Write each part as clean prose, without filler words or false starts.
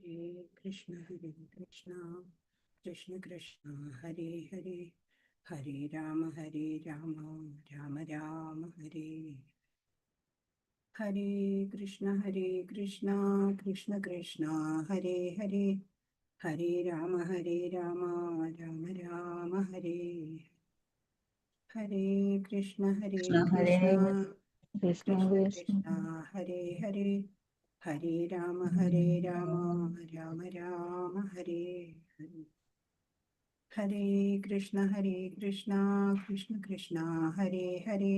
Hare Krishna, Krishna Krishna, Hare Hare, Hare Rama, Rama Rama, Hare Hare Krishna, Krishna Krishna, Hare Hare, Hare Rama, Rama Rama, Hare Hare Krishna, Krishna Krishna Krishna, Hare Hare, Hare Rama, Rama Rama, Hare Hare. Hare Krishna, Krishna Krishna, Hare Hare,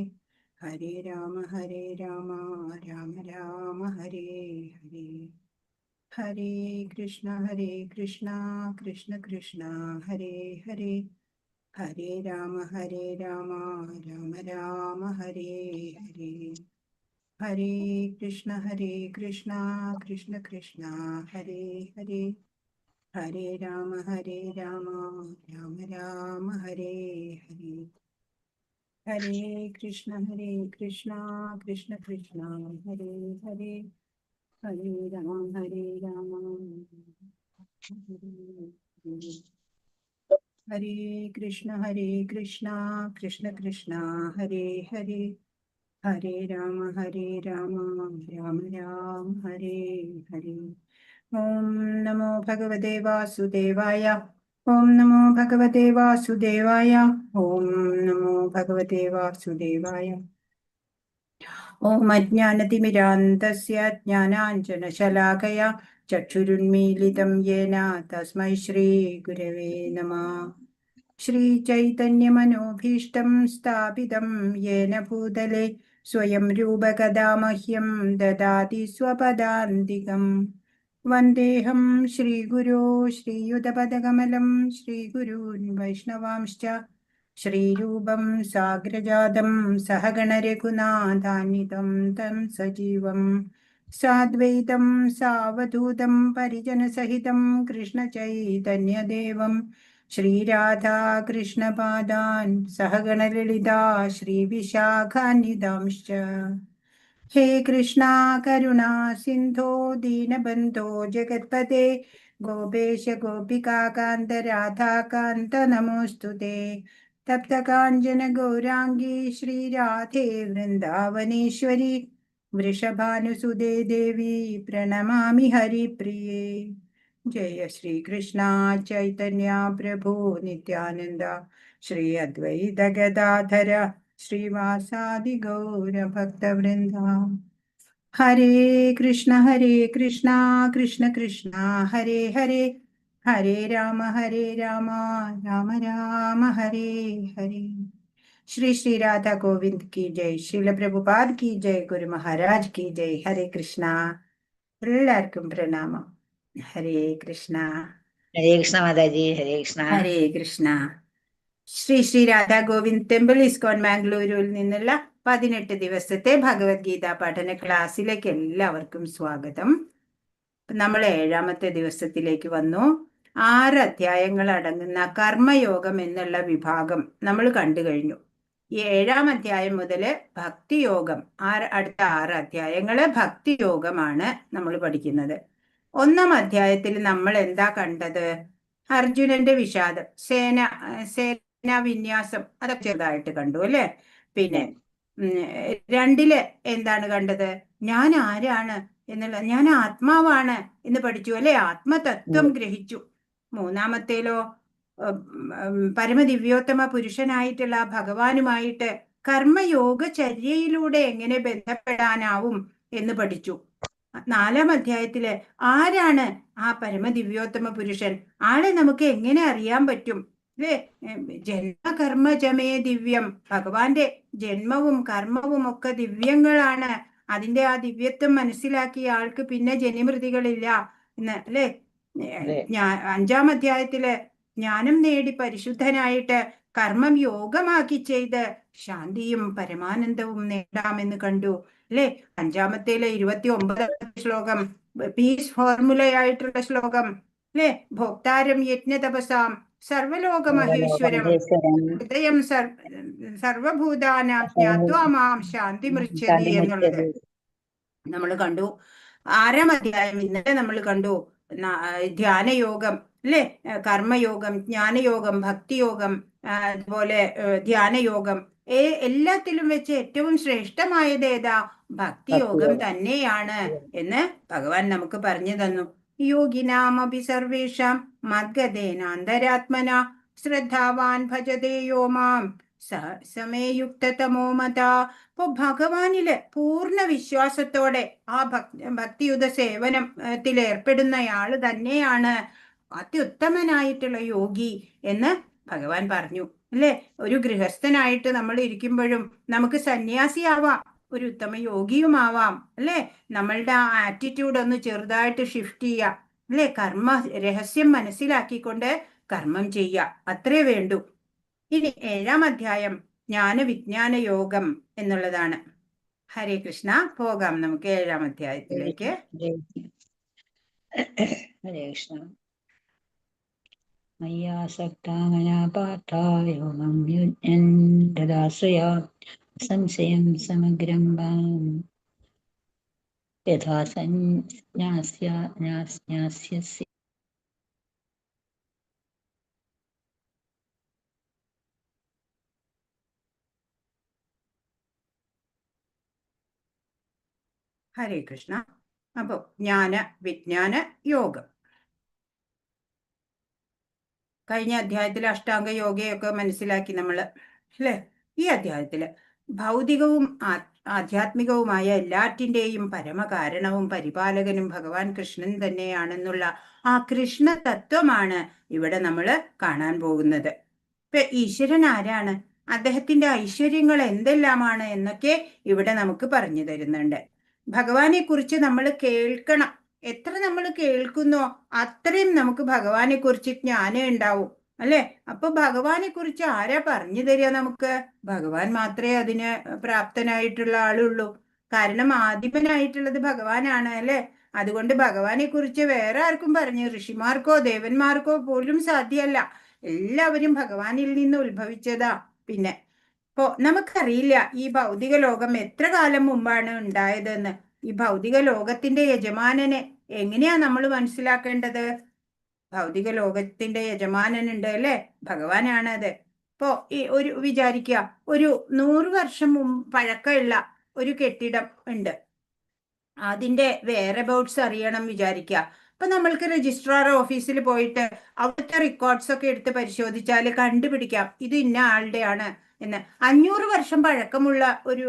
Hare Rama, Rama Rama, Hare Hare. Hare Krishna, Krishna Krishna, Hare Hare, Hare Rama, Rama Rama, Hare Hare. Hare Krishna, Krishna Krishna, Hare Hare, Hare Rama, Rama Rama, Hare Hare. Hare Krishna, Krishna Krishna, Hare Hare, Hare Rama, Hare Krishna, Krishna Krishna, Hare Hare, Hare Rama, Rama Rama, Hare Hare. Om Namo Bhagavate Vasudevaya. Om Namo Bhagavate Vasudevaya. Om Namo Bhagavate Vasudevaya. Om Ajnanatimirandasya Jnananjanashalakaya Chakshurunmilitam Yena Tasmai Shri Gurave Namah. Shri Chaitanya Manobhishtam Sthapitam Yena Bhutale Swayam Rupa Kadamahyam Dadati Swapadantikam. Vandeham Shri Guru Shri Yudapadagammalam Shri Gurun Vaishnavamscha Shri Rupam Sagrajadam Sahagana Raghunathanidam Tam Sajivam Sadvaitam Savadhutam Parijana Sahitam Krishna Chaitanya Devam Shri Radha Krishna Padan Sahagana Lalita Shri Vishakhanidamscha. He Krishna Karuna Sindho Dinabandho Jagatpate Gopesha Gopika Kanta Radha Kanta Namostute Tapta Kanjana Gaurangi Shri Radhe Vrindavaneshwari Vrishabhanusude Devi Pranamami Hari Priye. Jaya Shri Krishna Chaitanya Prabhu Nityananda Shri Advaita Gadadhara Srivasadi Gaura Bhakta Vrinda. Hare Krishna, Krishna Krishna, Hare Hare, Hare Rama, Rama Rama, Hare Hare. Shri Shri Radha Govind की जय, श्रील प्रभुपाद की जय, गुरु महाराज की जय. हरे कृष्णा. എല്ലാവർക്കും പ്രണാമം. ഹരേ കൃഷ്ണ. ഹരേ കൃഷ്ണ മാതാജി. ഹരേ കൃഷ്ണ. ഹരേ Krishna. Shri Shri Radha Govind temple ISKCON മാംഗ്ലൂരിൽ നിന്നുള്ള 18 ദിവസത്തെ ഭഗവത്ഗീത പഠന ക്ലാസ്സിലേക്ക് എല്ലാവർക്കും സ്വാഗതം. നമ്മൾ 7ാമത്തെ ദിവസത്തിലേക്ക് വന്നു. 6 അധ്യായങ്ങൾ അടങ്ങുന്ന കർമ്മയോഗം എന്നുള്ള വിഭാഗം നമ്മൾ കണ്ടു കഴിഞ്ഞു. ഈ 7ാം അധ്യായം മുതൽ ഭക്തിയോഗം, അടുത്ത 6 അധ്യായങ്ങള് ഭക്തിയോഗമാണ് നമ്മൾ പഠിക്കുന്നത്. 1ാം അധ്യായത്തിൽ നമ്മൾ എന്താ കണ്ടത്? അർജുനന്റെ വിഷാദം, സേനാ വിന്യാസം, അതൊക്കെ ചെറുതായിട്ട് കണ്ടു അല്ലെ. പിന്നെ 2ല് എന്താണ് കണ്ടത്? ഞാൻ ആരാണ് എന്നുള്ള, ഞാൻ ആത്മാവാണ് എന്ന് പഠിച്ചു അല്ലെ, ആത്മതത്വം ഗ്രഹിച്ചു. 3ാമത്തേലോ പരമദിവ്യോത്തമ പുരുഷനായിട്ടുള്ള ഭഗവാനുമായിട്ട് കർമ്മയോഗചര്യയിലൂടെ എങ്ങനെ ബന്ധപ്പെടാനാവും എന്ന് പഠിച്ചു. 4ാം അധ്യായത്തില് ആരാണ് ആ പരമദിവ്യോത്തമ പുരുഷൻ, ആളെ നമുക്ക് എങ്ങനെ അറിയാൻ പറ്റും അല്ലേ? ജന്മകർമ്മജമേ ദിവ്യം, ഭഗവാന്റെ ജന്മവും കർമ്മവും ഒക്കെ ദിവ്യങ്ങളാണ്. അതിന്റെ ആ ദിവ്യത്വം മനസ്സിലാക്കിയ ആൾക്ക് പിന്നെ ജനിമൃതികളില്ല എന്ന് അല്ലെ. 5ാം അധ്യായത്തില് ജ്ഞാനം നേടി പരിശുദ്ധനായിട്ട് കർമ്മം യോഗമാക്കി ചെയ്ത് ശാന്തിയും പരമാനന്ദവും നേടാമെന്ന് കണ്ടു അല്ലെ. 5ാമത്തേല് 29ാമത്തെ ശ്ലോകം പീസ് ഫോർമുലയായിട്ടുള്ള ശ്ലോകം അല്ലെ. ഭോക്താരം യജ്ഞതപസാം സർവലോക മഹേശ്വരം ഹൃദയം സർവഭൂതാനാം ജ്ഞാത്വാ മാം ശാന്തി മൃച്ഛതി എന്നുള്ളത് നമ്മൾ കണ്ടു. 6ാം അധ്യായം ഇന്നലെ നമ്മൾ കണ്ടു. ധ്യാനയോഗം അല്ലെ, കർമ്മയോഗം, ജ്ഞാനയോഗം, ഭക്തിയോഗം, അതുപോലെ ധ്യാനയോഗം, എല്ലാത്തിലും വെച്ച് ഏറ്റവും ശ്രേഷ്ഠമായത് ഏതാ? ഭക്തിയോഗം ഭക്തിയോഗം. തന്നെയാണ് എന്ന് ഭഗവാൻ നമുക്ക് പറഞ്ഞു തന്നു. യോഗിനാമപി സർവേഷാം മദ്ഗതേനാന്തരാത്മന ശ്രദ്ധാവാൻ ഭജതേ യോ മാം സമേ യുക്തതമോ മതാ. അപ്പൊ ഭഗവാനില് പൂർണ്ണ വിശ്വാസത്തോടെ ആ ഭക്തിയുത സേവനത്തിൽ ഏർപ്പെടുന്നയാള് തന്നെയാണ് അത്യുത്തമനായിട്ടുള്ള യോഗി എന്ന് ഭഗവാൻ പറഞ്ഞു അല്ലെ. ഒരു ഗൃഹസ്ഥനായിട്ട് നമ്മൾ ഇരിക്കുമ്പോഴും നമുക്ക് സന്യാസിയാവാം, ഒരു ഉത്തമ യോഗിയുമാവാം അല്ലെ. നമ്മളുടെ ആ ആറ്റിറ്റ്യൂഡ് ഒന്ന് ചെറുതായിട്ട് ഷിഫ്റ്റ് ചെയ്യാം അല്ലെ. കർമ്മ രഹസ്യം മനസ്സിലാക്കിക്കൊണ്ട് കർമ്മം ചെയ്യുക, അത്രേ വേണ്ടൂ. ഇനി 7-ാം അധ്യായം ജ്ഞാനവിജ്ഞാന യോഗം എന്നുള്ളതാണ്. ഹരേ കൃഷ്ണ. പോകാം നമുക്ക് 7-ാം അധ്യായത്തിലേക്ക്. ഹരേ കൃഷ്ണ. മയ്യാസക്താ മയാ പാർത്ഥ യോഗം യുജ്ഞൻ തദാശ്രയാ സംശയം സമഗ്രം വാം യഥാ സന്യാസ്യസി. ഹരേ കൃഷ്ണ. അപ്പോ ജ്ഞാന വിജ്ഞാന യോഗം കഴിഞ്ഞ അധ്യായത്തിൽ അഷ്ടാംഗ യോഗയൊക്കെ മനസ്സിലാക്കി നമ്മള് അല്ലെ. ഈ അധ്യായത്തില് ഭൗതികവും ആധ്യാത്മികവുമായ എല്ലാറ്റിൻ്റെയും പരമകാരണവും പരിപാലകനും ഭഗവാൻ കൃഷ്ണൻ തന്നെയാണെന്നുള്ള ആ കൃഷ്ണ തത്വമാണ് ഇവിടെ നമ്മൾ കാണാൻ പോകുന്നത്. ഇപ്പൊ ഈശ്വരൻ ആരാണ്, അദ്ദേഹത്തിന്റെ ഐശ്വര്യങ്ങൾ എന്തെല്ലാമാണ് എന്നൊക്കെ ഇവിടെ നമുക്ക് പറഞ്ഞു തരുന്നുണ്ട്. ഭഗവാനെ കുറിച്ച് നമ്മൾ കേൾക്കണം. എത്ര നമ്മൾ കേൾക്കുന്നോ അത്രയും നമുക്ക് ഭഗവാനെ കുറിച്ച് ജ്ഞാനം ഉണ്ടാവും അല്ലെ. അപ്പൊ ഭഗവാനെ കുറിച്ച് ആരാ പറഞ്ഞു തരിക നമുക്ക്? ഭഗവാൻ മാത്രമേ അതിന് പ്രാപ്തനായിട്ടുള്ള ആളുള്ളൂ. കാരണം ആദിപനായിട്ടുള്ളത് ഭഗവാനാണ് അല്ലെ. അതുകൊണ്ട് ഭഗവാനെ കുറിച്ച് വേറെ ആർക്കും പറഞ്ഞു ഋഷിമാർക്കോ ദേവന്മാർക്കോ പോലും സാധ്യമല്ല. എല്ലാവരും ഭഗവാനിൽ നിന്ന് ഉത്ഭവിച്ചതാ. പിന്നെ ഇപ്പോ നമുക്കറിയില്ല ഈ ഭൗതിക ലോകം എത്ര കാലം മുമ്പാണ് ഉണ്ടായതെന്ന്. ഈ ഭൗതിക ലോകത്തിന്റെ യജമാനനെ എങ്ങനെയാ നമ്മൾ മനസ്സിലാക്കേണ്ടത്? ഭൗതിക ലോകത്തിന്റെ യജമാനനുണ്ട് അല്ലെ, ഭഗവാനാണത്. ഇപ്പോ ഈ ഒരു വിചാരിക്കുക, ഒരു 100 വർഷം പഴക്കമുള്ള ഒരു കെട്ടിടം ഉണ്ട്. അതിന്റെ വേറെബൌട്ട്സ് അറിയണം വിചാരിക്കുക. അപ്പൊ നമ്മൾക്ക് രജിസ്ട്രാർ ഓഫീസിൽ പോയിട്ട് അവിടുത്തെ റെക്കോർഡ്സ് ഒക്കെ എടുത്ത് പരിശോധിച്ചാൽ കണ്ടുപിടിക്കാം ഇത് ഇന്ന ആളുടെയാണ് എന്ന്. 500 വർഷം പഴക്കമുള്ള ഒരു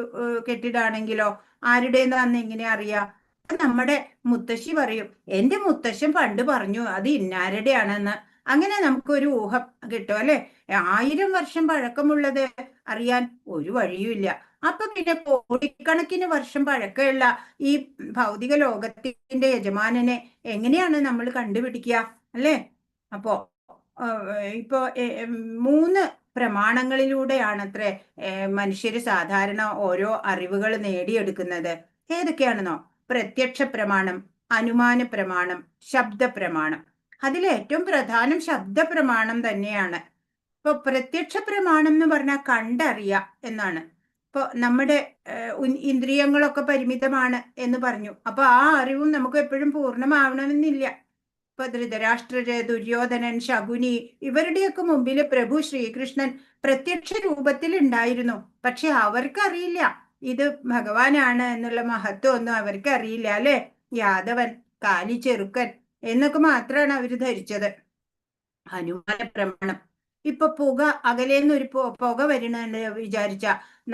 കെട്ടിടാണെങ്കിലോ ആരുടേതാന്ന് എങ്ങനെ അറിയാം? നമ്മുടെ മുത്തശ്ശി പറയും എന്റെ മുത്തശ്ശൻ പണ്ട് പറഞ്ഞു അത് ഇന്നാരുടെയാണെന്ന്. അങ്ങനെ നമുക്കൊരു ഊഹം കിട്ടും അല്ലെ. 1000 വർഷം പഴക്കമുള്ളത് അറിയാൻ ഒരു വഴിയുമില്ല. അപ്പൊ പിന്നെ കോടിക്കണക്കിന് വർഷം പഴക്കമുള്ള ഈ ഭൗതിക ലോകത്തിന്റെ യജമാനനെ എങ്ങനെയാണ് നമ്മൾ കണ്ടുപിടിക്കുക അല്ലെ? അപ്പോ ഇപ്പോ 3 പ്രമാണങ്ങളിലൂടെയാണത്രേ മനുഷ്യര് സാധാരണ ഓരോ അറിവുകൾ നേടിയെടുക്കുന്നത്. ഏതൊക്കെയാണെന്നോ? പ്രത്യക്ഷ പ്രമാണം, അനുമാന പ്രമാണം, ശബ്ദ പ്രമാണം. അതിൽ ഏറ്റവും പ്രധാനം ശബ്ദ പ്രമാണം തന്നെയാണ്. ഇപ്പൊ പ്രത്യക്ഷ പ്രമാണം എന്ന് പറഞ്ഞാൽ കണ്ടറിയ എന്നാണ്. ഇപ്പൊ നമ്മുടെ ഇന്ദ്രിയങ്ങളൊക്കെ പരിമിതമാണ് എന്ന് പറഞ്ഞു. അപ്പൊ ആ അറിവും നമുക്ക് എപ്പോഴും പൂർണ്ണമാവണമെന്നില്ല. ഇപ്പൊ ധൃതരാഷ്ട്രര്, ദുര്യോധനൻ, ശകുനി ഇവരുടെയൊക്കെ മുമ്പിൽ പ്രഭു ശ്രീകൃഷ്ണൻ പ്രത്യക്ഷ രൂപത്തിൽ ഉണ്ടായിരുന്നു. പക്ഷെ അവർക്കറിയില്ല ഇത് ഭഗവാനാണ് എന്നുള്ള മഹത്വം ഒന്നും അവർക്ക് അറിയില്ല അല്ലെ. യാദവൻ, കാലി ചെറുക്കൻ എന്നൊക്കെ മാത്രമാണ് അവര് ധരിച്ചത്. അനുമാന പ്രമാണം, ഇപ്പൊ പുക അകലേന്ന് ഒരു പുക വരണെന്ന് വിചാരിച്ച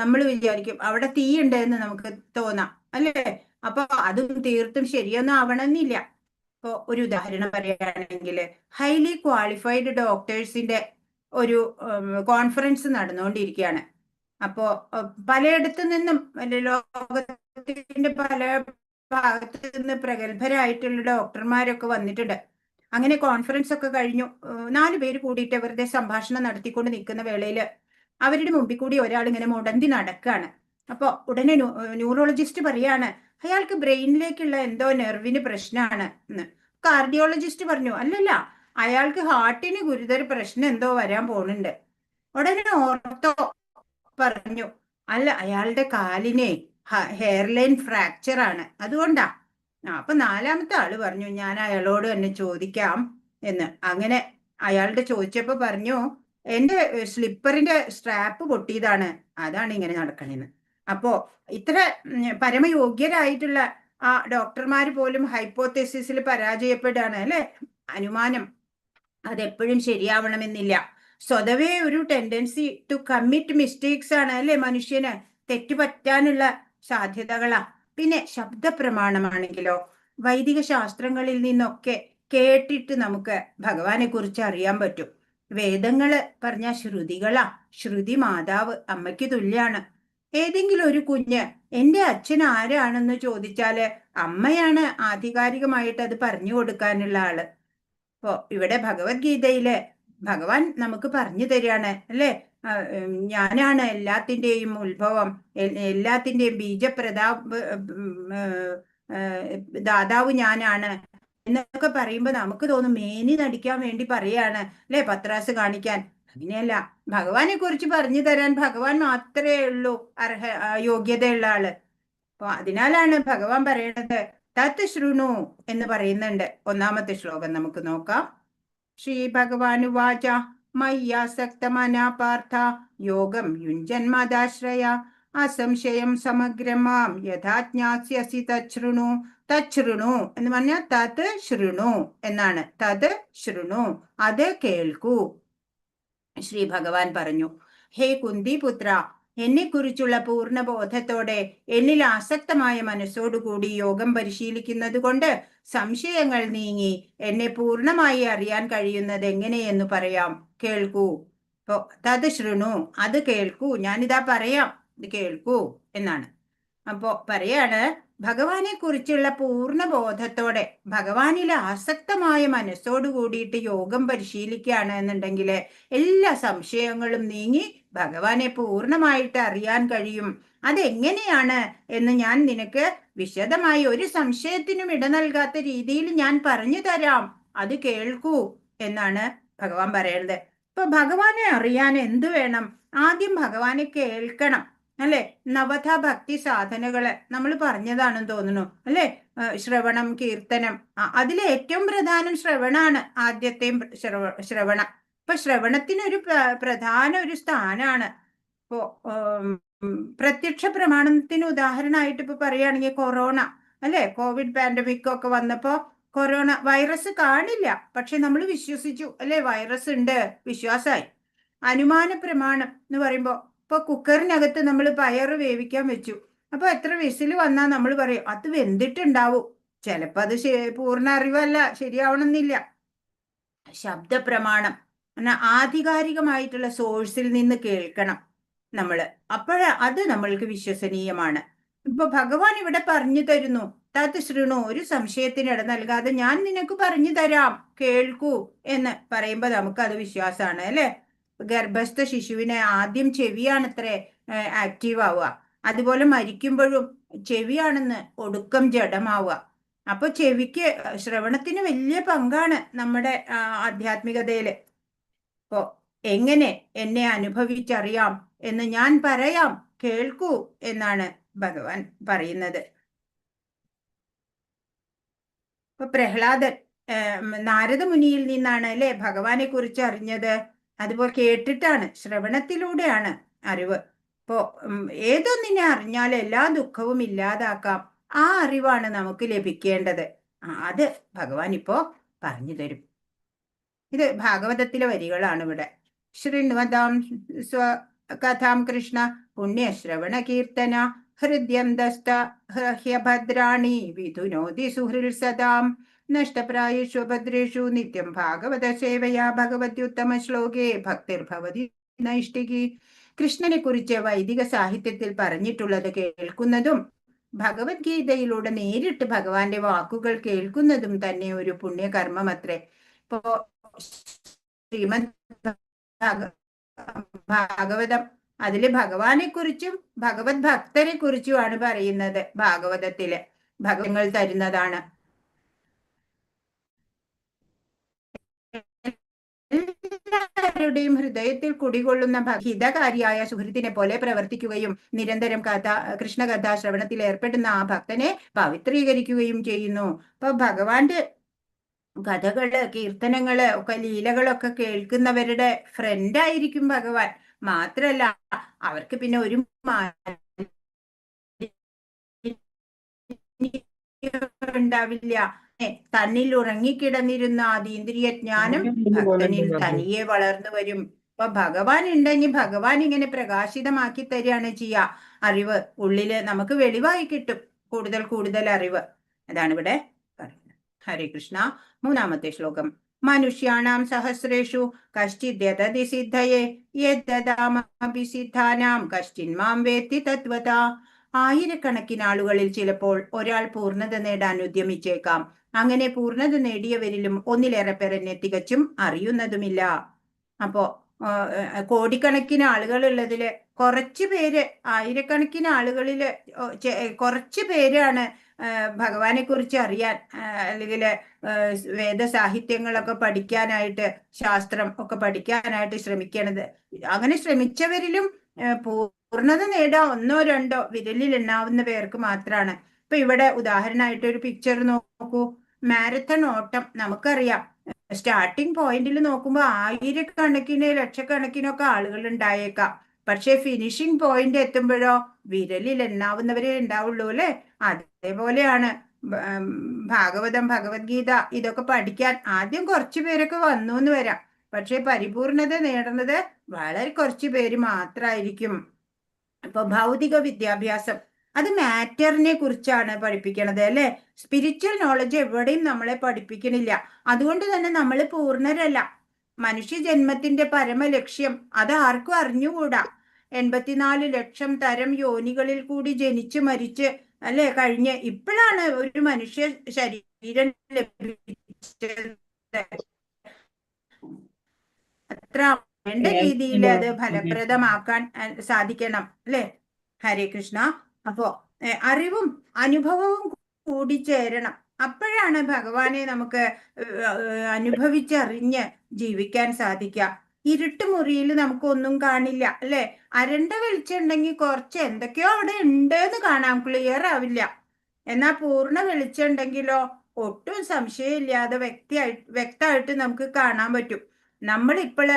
നമ്മൾ വിചാരിക്കും അവിടെ തീ ഉണ്ട് എന്ന് നമുക്ക് തോന്നാം അല്ലേ. അപ്പൊ അതും തീർത്തും ശരിയൊന്നും ആവണമെന്നില്ല. ഇപ്പൊ ഒരു ഉദാഹരണം പറയുകയാണെങ്കിൽ ഹൈലി ക്വാളിഫൈഡ് ഡോക്ടേഴ്സിന്റെ ഒരു കോൺഫറൻസ് നടന്നുകൊണ്ടിരിക്കുകയാണ്. അപ്പോ പലയിടത്തു നിന്നും ലോകത്തിന്റെ പല ഭാഗത്തു നിന്ന് പ്രഗത്ഭരായിട്ടുള്ള ഡോക്ടർമാരൊക്കെ വന്നിട്ടുണ്ട്. അങ്ങനെ കോൺഫറൻസ് ഒക്കെ കഴിഞ്ഞു. 4 പേര് കൂടിയിട്ട് വെറുതെ സംഭാഷണം നടത്തിക്കൊണ്ട് നിൽക്കുന്ന വേളയിൽ അവരുടെ മുമ്പിൽ കൂടി ഒരാൾ ഇങ്ങനെ മുടന്തി നടക്കുകയാണ്. അപ്പൊ ഉടനെ ന്യൂറോളജിസ്റ്റ് പറയാണ് അയാൾക്ക് ബ്രെയിനിലേക്കുള്ള എന്തോ നെർവിന് പ്രശ്നമാണ് എന്ന്. കാർഡിയോളജിസ്റ്റ് പറഞ്ഞു അല്ലല്ല, അയാൾക്ക് ഹാർട്ടിന് ഗുരുതര പ്രശ്നം എന്തോ വരാൻ പോകുന്നുണ്ട്. ഉടനെ ഓർത്തോ പറഞ്ഞു അല്ല, അയാളുടെ കാലിനെ ഹെയർലൈൻ ഫ്രാക്ചർ ആണ്, അതുകൊണ്ടാ. അപ്പൊ നാലാമത്തെ ആള് പറഞ്ഞു ഞാൻ അയാളോട് തന്നെ ചോദിക്കാം എന്ന്. അങ്ങനെ അയാളുടെ ചോദിച്ചപ്പോ പറഞ്ഞു എന്റെ സ്ലിപ്പറിന്റെ സ്ട്രാപ്പ് പൊട്ടിയതാണ്, അതാണ് ഇങ്ങനെ നടക്കണേന്ന്. അപ്പോ ഇത്ര പരമയോഗ്യരായിട്ടുള്ള ആ ഡോക്ടർമാർ പോലും ഹൈപ്പോതെസിസിൽ പരാജയപ്പെടുകയാണ് അല്ലെ. അനുമാനം അതെപ്പോഴും ശരിയാവണമെന്നില്ല. സ്വതവേ ഒരു ടെൻഡൻസി ടു കമ്മിറ്റ് മിസ്റ്റേക്സ് ആണ് അല്ലെ മനുഷ്യന്, തെറ്റുപറ്റാനുള്ള സാധ്യതകളാ. പിന്നെ ശബ്ദ പ്രമാണമാണെങ്കിലോ വൈദിക ശാസ്ത്രങ്ങളിൽ നിന്നൊക്കെ കേട്ടിട്ട് നമുക്ക് ഭഗവാനെ കുറിച്ച് അറിയാൻ പറ്റും. വേദങ്ങള് പറഞ്ഞ ശ്രുതികളാ. ശ്രുതി മാതാവ്, അമ്മയ്ക്ക് തുല്യാണ്. ഏതെങ്കിലും ഒരു കുഞ്ഞ് എന്റെ അച്ഛൻ ആരാണെന്ന് ചോദിച്ചാല് അമ്മയാണ് ആധികാരികമായിട്ട് അത് പറഞ്ഞു കൊടുക്കാനുള്ള ആള്. ഇപ്പോ ഇവിടെ ഭഗവത്ഗീതയില് ഭഗവാൻ നമുക്ക് പറഞ്ഞു തരികയാണ് അല്ലെ, ഞാനാണ് എല്ലാത്തിന്റെയും ഉത്ഭവം, എല്ലാത്തിന്റെയും ദാതാവ് ഞാനാണ് എന്നൊക്കെ പറയുമ്പോ നമുക്ക് തോന്നും മേനി നടിക്കാൻ വേണ്ടി പറയാണ് അല്ലെ, പത്രാസ് കാണിക്കാൻ. അങ്ങനെയല്ല, ഭഗവാനെ കുറിച്ച് പറഞ്ഞു തരാൻ ഭഗവാൻ മാത്രമേ ഉള്ളൂ യോഗ്യതയുള്ള ആള്. അപ്പൊ അതിനാലാണ് ഭഗവാൻ പറയണത് തത് ശൃണു എന്ന് പറയുന്നുണ്ട്. ഒന്നാമത്തെ ശ്ലോകം നമുക്ക് നോക്കാം. ശ്രീ ഭഗവാനുവാച മയ്യാസക്തമനാ പാർത്ഥ യോഗം യുഞ്ജന്മദാശ്രയ അസംശയം സമഗ്രം മാം യഥാ ജ്ഞാസ്യസി തച്ഛൃണു. തച്ഛൃണു എന്ന് പറഞ്ഞാൽ തത് ശൃണു എന്നാണ്. തത് ശൃണു, അത് കേൾക്കൂ. ശ്രീ ഭഗവാൻ പറഞ്ഞു, ഹേ കുന്തിപുത്ര, എന്നെക്കുറിച്ചുള്ള പൂർണ്ണ ബോധത്തോടെ എന്നിൽ ആസക്തമായ മനസ്സോടുകൂടി യോഗം പരിശീലിക്കുന്നത് കൊണ്ട് സംശയങ്ങൾ നീങ്ങി എന്നെ പൂർണ്ണമായി അറിയാൻ കഴിയുന്നത് എങ്ങനെയെന്ന് പറയാം, കേൾക്കൂ. അപ്പോ തത് ശൃണു, അത് കേൾക്കൂ, ഞാനിതാ പറയാം, ഇത് കേൾക്കൂ എന്നാണ്. അപ്പോ പറയാണ് ഭഗവാനെ കുറിച്ചുള്ള പൂർണ്ണ ബോധത്തോടെ ഭഗവാനിലെ ആസക്തമായ മനസ്സോട് കൂടിയിട്ട് യോഗം പരിശീലിക്കുകയാണ് എന്നുണ്ടെങ്കിൽ എല്ലാ സംശയങ്ങളും നീങ്ങി ഭഗവാനെ പൂർണ്ണമായിട്ട് അറിയാൻ കഴിയും. അതെങ്ങനെയാണ് എന്ന് ഞാൻ നിനക്ക് വിശദമായി ഒരു സംശയത്തിനും ഇട നൽകാത്ത രീതിയിൽ ഞാൻ പറഞ്ഞു തരാം, അത് കേൾക്കൂ എന്നാണ് ഭഗവാൻ പറയുന്നത്. ഇപ്പൊ ഭഗവാനെ അറിയാൻ എന്ത് വേണം? ആദ്യം ഭഗവാനെ കേൾക്കണം അല്ലെ. നവധ ഭക്തി സാധനകള് നമ്മൾ പറഞ്ഞതാണെന്ന് തോന്നുന്നു അല്ലെ. ശ്രവണം, കീർത്തനം, അതിലെ ഏറ്റവും പ്രധാനം ശ്രവണാണ്. ആദ്യത്തെയും ശ്രവണം. ഇപ്പൊ ശ്രവണത്തിനൊരു പ്രധാന ഒരു സ്ഥാനാണ്. ഇപ്പോ പ്രത്യക്ഷ പ്രമാണത്തിന് ഉദാഹരണമായിട്ട് ഇപ്പൊ പറയുകയാണെങ്കിൽ കൊറോണ അല്ലെ, കോവിഡ് പാൻഡമിക് ഒക്കെ വന്നപ്പോ കൊറോണ വൈറസ് കാണില്ല, പക്ഷെ നമ്മൾ വിശ്വസിച്ചു അല്ലെ, വൈറസ് ഉണ്ട്, വിശ്വാസമായി. അനുമാന പ്രമാണം എന്ന് പറയുമ്പോ ഇപ്പൊ കുക്കറിനകത്ത് നമ്മൾ പയറ് വേവിക്കാൻ വെച്ചു. അപ്പൊ എത്ര വിസിൽ വന്നാൽ നമ്മൾ പറയും അത് വെന്തിട്ടുണ്ടാവും. ചിലപ്പോ അത് പൂർണ്ണ അറിവല്ല, ശരിയാവണമെന്നില്ല. ശബ്ദ പ്രമാണം എന്നാൽ ആധികാരികമായിട്ടുള്ള സോഴ്സിൽ നിന്ന് കേൾക്കണം നമ്മള്, അത് നമ്മൾക്ക് വിശ്വസനീയമാണ്. ഇപ്പൊ ഭഗവാൻ ഇവിടെ പറഞ്ഞു തരുന്നു തത് ശൃണു, ഒരു സംശയത്തിന് ഇട നൽകാതെ ഞാൻ നിനക്ക് പറഞ്ഞു തരാം, കേൾക്കൂ എന്ന് പറയുമ്പോ നമുക്ക് അത് വിശ്വാസമാണ് അല്ലെ. ഗർഭസ്ഥ ശിശുവിനെ ആദ്യം ചെവിയാണത്രേ ആക്റ്റീവ് ആവുക. അതുപോലെ മരിക്കുമ്പോഴും ചെവിയാണെന്ന് ഒടുക്കം ജഡമാവുക. അപ്പൊ ചെവിക്ക്, ശ്രവണത്തിന് വലിയ പങ്കാണ് നമ്മുടെ ആധ്യാത്മികതയില്. ഇപ്പോ എങ്ങനെ എന്നെ അനുഭവിച്ചറിയാം എന്ന് ഞാൻ പറയാം, കേൾക്കൂ എന്നാണ് ഭഗവാൻ പറയുന്നത്. ഇപ്പൊ പ്രഹ്ലാദൻ നാരദ മുനിയിൽ നിന്നാണ് അല്ലെ ഭഗവാനെ കുറിച്ച് അറിഞ്ഞത്. അതുപോലെ കേട്ടിട്ടാണ്, ശ്രവണത്തിലൂടെയാണ് അറിവ്. ഇപ്പോ ഏതൊന്നിനെ അറിഞ്ഞാൽ എല്ലാ ദുഃഖവും ഇല്ലാതാക്കാം, ആ അറിവാണ് നമുക്ക് ലഭിക്കേണ്ടത്. അത് ഭഗവാൻ ഇപ്പോ പറഞ്ഞു തരും. ഇത് ഭാഗവതത്തിലെ വരികളാണ് ഇവിടെ. ശൃണ്വതാം കഥാം കൃഷ്ണ പുണ്യശ്രവണ കീർത്തന ഹൃദ്യന്തസ്ത ഹ്യഭദ്രാണി വിധുനോതി സുഹൃൽ സദാം നഷ്ടപ്രായേഷു ഭദ്രേഷു നിത്യം ഭാഗവത സേവയാ ഭഗവത്യുത്തമ ശ്ലോകേ ഭക്തിർഭവതി നൈഷ്ഠികി. കൃഷ്ണനെ കുറിച്ച് വൈദിക സാഹിത്യത്തിൽ പറഞ്ഞിട്ടുള്ളത് കേൾക്കുന്നതും ഭഗവത്ഗീതയിലൂടെ നേരിട്ട് ഭഗവാന്റെ വാക്കുകൾ കേൾക്കുന്നതും തന്നെ ഒരു പുണ്യകർമ്മമത്രേ. ഇപ്പോ ശ്രീമദ് ഭാഗവതം, അതില് ഭഗവാനെ കുറിച്ചും ഭഗവത് ഭക്തരെ കുറിച്ചുമാണ് പറയുന്നത്. ഭാഗവതത്തില് ഭഗവങ്ങൾ തരുന്നതാണ്. എല്ലാവരുടെയും ഹൃദയത്തിൽ കുടികൊള്ളുന്ന ഹിതകാരിയായ സുഹൃത്തിനെ പോലെ പ്രവർത്തിക്കുകയും നിരന്തരം കൃഷ്ണകഥാ ശ്രവണത്തിൽ ഏർപ്പെടുന്ന ആ ഭക്തനെ പവിത്രീകരിക്കുകയും ചെയ്യുന്നു. അപ്പൊ ഭഗവാന്റെ കഥകള്, കീർത്തനങ്ങള് ഒക്കെ, ലീലകളൊക്കെ കേൾക്കുന്നവരുടെ ഫ്രണ്ട് ആയിരിക്കും ഭഗവാൻ. മാത്രല്ല അവർക്ക് പിന്നെ ഒരു ഉണ്ടാവില്ല. തന്നിൽ ഉറങ്ങിക്കിടന്നിരുന്ന അതീന്ദ്രിയ ജ്ഞാനം ഭക്തനിൽ തനിയെ വളർന്നു വരും. അപ്പൊ ഭഗവാൻ ഉണ്ടെങ്കിൽ ഭഗവാൻ ഇങ്ങനെ പ്രകാശിതമാക്കി തരികയാണ് ചെയ്യുക. അറിവ് ഉള്ളില് നമുക്ക് വെളിവായി കിട്ടും, കൂടുതൽ കൂടുതൽ അറിവ്. അതാണ് ഇവിടെ പറയുന്നത്. ഹരേ കൃഷ്ണ. മൂന്നാമത്തെ ശ്ലോകം. മനുഷ്യാണാം സഹസ്രേഷു കശ്ചിദ്യതതി സിദ്ധയേ യദ്ദദാമപി സിദ്ധാനാം കശ്ചിന്മാം വേത്തി തത്വതാ. ആയിരക്കണക്കിന് ആളുകളിൽ ചിലപ്പോൾ ഒരാൾ പൂർണ്ണത നേടാൻ ഉദ്യമിച്ചേക്കാം. അങ്ങനെ പൂർണ്ണത നേടിയവരിലും ഒന്നിലേറെ പേർ എന്നെ തികച്ചും അറിയുന്നതുമില്ല. അപ്പോ കോടിക്കണക്കിന് ആളുകൾ ഉള്ളതില് കുറച്ചു പേര്, ആയിരക്കണക്കിന് ആളുകളില് കുറച്ചു പേരാണ് ഭഗവാനെ കുറിച്ച് അറിയാൻ, അല്ലെങ്കിൽ വേദസാഹിത്യങ്ങളൊക്കെ പഠിക്കാനായിട്ട്, ശാസ്ത്രം ഒക്കെ പഠിക്കാനായിട്ട് ശ്രമിക്കണത്. അങ്ങനെ ശ്രമിച്ചവരിലും പൂർണ്ണത നേടാൻ ഒന്നോ രണ്ടോ വിരലിൽ എണ്ണാവുന്ന പേർക്ക് മാത്രമാണ്. ഇപ്പൊ ഇവിടെ ഉദാഹരണമായിട്ട് ഒരു പിക്ചർ നോക്കൂ. മാരത്തൺ ഓട്ടം നമുക്കറിയാം, സ്റ്റാർട്ടിംഗ് പോയിന്റിൽ നോക്കുമ്പോൾ ആയിരക്കണക്കിന് ലക്ഷക്കണക്കിനൊക്കെ ആളുകൾ ഉണ്ടായേക്കാം. പക്ഷെ ഫിനിഷിംഗ് പോയിന്റ് എത്തുമ്പോഴോ വിരലിൽ എണ്ണാവുന്നവരെ ഉണ്ടാവുള്ളൂ അല്ലെ. അതേപോലെയാണ് ഭാഗവതം, ഭഗവത്ഗീത ഇതൊക്കെ പഠിക്കാൻ ആദ്യം കുറച്ചു പേരൊക്കെ വന്നു എന്ന് വരാം. പക്ഷെ പരിപൂർണത നേടുന്നത് വളരെ കുറച്ചു പേര് മാത്രമായിരിക്കും. ഇപ്പൊ ഭൗതിക വിദ്യാഭ്യാസം അത് മാറ്ററിനെ കുറിച്ചാണ് പഠിപ്പിക്കണത് അല്ലെ. സ്പിരിച്വൽ നോളജ് എവിടെയും നമ്മളെ പഠിപ്പിക്കണില്ല. അതുകൊണ്ട് തന്നെ നമ്മൾ പൂർണ്ണരല്ല. മനുഷ്യ ജന്മത്തിന്റെ പരമലക്ഷ്യം അത് ആർക്കും അറിഞ്ഞുകൂടാ. 84 ലക്ഷം തരം യോനികളിൽ കൂടി ജനിച്ച് മരിച്ച് അല്ലെ കഴിഞ്ഞ് ഇപ്പോഴാണ് ഒരു മനുഷ്യ ശരീരം ലഭിച്ചത്. അത്ര വേണ്ട രീതിയിൽ അത് ഫലപ്രദമാക്കാൻ സാധിക്കണം അല്ലെ. ഹരേ കൃഷ്ണ. അപ്പോ അറിവും അനുഭവവും കൂടി ചേരണം. അപ്പോഴാണ് ഭഗവാനെ നമുക്ക് അനുഭവിച്ചറിഞ്ഞ് ജീവിക്കാൻ സാധിക്കുക. ഇരുട്ടുമുറിയിൽ നമുക്കൊന്നും കാണില്ല അല്ലെ. അരണ്ട വെളിച്ചുണ്ടെങ്കിൽ കുറച്ച് എന്തൊക്കെയോ അവിടെ ഉണ്ട് എന്ന് കാണാം, ക്ലിയർ ആവില്ല. എന്നാൽ പൂർണ്ണ വെളിച്ചുണ്ടെങ്കിലോ ഒട്ടും സംശയമില്ലാതെ വ്യക്തമായിട്ട് നമുക്ക് കാണാൻ പറ്റും. നമ്മളിപ്പോൾ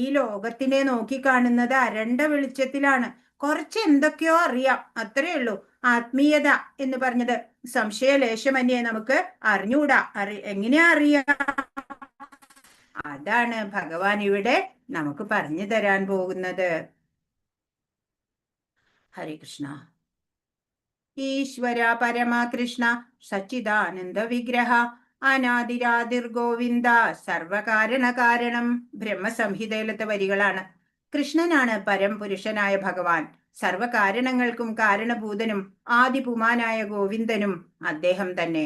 ഈ ലോകത്തിനെ നോക്കി കാണുന്നത് അരണ്ട വെളിച്ചത്തിലാണ്. കുറച്ച് എന്തൊക്കെയോ അറിയാം, അത്രയേ ഉള്ളൂ. ആത്മീയത എന്ന് പറഞ്ഞത് സംശയലേശമന്യേ നമുക്ക് അറിഞ്ഞുകൂടാ. എങ്ങനെയാ അറിയാ? അതാണ് ഭഗവാൻ ഇവിടെ നമുക്ക് പറഞ്ഞു തരാൻ പോകുന്നത്. ഹരേ കൃഷ്ണ. ഈശ്വര പരമകൃഷ്ണ സച്ചിദാനന്ദ വിഗ്രഹ അനാദിരാതിർ ഗോവിന്ദ സർവകാരണ കാരണം. ബ്രഹ്മസംഹിതയിലത്തെ വരികളാണ്. കൃഷ്ണനാണ് പരംപുരുഷനായ ഭഗവാൻ. സർവകാരണങ്ങൾക്കും കാരണഭൂതനും ആദിപുമാനായ ഗോവിന്ദനും അദ്ദേഹം തന്നെ.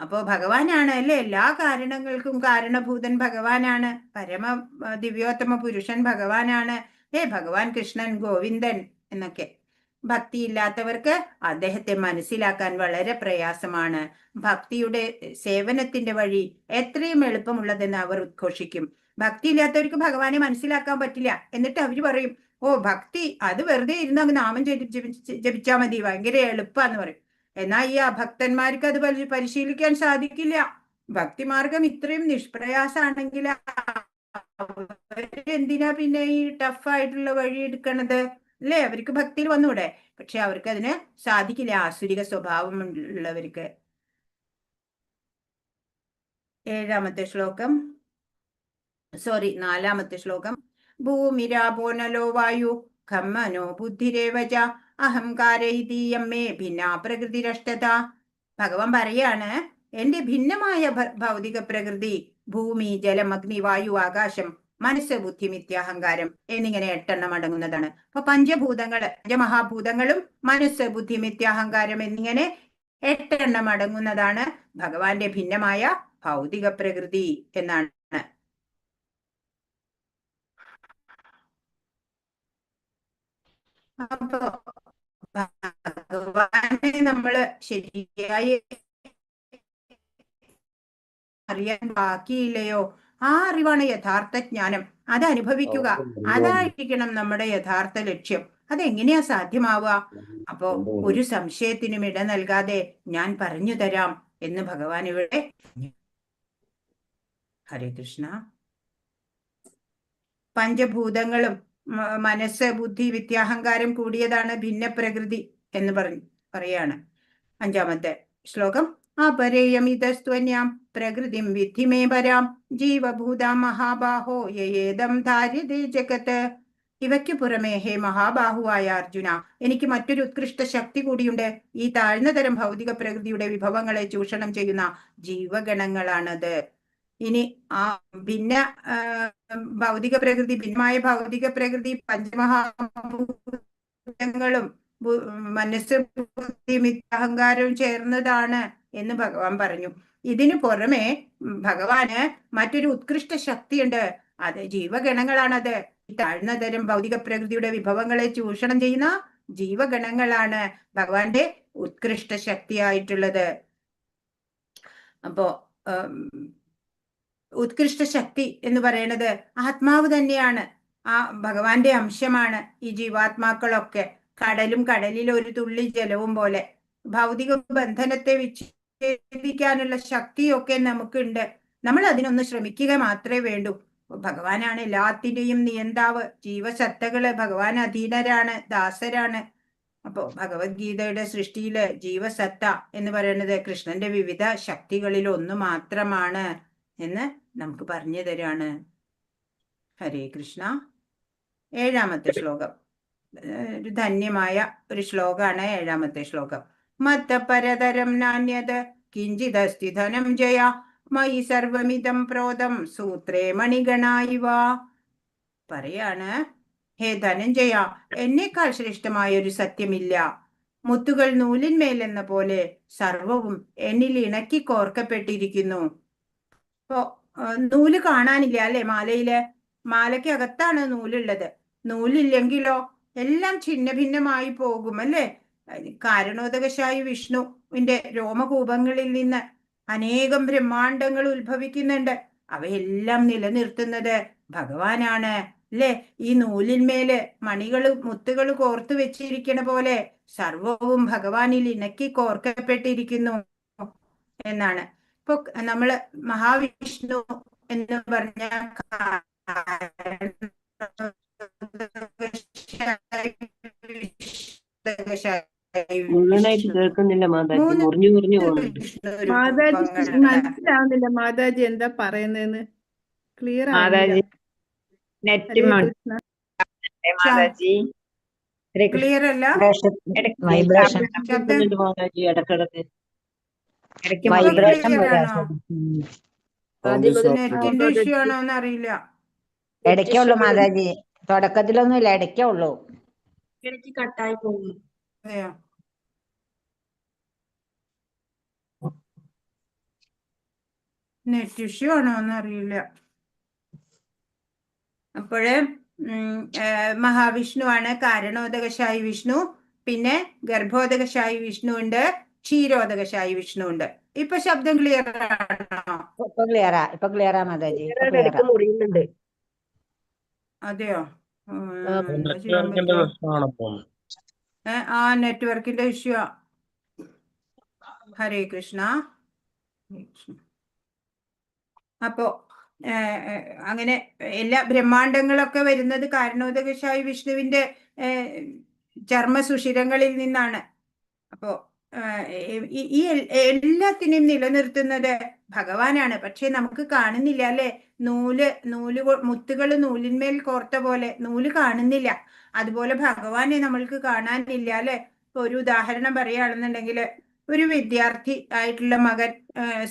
അപ്പോ ഭഗവാനാണ് അല്ലെ, എല്ലാ കാരണങ്ങൾക്കും കാരണഭൂതൻ ഭഗവാനാണ്. പരമ ദിവ്യോത്തമ പുരുഷൻ ഭഗവാനാണ്. ഭഗവാൻ കൃഷ്ണൻ, ഗോവിന്ദൻ എന്നൊക്കെ. ഭക്തിയില്ലാത്തവർക്ക് അദ്ദേഹത്തെ മനസ്സിലാക്കാൻ വളരെ പ്രയാസമാണ്. ഭക്തിയുടെ സേവനത്തിന്റെ വഴി എത്രയും എളുപ്പമുള്ളതെന്ന് അവർ ഉദ്ഘോഷിക്കും. ഭക്തിയില്ലാത്തവർക്ക് ഭഗവാനെ മനസ്സിലാക്കാൻ പറ്റില്ല. എന്നിട്ട് അവർ പറയും, ഓ ഭക്തി അത് വെറുതെ ഇരുന്ന് അങ്ങ് നാമം ജപിച്ചാൽ മതി, ഭയങ്കര എളുപ്പാന്ന് പറയും. എന്നാൽ ഈ അഭക്തന്മാർക്ക് അത് പരിശീലിക്കാൻ സാധിക്കില്ല. ഭക്തിമാർഗം ഇത്രയും നിഷ്പ്രയാസാണെങ്കിൽ എന്തിനാ പിന്നെ ഈ ടഫായിട്ടുള്ള വഴി എടുക്കണത് അല്ലേ. അവർക്ക് ഭക്തിയിൽ വന്നൂടെ. പക്ഷെ അവർക്ക് അതിന് സാധിക്കില്ല, ആസുരിക സ്വഭാവം ഉള്ളവർക്ക്. 4-ാമത്തെ ശ്ലോകം. ഭൂമിരാപോനലോ വായു ഖമ്മനോ ബുദ്ധിരേവച അഹംകാരൈതീയമ്മേ ഭിന്നാ പ്രകൃതിരഷ്ടത. ഭഗവാൻ പറയാണ്, എന്റെ ഭിന്നമായ ഭൗതിക പ്രകൃതി ഭൂമി, ജലം, അഗ്നി, വായു, ആകാശം, മനസ്സ്, ബുദ്ധി, മിഥ്യാഹങ്കാരം എന്നിങ്ങനെ 8 അടങ്ങുന്നതാണ്. അപ്പൊ പഞ്ചമഹാഭൂതങ്ങളും മനസ്സ്, ബുദ്ധി, മിഥ്യാഹങ്കാരം എന്നിങ്ങനെ 8 അടങ്ങുന്നതാണ് ഭഗവാന്റെ ഭിന്നമായ ഭൗതിക പ്രകൃതി എന്നാണ്. അപ്പോ ഭഗവാനെ നമ്മള് ശരിയായി അറിയാൻ ബാക്കിയില്ലയോ? ആ അറിവാണ് യഥാർത്ഥ ജ്ഞാനം. അത് അനുഭവിക്കുക, അതായിരിക്കണം നമ്മുടെ യഥാർത്ഥ ലക്ഷ്യം. അതെങ്ങനെയാ സാധ്യമാവുക? അപ്പോ ഒരു സംശയത്തിനും ഇട നൽകാതെ ഞാൻ പറഞ്ഞു തരാം എന്ന് ഭഗവാൻ ഇവിടെ. ഹരേ കൃഷ്ണ. പഞ്ചഭൂതങ്ങളും മനസ്സ്, ബുദ്ധി, വിദ്യാഹങ്കാരം കൂടിയതാണ് ഭിന്നപ്രകൃതി എന്ന് പറയാണ് 5-ാമത്തെ ശ്ലോകം. അപരേയമിതസ്ത്വന്യാം പ്രകൃതിം വിദ്ധി മേ പരാം ജീവഭൂതാം മഹാബാഹോ യേദം ധാര്യതേ ജഗത്ത്. ഇവയ്ക്കു പുറമേ ഹേ മഹാബാഹുവായ അർജുന, എനിക്ക് മറ്റൊരു ഉത്കൃഷ്ട ശക്തി കൂടിയുണ്ട്. ഈ താഴ്ന്ന തരം ഭൗതിക പ്രകൃതിയുടെ വിഭവങ്ങളെ ചൂഷണം ചെയ്യുന്ന ജീവഗണങ്ങളാണത്. ഇനി ആ ഭിന്ന ഭൗതിക പ്രകൃതി, ഭിന്നമായ ഭൗതിക പ്രകൃതി പഞ്ചമഹാഭൂതങ്ങളും മനസ്സ്, ബുദ്ധി, അഹങ്കാരവും ചേർന്നതാണ് എന്ന് ഭഗവാൻ പറഞ്ഞു. ഇതിനു പുറമെ ഭഗവാന് മറ്റൊരു ഉത്കൃഷ്ട ശക്തിയുണ്ട്. അത് ജീവഗണങ്ങളാണത്. താഴ്ന്ന തരം ഭൗതിക പ്രകൃതിയുടെ വിഭവങ്ങളെ ചൂഷണം ചെയ്യുന്ന ജീവഗണങ്ങളാണ് ഭഗവാന്റെ ഉത്കൃഷ്ട ശക്തിയായിട്ടുള്ളത്. അപ്പോ ഉത്കൃഷ്ട ശക്തി എന്ന് പറയുന്നത് ആത്മാവ് തന്നെയാണ്. ആ ഭഗവാന്റെ അംശമാണ് ഈ ജീവാത്മാക്കളൊക്കെ. കടലും കടലിൽ ഒരു തുള്ളി ജലവും പോലെ ഭൗതിക ബന്ധനത്തെ വിച്ഛേദിക്കാനുള്ള ശക്തിയൊക്കെ നമുക്കുണ്ട്. നമ്മൾ അതിനൊന്ന് ശ്രമിക്കുക മാത്രമേ വേണ്ടൂ. ഭഗവാനാണ് എല്ലാത്തിന്റെയും നിയന്താവ്. ജീവസത്തകള് ഭഗവാൻ അധീനരാണ്, ദാസരാണ്. അപ്പോ ഭഗവത്ഗീതയുടെ സൃഷ്ടിയില് ജീവസത്ത എന്ന് പറയുന്നത് കൃഷ്ണന്റെ വിവിധ ശക്തികളിൽ ഒന്ന് മാത്രമാണ് എന്ന് നമുക്ക് പറഞ്ഞു തരാണ്. ഹരേ കൃഷ്ണ. 7-ാമത്തെ ശ്ലോകം ഒരു ധന്യമായ ഒരു ശ്ലോകാണ്. 7-ാമത്തെ ശ്ലോകം. മത്തപരതരം നാന്യത് കിഞ്ചിദസ്തി ധനം ജയ മയി സർവമിതം പ്രോതം സൂത്രേ മണിഗണായിവ. പറയാണ്, ഹേ ധനഞ്ജയ, എന്നേക്കാൾ ശ്രേഷ്ഠമായ ഒരു സത്യമില്ല. മുത്തുകൾ നൂലിന്മേലെന്ന പോലെ സർവവും എന്നിൽ ഇണക്കി കോർക്കപ്പെട്ടിരിക്കുന്നു. ഇപ്പോ നൂല് കാണാനില്ല അല്ലെ? മാലയ്ക്ക് അകത്താണ് നൂലുള്ളത്. നൂലില്ലെങ്കിലോ എല്ലാം ഛിന്ന ഭിന്നമായി പോകും അല്ലെ? കാരണോദകശായി വിഷ്ണുവിന്റെ രോമകൂപങ്ങളിൽ നിന്ന് അനേകം ബ്രഹ്മാണ്ടങ്ങൾ ഉത്ഭവിക്കുന്നുണ്ട്. അവയെല്ലാം നിലനിർത്തുന്നത് ഭഗവാനാണ് അല്ലെ? ഈ നൂലിന്മേല് മുത്തുകൾ കോർത്തു വെച്ചിരിക്കണ പോലെ സർവവും ഭഗവാനിൽ ഇണക്കി കോർക്കപ്പെട്ടിരിക്കുന്നു എന്നാണ്. ഇപ്പൊ നമ്മള് മഹാവിഷ്ണു എന്ന് പറഞ്ഞ മുഴുവനായിട്ട് കേൾക്കുന്നില്ല മാതാജി, മുറിഞ്ഞു മുറിഞ്ഞു പോകുന്നുണ്ട്. മാതാജി മനസ്സിലാവുന്നില്ല മാതാജി എന്താ പറയുന്നതെന്ന്. Clear Mataji net Mataji clear അല്ല. വൈബ്രേഷൻ മാതാജി ഇടക്കിടക്ക് വൈബ്രേഷൻ നെറ്റിന്റെ ഇഷ്യൂ ആണോ എന്നറിയില്ല. ഇടയ്ക്കേ ഉള്ളൂ മാതാജി, തുടക്കത്തിലൊന്നും ഇല്ല, ഇടയ്ക്കേ ഉള്ളൂ. ഇടയ്ക്ക് കട്ടായി പോകുന്നു. അതെയോ? നെറ്റ് ഇഷ്യൂ ആണോ എന്നറിയില്ല. അപ്പോഴ് മഹാവിഷ്ണുവാണ് കാരണോദകശായി വിഷ്ണു, പിന്നെ ഗർഭോദകശായി വിഷ്ണു ഉണ്ട്, ക്ഷീരോദകശായി വിഷ്ണു ഉണ്ട്. ഇപ്പൊ ശബ്ദം ക്ലിയർ ആണോ? ഇപ്പൊ ക്ലിയറാ മാതാജി. മുറിയുന്നുണ്ട്. അതെയോ? ആ നെറ്റ്വർക്കിന്റെ ഇഷ്യൂ. ഹരേ കൃഷ്ണ. അപ്പോ അങ്ങനെ എല്ലാ ബ്രഹ്മാണ്ടങ്ങളൊക്കെ വരുന്നത് കാരണോദകശായി വിഷ്ണുവിന്റെ ചർമ്മസുഷിരങ്ങളിൽ നിന്നാണ്. അപ്പോ ഈ എല്ലാത്തിനെയും നിലനിർത്തുന്നത് ഭഗവാനാണ്. പക്ഷെ നമുക്ക് കാണുന്നില്ല അല്ലെ? മുത്തുകൾ നൂലിന്മേൽ കോർത്ത പോലെ നൂല് കാണുന്നില്ല. അതുപോലെ ഭഗവാനെ നമ്മൾക്ക് കാണാനില്ല അല്ലെ? ഇപ്പൊ ഒരു ഉദാഹരണം പറയുകയാണെന്നുണ്ടെങ്കിൽ, ഒരു വിദ്യാർത്ഥി ആയിട്ടുള്ള മകൻ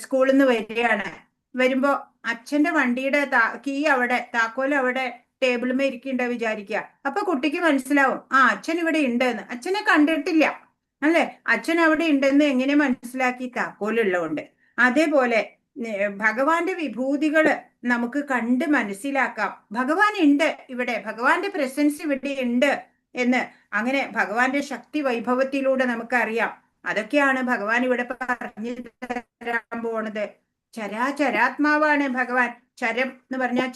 സ്കൂളിൽ നിന്ന് വരികയാണ്. വരുമ്പോ അച്ഛന്റെ വണ്ടിയുടെ താക്കോൽ അവിടെ ടേബിളുമേ ഇരിക്കുന്നുണ്ട് വിചാരിക്കുക. അപ്പൊ കുട്ടിക്ക് മനസ്സിലാവും, ആ അച്ഛൻ ഇവിടെ ഉണ്ടെന്ന്. അച്ഛനെ കണ്ടിട്ടില്ല അല്ലെ? അച്ഛൻ അവിടെ ഉണ്ടെന്ന് എങ്ങനെ മനസ്സിലാക്കി? താക്കോലുള്ളതുകൊണ്ട്. അതേപോലെ ഭഗവാന്റെ വിഭൂതികള് നമുക്ക് കണ്ട് മനസ്സിലാക്കാം. ഭഗവാൻ ഉണ്ട് ഇവിടെ, ഭഗവാന്റെ പ്രസൻസ് ഇവിടെ ഉണ്ട് എന്ന്. അങ്ങനെ ഭഗവാന്റെ ശക്തി വൈഭവത്തിലൂടെ നമുക്കറിയാം. അതൊക്കെയാണ് ഭഗവാൻ ഇവിടെ പറഞ്ഞു തരാൻ പോണത്. ചരാചരാത്മാവാണ് ഭഗവാൻ. ചരം എന്ന് പറഞ്ഞാൽ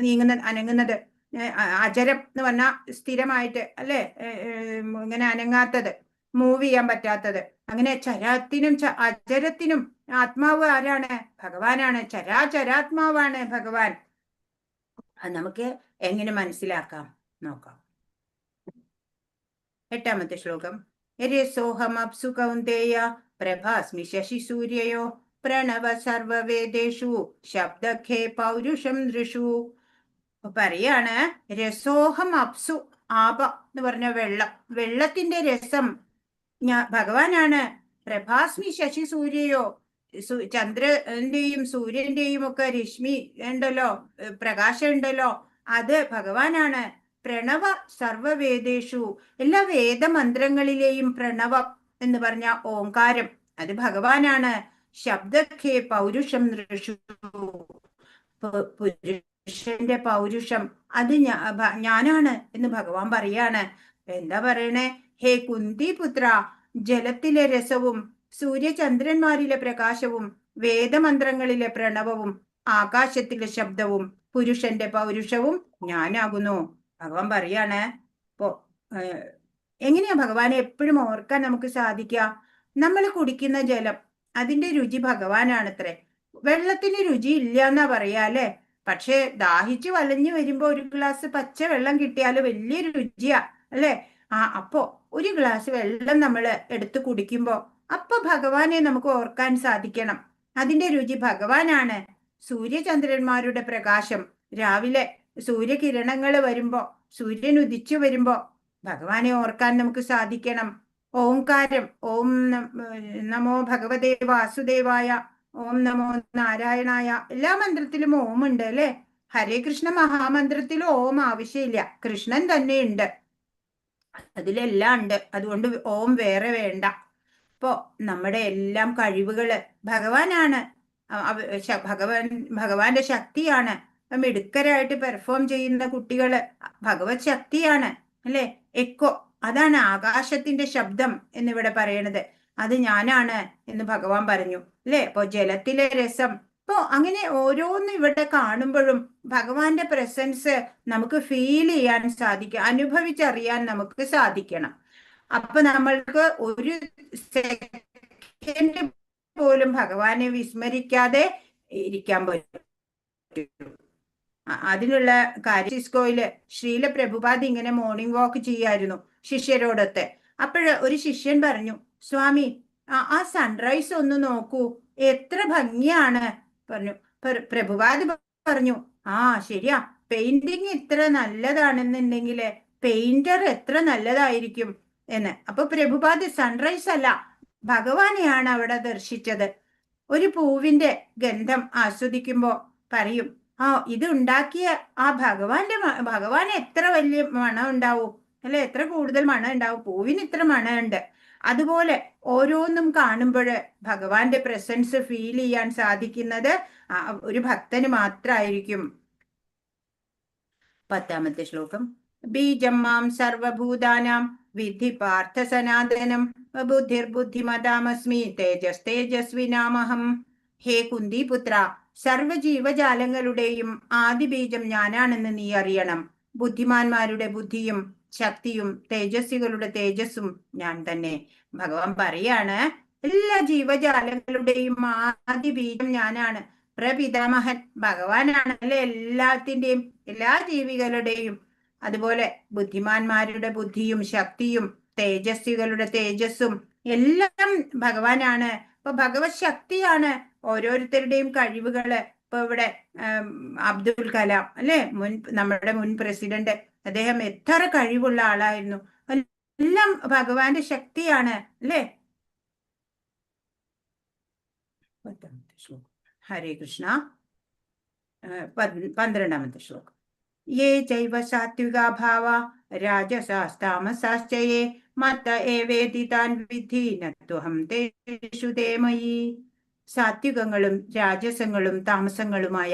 നീങ്ങുന്ന അനങ്ങുന്നത്, അചരം എന്ന് പറഞ്ഞാൽ സ്ഥിരമായിട്ട് അല്ലെ, ഇങ്ങനെ അനങ്ങാത്തത്, മൂവ് ചെയ്യാൻ പറ്റാത്തത്. അങ്ങനെ ചരത്തിനും അചരത്തിനും ആത്മാവ് ആരാണ്? ഭഗവാനാണ്. ചരാചരാത്മാവാണ് ഭഗവാൻ. അത് നമുക്ക് എങ്ങനെ മനസ്സിലാക്കാം നോക്കാം. 8ാമത്തെ ശ്ലോകം. രസോഹമപ്സു കൗന്ദേയ പ്രഭാസ്മി ശശി സൂര്യയോ പ്രണവ സർവവേദേഷു ശബ്ദഖേ പൗരുഷം ദൃഷു. പറയാണ്, രസോഹം അപ്സു, ആപ എന്ന് പറഞ്ഞ വെള്ളം, വെള്ളത്തിന്റെ രസം ഭഗവാനാണ്. പ്രഭാസ്മി ശശി സൂര്യയോ, ചന്ദ്രന്റെയും സൂര്യന്റെയും ഒക്കെ രശ്മി ഉണ്ടല്ലോ, പ്രകാശം ഉണ്ടല്ലോ, അത് ഭഗവാനാണ്. പ്രണവ സർവവേദേഷു, എല്ലാ വേദമന്ത്രങ്ങളിലെയും പ്രണവം എന്ന് പറഞ്ഞ ഓംകാരം, അത് ഭഗവാനാണ്. ശബ്ദഖേ പൗരുഷം ദൃഷു, പുരുഷന്റെ പൗരുഷം അത് ഞാനാണ് എന്ന് ഭഗവാൻ പറയാണ്. എന്താ പറയണേ? ഹേ കുന്തി പുത്ര, ജലത്തിലെ രസവും സൂര്യചന്ദ്രന്മാരിലെ പ്രകാശവും വേദമന്ത്രങ്ങളിലെ പ്രണവവും ആകാശത്തിലെ ശബ്ദവും പുരുഷന്റെ പൗരുഷവും ഞാനാകുന്നു. ഭഗവാൻ പറയാണ്. ഇപ്പോ എങ്ങനെയാ ഭഗവാനെ എപ്പോഴും ഓർക്കാൻ നമുക്ക് സാധിക്കുക? നമ്മൾ കുടിക്കുന്ന ജലം, അതിന്റെ രുചി ഭഗവാനാണത്രേ. വെള്ളത്തിന് രുചി ഇല്ല എന്നാ പറയാ അല്ലെ. പക്ഷെ ദാഹിച്ചു വലഞ്ഞു വരുമ്പോ ഒരു ഗ്ലാസ് പച്ച വെള്ളം കിട്ടിയാല് വലിയ രുചിയാ അല്ലെ. അപ്പോ ഒരു ഗ്ലാസ് വെള്ളം നമ്മൾ എടുത്തു കുടിക്കുമ്പോ അപ്പൊ ഭഗവാനെ നമുക്ക് ഓർക്കാൻ സാധിക്കണം. അതിന്റെ രുചി ഭഗവാനാണ്. സൂര്യചന്ദ്രന്മാരുടെ പ്രകാശം, രാവിലെ സൂര്യകിരണങ്ങൾ വരുമ്പോ, സൂര്യൻ ഉദിച്ചു വരുമ്പോ ഭഗവാനെ ഓർക്കാൻ നമുക്ക് സാധിക്കണം. ഓംകാരം, ഓം നമോ ഭഗവതേ വാസുദേവായ, ഓം നമോ നാരായണായ, എല്ലാ മന്ത്രത്തിലും ഓം ഉണ്ട് അല്ലെ. ഹരേ കൃഷ്ണ മഹാമന്ത്രത്തിൽ ഓം ആവശ്യമില്ല, കൃഷ്ണൻ തന്നെ ഉണ്ട്, അതിലെല്ലാം ഉണ്ട്. അതുകൊണ്ട് ഓം വേറെ വേണ്ട. ഇപ്പോ നമ്മുടെ എല്ലാം കഴിവുകള് ഭഗവാനാണ്. ഭഗവാന്റെ ശക്തിയാണ്. മിടുക്കരായിട്ട് പെർഫോം ചെയ്യുന്ന കുട്ടികള് ഭഗവത് ശക്തിയാണ് അല്ലെ. എക്കോ, അതാണ് ആകാശത്തിന്റെ ശബ്ദം എന്നിവിടെ പറയണത്. അത് ഞാനാണ് എന്ന് ഭഗവാൻ പറഞ്ഞു അല്ലെ. അപ്പോ ജലത്തിലെ രസം, ഇപ്പോ അങ്ങനെ ഓരോന്നും ഇവിടെ കാണുമ്പോഴും ഭഗവാന്റെ പ്രസൻസ് നമുക്ക് ഫീൽ ചെയ്യാൻ സാധിക്കും, അനുഭവിച്ചറിയാൻ നമുക്ക് സാധിക്കണം. അപ്പൊ നമ്മൾക്ക് ഒരു സെക്കൻഡ് പോലും ഭഗവാനെ വിസ്മരിക്കാതെ ഇരിക്കാൻ പറ്റും. അതിനുള്ള കാര്യം, സിസ്കോയില് ശ്രീല പ്രഭുപാദ് ഇങ്ങനെ മോർണിംഗ് വാക്ക് ചെയ്യായിരുന്നു ശിഷ്യരോടൊത്ത്. അപ്പോഴ് ഒരു ശിഷ്യൻ പറഞ്ഞു, സ്വാമി ആ സൺറൈസ് ഒന്ന് നോക്കൂ, എത്ര ഭംഗിയാണ് പറഞ്ഞു. പ്രഭുപാദ് പറഞ്ഞു, ശരിയാ, പെയിന്റിങ് ഇത്ര നല്ലതാണെന്നുണ്ടെങ്കില് പെയിന്റർ എത്ര നല്ലതായിരിക്കും എന്ന്. അപ്പൊ പ്രഭുപാദ് സൺറൈസ് അല്ല, ഭഗവാനെയാണ് അവിടെ ദർശിച്ചത്. ഒരു പൂവിന്റെ ഗന്ധം ആസ്വദിക്കുമ്പോ പറയും, ഇത് ഉണ്ടാക്കിയ ആ ഭഗവാൻ എത്ര വലിയ മണം ഉണ്ടാവും അല്ലെ, എത്ര കൂടുതൽ മണം ഉണ്ടാവും, പൂവിന് ഇത്ര മണമുണ്ട്. അതുപോലെ ഓരോന്നും കാണുമ്പോൾ ഭഗവാന്റെ പ്രസൻസ് ഫീൽ ചെയ്യാൻ സാധിക്കുന്നത് ഒരു ഭക്തന് മാത്രമായിരിക്കും. 10ാമത്തെ ശ്ലോകം. ബീജം മാം സർവഭൂതാനാം വിധി പാർത്ഥ സനാതനം ബുദ്ധിർബുദ്ധിമതാമസ്മി തേജസ് തേജസ്വിനാമഹം. ഹേ കുന്തിപുത്ര, സർവജീവജാലങ്ങളുടെയും ആദിബീജം ഞാനാണെന്ന് നീ അറിയണം. ബുദ്ധിമാന്മാരുടെ ബുദ്ധിയും ശക്തിയും തേജസ്വികളുടെ തേജസ്സും ഞാൻ തന്നെ. ഭഗവാൻ പറയാണ്, എല്ലാ ജീവജാലങ്ങളുടെയും ആദിബീജം ഞാനാണ്. പ്രപിതാമഹൻ ഭഗവാനാണ് അല്ലെ, എല്ലാത്തിന്റെയും, എല്ലാ ജീവികളുടെയും. അതുപോലെ ബുദ്ധിമാന്മാരുടെ ബുദ്ധിയും ശക്തിയും തേജസ്വികളുടെ തേജസ്സും എല്ലാം ഭഗവാനാണ്. ഇപ്പൊ ഭഗവത് ശക്തിയാണ് ഓരോരുത്തരുടെയും കഴിവുകള്. ഇപ്പൊ ഇവിടെ അബ്ദുൽ കലാം അല്ലെ, നമ്മുടെ മുൻ പ്രസിഡന്റ്, അദ്ദേഹം എത്ര കഴിവുള്ള ആളായിരുന്നു. എല്ലാം ഭഗവാന്റെ ശക്തിയാണ് അല്ലെ. ഹരേ കൃഷ്ണ. 12ാമത്തെ ശ്ലോകം. യേ ചൈവ സാത്വികാ ഭാവ രാജസാസ്താമസാശ്ചയേ മത്ത ഏവേതി താൻ വിധി നത്വഹം തേഷു തേ മയി. സാത്വികങ്ങളും രാജസങ്ങളും താമസങ്ങളുമായ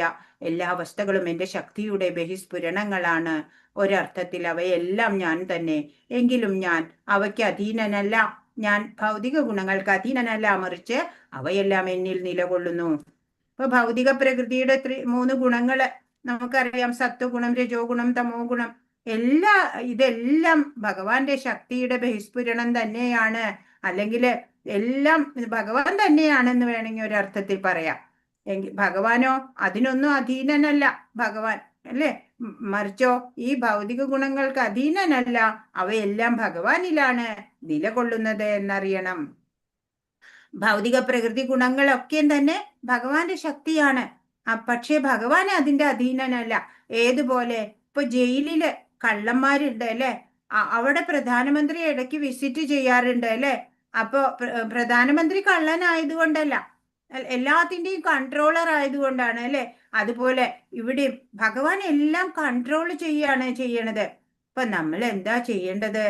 എല്ലാ അവസ്ഥകളും എന്റെ ശക്തിയുടെ ബഹിസ്ഫുരണങ്ങളാണ്. ഒരർത്ഥത്തിൽ അവയെല്ലാം ഞാൻ തന്നെ, എങ്കിലും ഞാൻ അവയ്ക്ക് അധീനനല്ല. ഞാൻ ഭൗതിക ഗുണങ്ങൾക്ക് അധീനനല്ല, മറിച്ച് അവയെല്ലാം എന്നിൽ നിലകൊള്ളുന്നു. ഇപ്പൊ ഭൗതിക പ്രകൃതിയുടെ 3 ഗുണങ്ങള് നമുക്കറിയാം. സത്വഗുണം, രജോ ഗുണം, തമോ ഗുണം. ഇതെല്ലാം ഭഗവാന്റെ ശക്തിയുടെ ബഹിസ്ഫുരണം തന്നെയാണ്. അല്ലെങ്കിൽ എല്ലാം ഭഗവാൻ തന്നെയാണെന്ന് വേണമെങ്കിൽ ഒരർത്ഥത്തിൽ പറയാം. ഭഗവാനോ അതിനൊന്നും അധീനനല്ല ഭഗവാൻ, അല്ലേ? മറിച്ചോ ഈ ഭൗതിക ഗുണങ്ങൾക്ക് അധീനനല്ല, അവയെല്ലാം ഭഗവാനിലാണ് നിലകൊള്ളുന്നത് എന്നറിയണം. ഭൗതിക പ്രകൃതി ഗുണങ്ങളൊക്കെ തന്നെ ഭഗവാന്റെ ശക്തിയാണ്. പക്ഷേ ഭഗവാൻ അതിന്റെ അധീനനല്ല. ഏതുപോലെ ഇപ്പൊ ജയിലില് കള്ളന്മാരുണ്ട്, അല്ലെ? അവിടെ പ്രധാനമന്ത്രി ഇടയ്ക്ക് വിസിറ്റ് ചെയ്യാറുണ്ട്, അല്ലെ? അപ്പൊ പ്രധാനമന്ത്രി കള്ളനായതുകൊണ്ടല്ല, എല്ലാത്തിന്റെയും കൺട്രോളർ ആയതുകൊണ്ടാണ്, അല്ലെ? അതുപോലെ ഇവിടെ ഭഗവാൻ എല്ലാം കൺട്രോൾ ചെയ്യണത്. ഇപ്പൊ നമ്മൾ എന്താ ചെയ്യേണ്ടത്?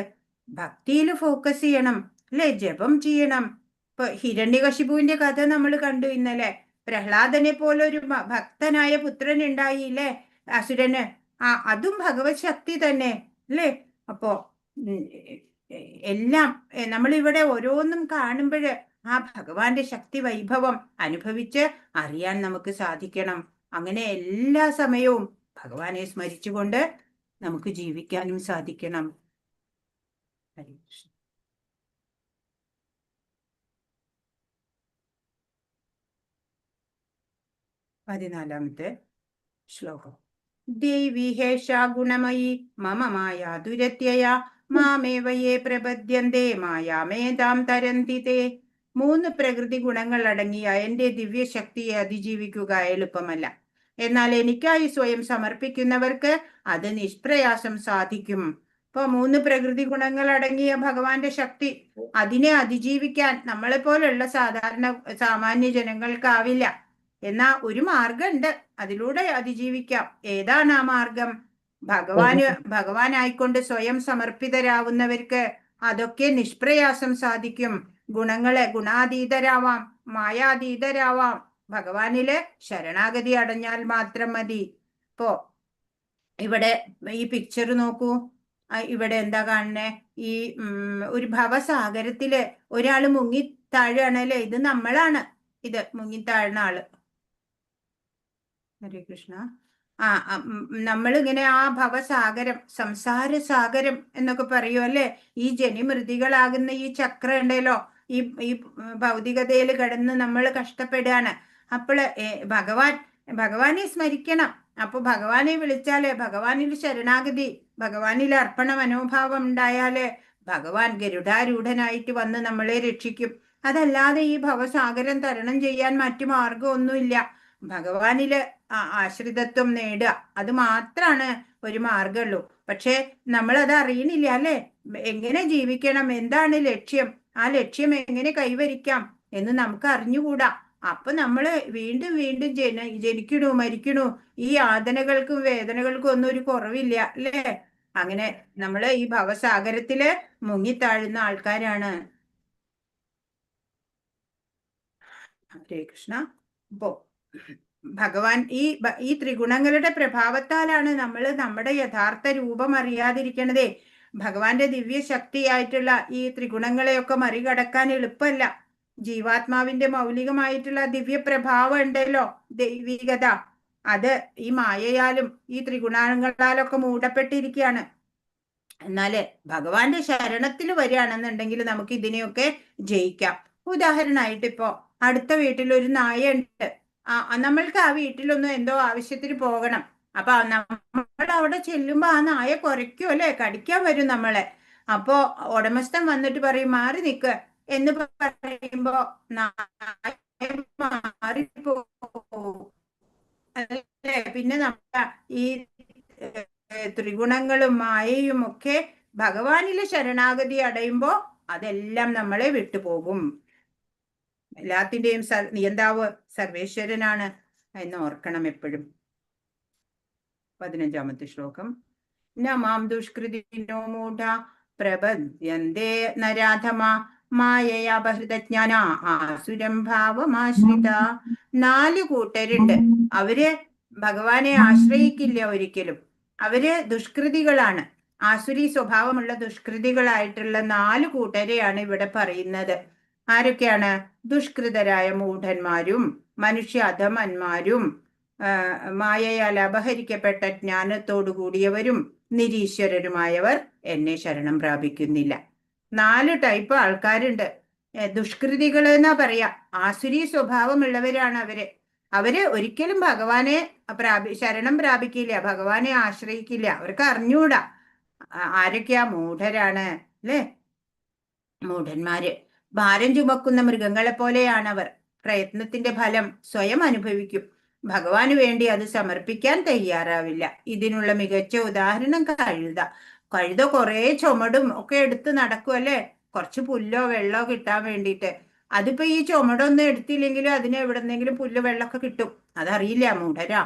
ഭക്തിയിൽ ഫോക്കസ് ചെയ്യണം, അല്ലെ? ജപം ചെയ്യണം. ഇപ്പൊ ഹിരണ്യകശിപുവിന്റെ കഥ നമ്മൾ കണ്ടു ഇന്നലെ. പ്രഹ്ലാദനെ പോലെ ഒരു ഭക്തനായ പുത്രൻ ഉണ്ടായില്ലേ അസുരന്. അതും ഭഗവത് ശക്തി തന്നെ, അല്ലേ? അപ്പോ എല്ലാം നമ്മളിവിടെ ഓരോന്നും കാണുമ്പോൾ ആ ഭഗവാന്റെ ശക്തി വൈഭവം അനുഭവിച്ച് അറിയാൻ നമുക്ക് സാധിക്കണം. അങ്ങനെ എല്ലാ സമയവും ഭഗവാനെ സ്മരിച്ചുകൊണ്ട് നമുക്ക് ജീവിക്കാനും സാധിക്കണം. ഹരേ കൃഷ്ണ. 14ാമത്തെ ശ്ലോകം. ദേവി ഹേഷാ ഗുണമയി മമ മായാ ദുരത്യയാ മാമേവയേ പ്രപദ്യന്തേ മായാമേതാം തരന്തി തേ. 3 പ്രകൃതി ഗുണങ്ങൾ അടങ്ങിയ എന്റെ ദിവ്യശക്തിയെ അതിജീവിക്കുക എളുപ്പമല്ല. എന്നാൽ എനിക്കായി സ്വയം സമർപ്പിക്കുന്നവർക്ക് അത് നിഷ്പ്രയാസം സാധിക്കും. ഇപ്പൊ 3 പ്രകൃതി ഗുണങ്ങൾ അടങ്ങിയ ഭഗവാന്റെ ശക്തി, അതിനെ അതിജീവിക്കാൻ നമ്മളെപ്പോലുള്ള സാമാന്യ ജനങ്ങൾക്കാവില്ല. എന്നാ ഒരു മാർഗമുണ്ട്, അതിലൂടെ അതിജീവിക്കാം. ഏതാണ് ആ മാർഗം? ഭഗവാനായിക്കൊണ്ട് സ്വയം സമർപ്പിതരാവുന്നവർക്ക് അതൊക്കെ നിഷ്പ്രയാസം സാധിക്കും. ഗുണാതീതരാവാം, മായാതീതരാവാം. ഭഗവാനില് ശരണാഗതി അടഞ്ഞാൽ മാത്രം മതി. ഇപ്പോ ഇവിടെ ഈ പിക്ചർ നോക്കൂ. ഇവിടെ എന്താ കാണുന്നേ? ഈ ഒരു ഭവസാഗരത്തില് ഒരാള് മുങ്ങി താഴാണ്, അല്ലെ? ഇത് നമ്മളാണ്, ഇത് മുങ്ങിത്താഴുന്ന ആള്. ഹരേ കൃഷ്ണ. നമ്മളിങ്ങനെ ആ ഭവസാഗരം, സംസാര സാഗരം എന്നൊക്കെ പറയൂ, അല്ലെ? ഈ ജനിമൃതികളാകുന്ന ഈ ചക്രം ഉണ്ടല്ലോ, ഈ ഭൗതികതയിൽ കിടന്ന് നമ്മൾ കഷ്ടപ്പെടുകയാണ്. അപ്പോൾ ഭഗവാനെ സ്മരിക്കണം. അപ്പൊ ഭഗവാനെ വിളിച്ചാല്, ഭഗവാനിൽ ശരണാഗതി, ഭഗവാനിൽ അർപ്പണ മനോഭാവം ഉണ്ടായാല് ഭഗവാൻ ഗരുഡാരൂഢനായിട്ട് വന്ന് നമ്മളെ രക്ഷിക്കും. അതല്ലാതെ ഈ ഭവസാഗരം തരണം ചെയ്യാൻ മറ്റു മാർഗമൊന്നുമില്ല. ഭഗവാനില് ആശ്രിതത്വം നേടുക, അത് മാത്രാണ് ഒരു മാർഗമുള്ളൂ. പക്ഷെ നമ്മളത് അറിയണില്ല, അല്ലെ? എങ്ങനെ ജീവിക്കണം, എന്താണ് ലക്ഷ്യം, ആ ലക്ഷ്യം എങ്ങനെ കൈവരിക്കാം എന്ന് നമുക്ക് അറിഞ്ഞുകൂടാ. അപ്പൊ നമ്മള് വീണ്ടും വീണ്ടും ജനിക്കണു, മരിക്കണു. ഈ യാതനകൾക്കും വേദനകൾക്കും ഒന്നും ഒരു കുറവില്ല, അല്ലേ? അങ്ങനെ നമ്മള് ഈ ഭവസാഗരത്തില് മുങ്ങിത്താഴുന്ന ആൾക്കാരാണ്. ഹരേ കൃഷ്ണ. അപ്പോ ഭഗവാൻ ഈ ത്രിഗുണങ്ങളുടെ പ്രഭാവത്താലാണ് നമ്മൾ നമ്മുടെ യഥാർത്ഥ രൂപം അറിയാതിരിക്കണതേ. ഭഗവാന്റെ ദിവ്യ ശക്തിയായിട്ടുള്ള ഈ ത്രിഗുണങ്ങളെയൊക്കെ മറികടക്കാൻ എളുപ്പമല്ല. ജീവാത്മാവിന്റെ മൗലികമായിട്ടുള്ള ദിവ്യ പ്രഭാവം ഉണ്ടല്ലോ, ദൈവികത, അത് ഈ മായയാലും ഈ ത്രിഗുണങ്ങളാലൊക്കെ മൂടപ്പെട്ടിരിക്കുകയാണ്. എന്നാല് ഭഗവാന്റെ ശരണത്തിൽ വരികയാണെന്നുണ്ടെങ്കിൽ നമുക്ക് ഇതിനെയൊക്കെ ജയിക്കാം. ഉദാഹരണമായിട്ട് ഇപ്പോ അടുത്ത വീട്ടിൽ ഒരു നായ ഉണ്ട്. നമ്മൾക്ക് ആ വീട്ടിലൊന്നും എന്തോ ആവശ്യത്തിന് പോകണം. അപ്പൊ നമ്മൾ അവിടെ ചെല്ലുമ്പോ ആ നായ കുരയ്ക്കും, അല്ലെ? കടിക്കാൻ വരും നമ്മളെ. അപ്പോ ഉടമസ്ഥൻ വന്നിട്ട് പറയും, മാറി നിക്ക് എന്ന് പറയുമ്പോ നായ മാറിപ്പോകും, അല്ലേ? പിന്നെ നമ്മുടെ ഈ ത്രിഗുണങ്ങളും മായയും ഒക്കെ ഭഗവാനിലെ ശരണാഗതി അടയുമ്പോ അതെല്ലാം നമ്മളെ വിട്ടുപോകും. എല്ലാത്തിന്റെയും നിയന്താവ് സർവേശ്വരനാണ് എന്ന് ഓർക്കണം എപ്പോഴും. 15ാമത്തെ ശ്ലോകം. നമാം ദുഷ്കൃതിനോ മൂഢ പ്രപദ്യന്തേ നരാധമ മായയാപഹൃതജ്ഞാന ആസുരം ഭാവമാശ്രിത. 4 കൂട്ടരുണ്ട്. അവര് ഭഗവാനെ ആശ്രയിക്കില്ല ഒരിക്കലും. അവര് ദുഷ്കൃതികളാണ്. ആസുരി സ്വഭാവമുള്ള ദുഷ്കൃതികളായിട്ടുള്ള 4 കൂട്ടരെയാണ് ഇവിടെ പറയുന്നത്. ആരൊക്കെയാണ്? ദുഷ്കൃതരായ മൂഢന്മാരും മനുഷ്യ അധമന്മാരും മായയാൽ അപഹരിക്കപ്പെട്ട ജ്ഞാനത്തോടു കൂടിയവരും നിരീശ്വരരുമായവർ എന്നെ ശരണം പ്രാപിക്കുന്നില്ല. 4 ടൈപ്പ് ആൾക്കാരുണ്ട്. ദുഷ്കൃതികൾ എന്നാ പറയാ. ആസുരി സ്വഭാവമുള്ളവരാണ് അവര് ഒരിക്കലും ഭഗവാനെ ശരണം പ്രാപിക്കില്ല, ഭഗവാനെ ആശ്രയിക്കില്ല. അവർക്ക് അറിഞ്ഞൂടാ. ആരൊക്കെയാ? മൂഢരാണ് അല്ലേ? മൂഢന്മാര്. ഭാരം ചുമക്കുന്ന മൃഗങ്ങളെ പോലെയാണ് അവർ. പ്രയത്നത്തിന്റെ ഫലം സ്വയം അനുഭവിക്കും, ഭഗവാന് വേണ്ടി അത് സമർപ്പിക്കാൻ തയ്യാറാവില്ല. ഇതിനുള്ള മികച്ച ഉദാഹരണം കഴുത കുറെ ചുമടും ഒക്കെ എടുത്ത് നടക്കുമല്ലേ, കുറച്ച് പുല്ലോ വെള്ളമോ കിട്ടാൻ വേണ്ടിയിട്ട്. അതിപ്പോ ഈ ചുമടൊന്നും എടുത്തില്ലെങ്കിലും അതിന് എവിടെന്നെങ്കിലും പുല്ല് വെള്ളമൊക്കെ കിട്ടും. അതറിയില്ല മൂഢരാ.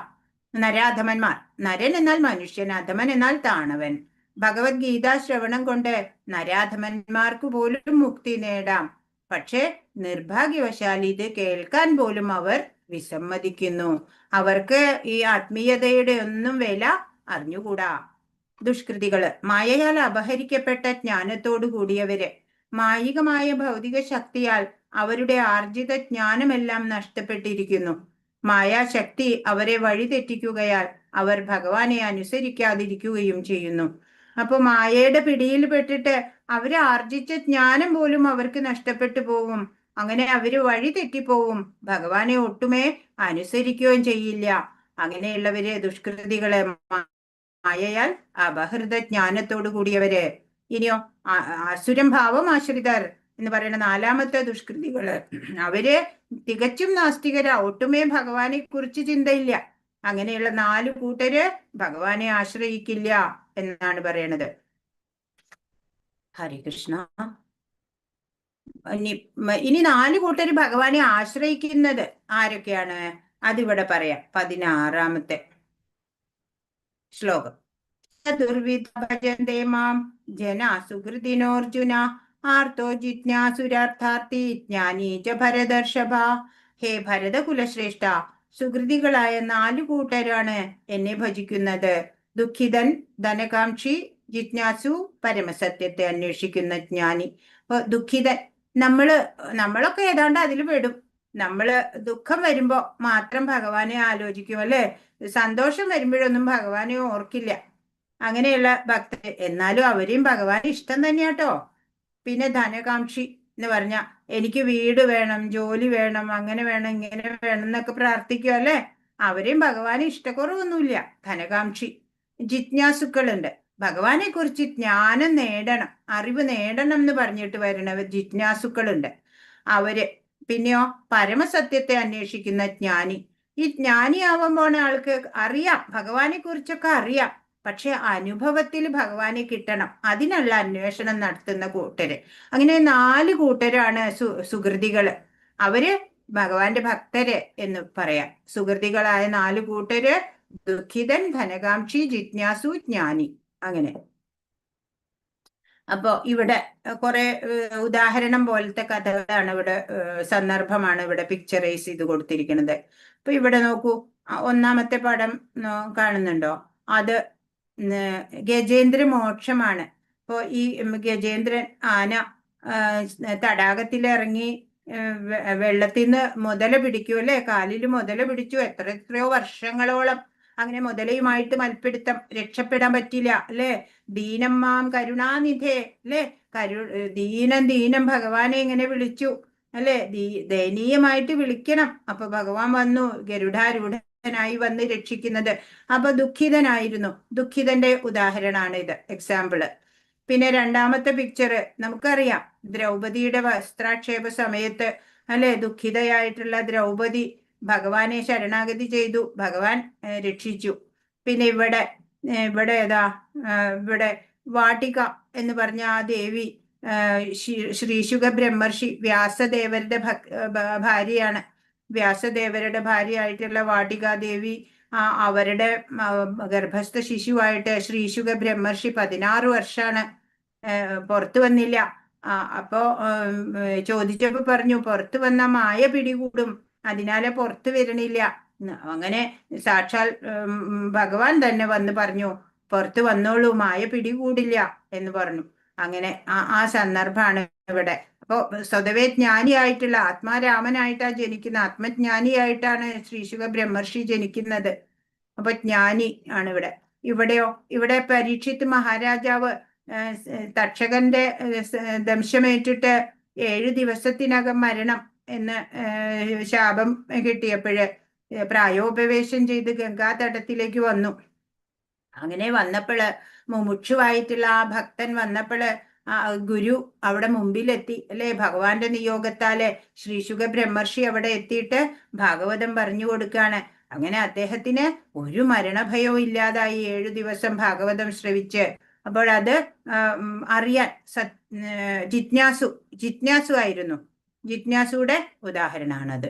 നരാധമന്മാർ. നരൻ എന്നാൽ മനുഷ്യൻ, അധമൻ എന്നാൽ താണവൻ. ഭഗവത്ഗീത ശ്രവണം കൊണ്ട് നരാധമന്മാർക്ക് പോലും മുക്തി നേടാം. പക്ഷെ നിർഭാഗ്യവശാൽ ഇത് കേൾക്കാൻ പോലും അവർ വിസമ്മതിക്കുന്നു. അവർക്ക് ഈ ആത്മീയതയുടെ ഒന്നും വില അറിഞ്ഞുകൂടാ. ദുഷ്കൃതികള്. മായയാൽ അപഹരിക്കപ്പെട്ട ജ്ഞാനത്തോടു കൂടിയവര്. മായികമായ ഭൗതിക ശക്തിയാൽ അവരുടെ ആർജിത ജ്ഞാനമെല്ലാം നഷ്ടപ്പെട്ടിരിക്കുന്നു. മായാശക്തി അവരെ വഴിതെറ്റിക്കുകയാൽ അവർ ഭഗവാനെ അനുസരിക്കാതിരിക്കുകയും ചെയ്യുന്നു. അപ്പൊ മായയുടെ പിടിയിൽ പെട്ടിട്ട് അവര് ആർജിച്ച ജ്ഞാനം പോലും അവർക്ക് നഷ്ടപ്പെട്ടു പോകും. അങ്ങനെ അവര് വഴി തെറ്റിപ്പോവും, ഭഗവാനെ ഒട്ടുമേ അനുസരിക്കുകയും ചെയ്യില്ല. അങ്ങനെയുള്ളവര് ദുഷ്കൃതികളെ, മായയാൽ അപഹൃത ജ്ഞാനത്തോടു കൂടിയവര്. ഇനിയോ അസുരം ഭാവം ആശ്രിതർ എന്ന് പറയുന്ന 4മത്തെ ദുഷ്കൃതികള്. അവര് തികച്ചും നാസ്തികരാ, ഒട്ടുമേ ഭഗവാനെ കുറിച്ച് ചിന്തയില്ല. അങ്ങനെയുള്ള 4 കൂട്ടര് ഭഗവാനെ ആശ്രയിക്കില്ല എന്നാണ് പറയണത്. ഹരികൃഷ്ണ. ഇനി 4 കൂട്ടര് ഭഗവാനെ ആശ്രയിക്കുന്നത് ആരൊക്കെയാണ്? അതിവിടെ പറയാം. 16മത്തെ ശ്ലോകം. ചതുർവിധ ഭജന്തേ മാം ജനാ സുഹൃതിനോർജുന ആർത്തോ ജിജ്ഞാസുരാർത്ഥാർത്ഥി ജ്ഞാനീ ച ഭരതർഷഭ. ഹേ ഭരതകുലശ്രേഷ്ഠ, സുഹൃതികളായ 4 കൂട്ടരാണ് എന്നെ ഭജിക്കുന്നത്. ദുഃഖിതൻ, ധനകാംക്ഷി, ജിജ്ഞാസു, പരമസത്യത്തെ അന്വേഷിക്കുന്ന ജ്ഞാനി. അപ്പൊ ദുഃഖിതൻ, നമ്മളൊക്കെ ഏതാണ്ട് അതിൽ പെടും. നമ്മള് ദുഃഖം വരുമ്പോ മാത്രം ഭഗവാനെ ആലോചിക്കും അല്ലെ, സന്തോഷം വരുമ്പോഴൊന്നും ഭഗവാനെ ഓർക്കില്ല. അങ്ങനെയുള്ള ഭക്തർ. എന്നാലും അവരെയും ഭഗവാൻ ഇഷ്ടം തന്നെയാട്ടോ. പിന്നെ ധനകാംക്ഷി എന്ന് പറഞ്ഞ എനിക്ക് വീട് വേണം, ജോലി വേണം, അങ്ങനെ വേണം, ഇങ്ങനെ വേണം എന്നൊക്കെ പ്രാർത്ഥിക്കും അല്ലെ, അവരെയും ഭഗവാന് ഇഷ്ടക്കുറവൊന്നുമില്ല. ധനകാംക്ഷി. ജിജ്ഞാസുക്കളുണ്ട്, ഭഗവാനെ കുറിച്ച് ജ്ഞാനം നേടണം, അറിവ് നേടണം എന്ന് പറഞ്ഞിട്ട് വരുന്നവർ ജിജ്ഞാസുക്കളുണ്ട് അവര്. പിന്നെയോ പരമസത്യത്തെ അന്വേഷിക്കുന്ന ജ്ഞാനി. ഈ ജ്ഞാനിയാവുമ്പോൾ ആൾക്ക് അറിയാം, ഭഗവാനെ കുറിച്ചൊക്കെ അറിയാം, പക്ഷെ അനുഭവത്തിൽ ഭഗവാനെ കിട്ടണം, അതിനുള്ള അന്വേഷണം നടത്തുന്ന കൂട്ടര്. അങ്ങനെ 4 കൂട്ടരാണ് സുഹൃതികള്. അവര് ഭഗവാന്റെ ഭക്തര് എന്ന് പറയാം. സുഹൃതികളായ 4 കൂട്ടര്: ദുഃഖിതൻ, ധനകാംക്ഷി, ജിജ്ഞാസു, ജ്ഞാനി. അങ്ങനെ. അപ്പോ ഇവിടെ കുറെ ഉദാഹരണം പോലത്തെ കഥകളാണ് ഇവിടെ, സന്ദർഭമാണ് ഇവിടെ പിക്ചറൈസ് ചെയ്ത് കൊടുത്തിരിക്കുന്നത്. അപ്പൊ ഇവിടെ നോക്കൂ, 1-മത്തെ പടം കാണുന്നുണ്ടോ? അത് ഗജേന്ദ്ര മോക്ഷമാണ്. അപ്പോ ഈ ഗജേന്ദ്രൻ ആന തടാകത്തിലിറങ്ങി വെള്ളത്തിൽ നിന്ന് മുതല പിടിക്കൂ അല്ലെ, കാലിൽ മുതല പിടിച്ചു, എത്രയോ വർഷങ്ങളോളം അങ്ങനെ മുതലയുമായിട്ട് മൽപ്പിടുത്തം, രക്ഷപ്പെടാൻ പറ്റില്ല അല്ലെ. ദീനമ്മാം കരുണാനിധേ അല്ലെ, ദീനം ഭഗവാനെ ഇങ്ങനെ വിളിച്ചു അല്ലെ, ദയനീയമായിട്ട് വിളിക്കണം. അപ്പൊ ഭഗവാൻ വന്നു, ഗരുഡാരൂഢനായി വന്ന് രക്ഷിക്കുന്നത്. അപ്പൊ ദുഃഖിതനായിരുന്നു. ദുഃഖിതന്റെ ഉദാഹരണമാണ് ഇത്, എക്സാമ്പിള്. പിന്നെ 2-മത്തെ പിക്ചർ നമുക്കറിയാം, ദ്രൗപദിയുടെ വസ്ത്രാക്ഷേപ സമയത്ത് അല്ലെ, ദുഃഖിതയായിട്ടുള്ള ദ്രൗപദി ഭഗവാനെ ശരണാഗതി ചെയ്തു, ഭഗവാൻ രക്ഷിച്ചു. പിന്നെ ഇവിടെ വാട്ടിക എന്ന് പറഞ്ഞ ആ ദേവി ശ്രീശുക ബ്രഹ്മർഷി വ്യാസദേവരുടെ ഭാര്യയാണ്. വ്യാസദേവരുടെ ഭാര്യയായിട്ടുള്ള വാട്ടിക ദേവി അവരുടെ ഗർഭസ്ഥ ശിശുവായിട്ട് ശ്രീശുക ബ്രഹ്മർഷി 16 വർഷമാണ് പുറത്തു വന്നില്ല. അപ്പോ ചോദിച്ചപ്പോ പറഞ്ഞു, പുറത്തു വന്ന മായ പിടികൂടും, അതിനാലെ പുറത്തു വരണില്ല. അങ്ങനെ സാക്ഷാൽ ഭഗവാൻ തന്നെ വന്ന് പറഞ്ഞു, പുറത്ത് വന്നോളൂ, മായ പിടികൂടില്ല എന്ന് പറഞ്ഞു. അങ്ങനെ ആ സന്ദർഭമാണ് ഇവിടെ. അപ്പോ സ്വതവേ ജ്ഞാനിയായിട്ടുള്ള ആത്മാരാമനായിട്ടാ ജനിക്കുന്ന, ആത്മജ്ഞാനിയായിട്ടാണ് ശ്രീശുക ബ്രഹ്മർഷി ജനിക്കുന്നത്. അപ്പൊ ജ്ഞാനി ആണ് ഇവിടെ. ഇവിടെ പരീക്ഷിത്ത് മഹാരാജാവ് തക്ഷകന്റെ ദംശമേറ്റിട്ട് 7 ദിവസത്തിനകം മരണം എന്ന് ശാപം കിട്ടിയപ്പോഴ് പ്രായോപവേശം ചെയ്ത് ഗംഗാതടത്തിലേക്ക് വന്നു. അങ്ങനെ വന്നപ്പോള് മുമുക്ഷുവായിട്ടുള്ള ആ ഭക്തൻ വന്നപ്പോള് ഗുരു അവിടെ മുമ്പിലെത്തി അല്ലെ, ഭഗവാന്റെ നിയോഗത്താല് ശ്രീശുക ബ്രഹ്മർഷി അവിടെ എത്തിയിട്ട് ഭാഗവതം പറഞ്ഞു കൊടുക്കാണ്. അങ്ങനെ അദ്ദേഹത്തിന് ഒരു മരണഭയവും ഇല്ലാതായി 7 ദിവസം ഭാഗവതം ശ്രവിച്ച്. അപ്പോൾ അത് അറിയാൻ ജിജ്ഞാസു ആയിരുന്നു. ജിജ്ഞാസുയുടെ ഉദാഹരണമാണത്.